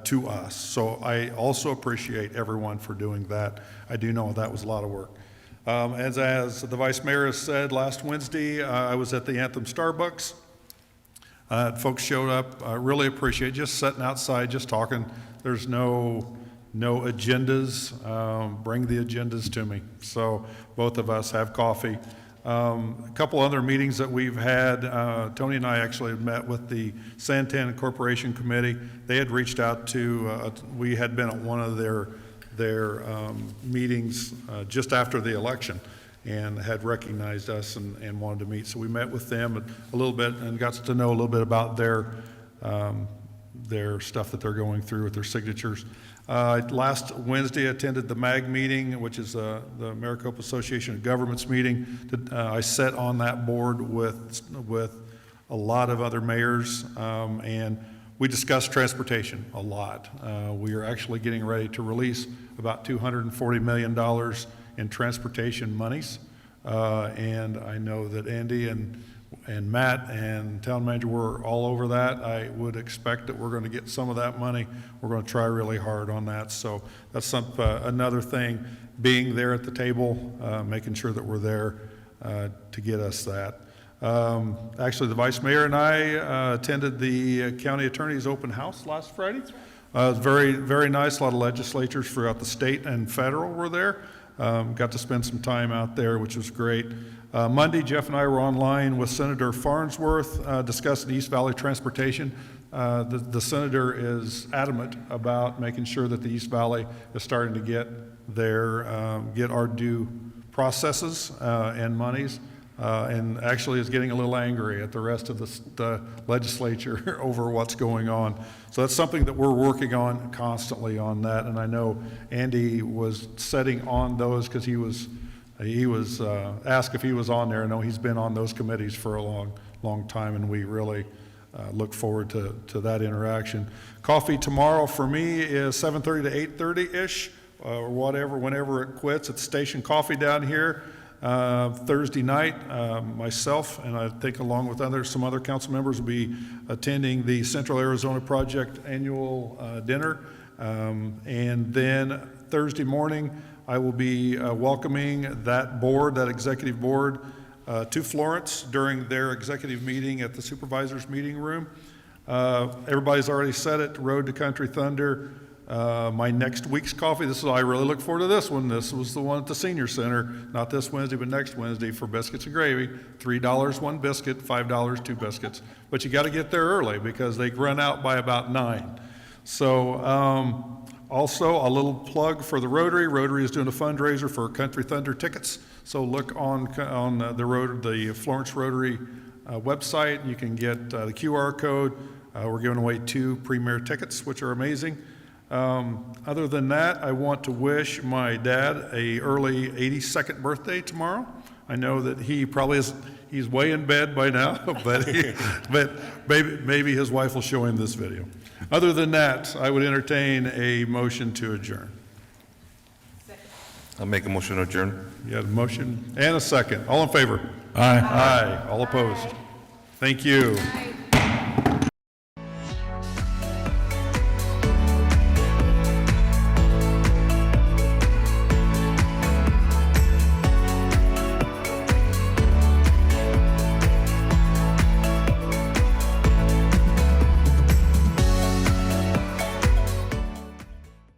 to us. So I also appreciate everyone for doing that. I do know that was a lot of work. As the Vice Mayor has said, last Wednesday I was at the Anthem Starbucks. Folks showed up. I really appreciate just sitting outside, just talking. There's no agendas. Bring the agendas to me. So both of us have coffee. A couple other meetings that we've had, Tony and I actually had met with the Santana Corporation Committee. They had reached out to, we had been at one of their meetings just after the election and had recognized us and wanted to meet. So we met with them a little bit and got to know a little bit about their stuff that they're going through with their signatures. Last Wednesday, I attended the MAG meeting, which is the Maricopa Association of Governments meeting. I sat on that board with a lot of other mayors, and we discussed transportation a lot. We are actually getting ready to release about $240 million in transportation monies, and I know that Andy and Matt and town manager were all over that. I would expect that we're going to get some of that money. We're going to try really hard on that. So that's another thing, being there at the table, making sure that we're there to get us that. Actually, the Vice Mayor and I attended the County Attorney's open house last Friday. It was very, very nice. A lot of legislators throughout the state and federal were there. Got to spend some time out there, which was great. Monday, Jeff and I were online with Senator Farnsworth discussing East Valley transportation. The senator is adamant about making sure that the East Valley is starting to get our due processes and monies, and actually is getting a little angry at the rest of the legislature over what's going on. So that's something that we're working on constantly on that, and I know Andy was setting on those because he was asked if he was on there. I know he's been on those committees for a long time, and we really look forward to that interaction. Coffee tomorrow for me is 7:30 to 8:30-ish, or whatever, whenever it quits. It's Station Coffee down here. Thursday night, myself and I think along with some other council members will be attending the Central Arizona Project annual dinner. And then Thursday morning, I will be welcoming that executive board, to Florence during their executive meeting at the supervisors meeting room. Everybody's already said it, Road to Country Thunder. My next week's coffee, I really look forward to this one. This was the one at the Senior Center, not this Wednesday, but next Wednesday for biscuits and gravy. $3 one biscuit, $5 two biscuits. But you got to get there early because they run out by about 9. So also a little plug for the Rotary. Rotary is doing a fundraiser for Country Thunder tickets. So look on the Florence Rotary website. You can get the QR code. We're giving away 2 premier tickets, which are amazing. Other than that, I want to wish my dad a early 82nd birthday tomorrow. I know that he probably is, he's way in bed by now, but maybe his wife will show him this video. Other than that, I would entertain a motion to adjourn. I'll make a motion to adjourn. You had a motion and a second. All in favor? Aye. Aye. All opposed? Thank you.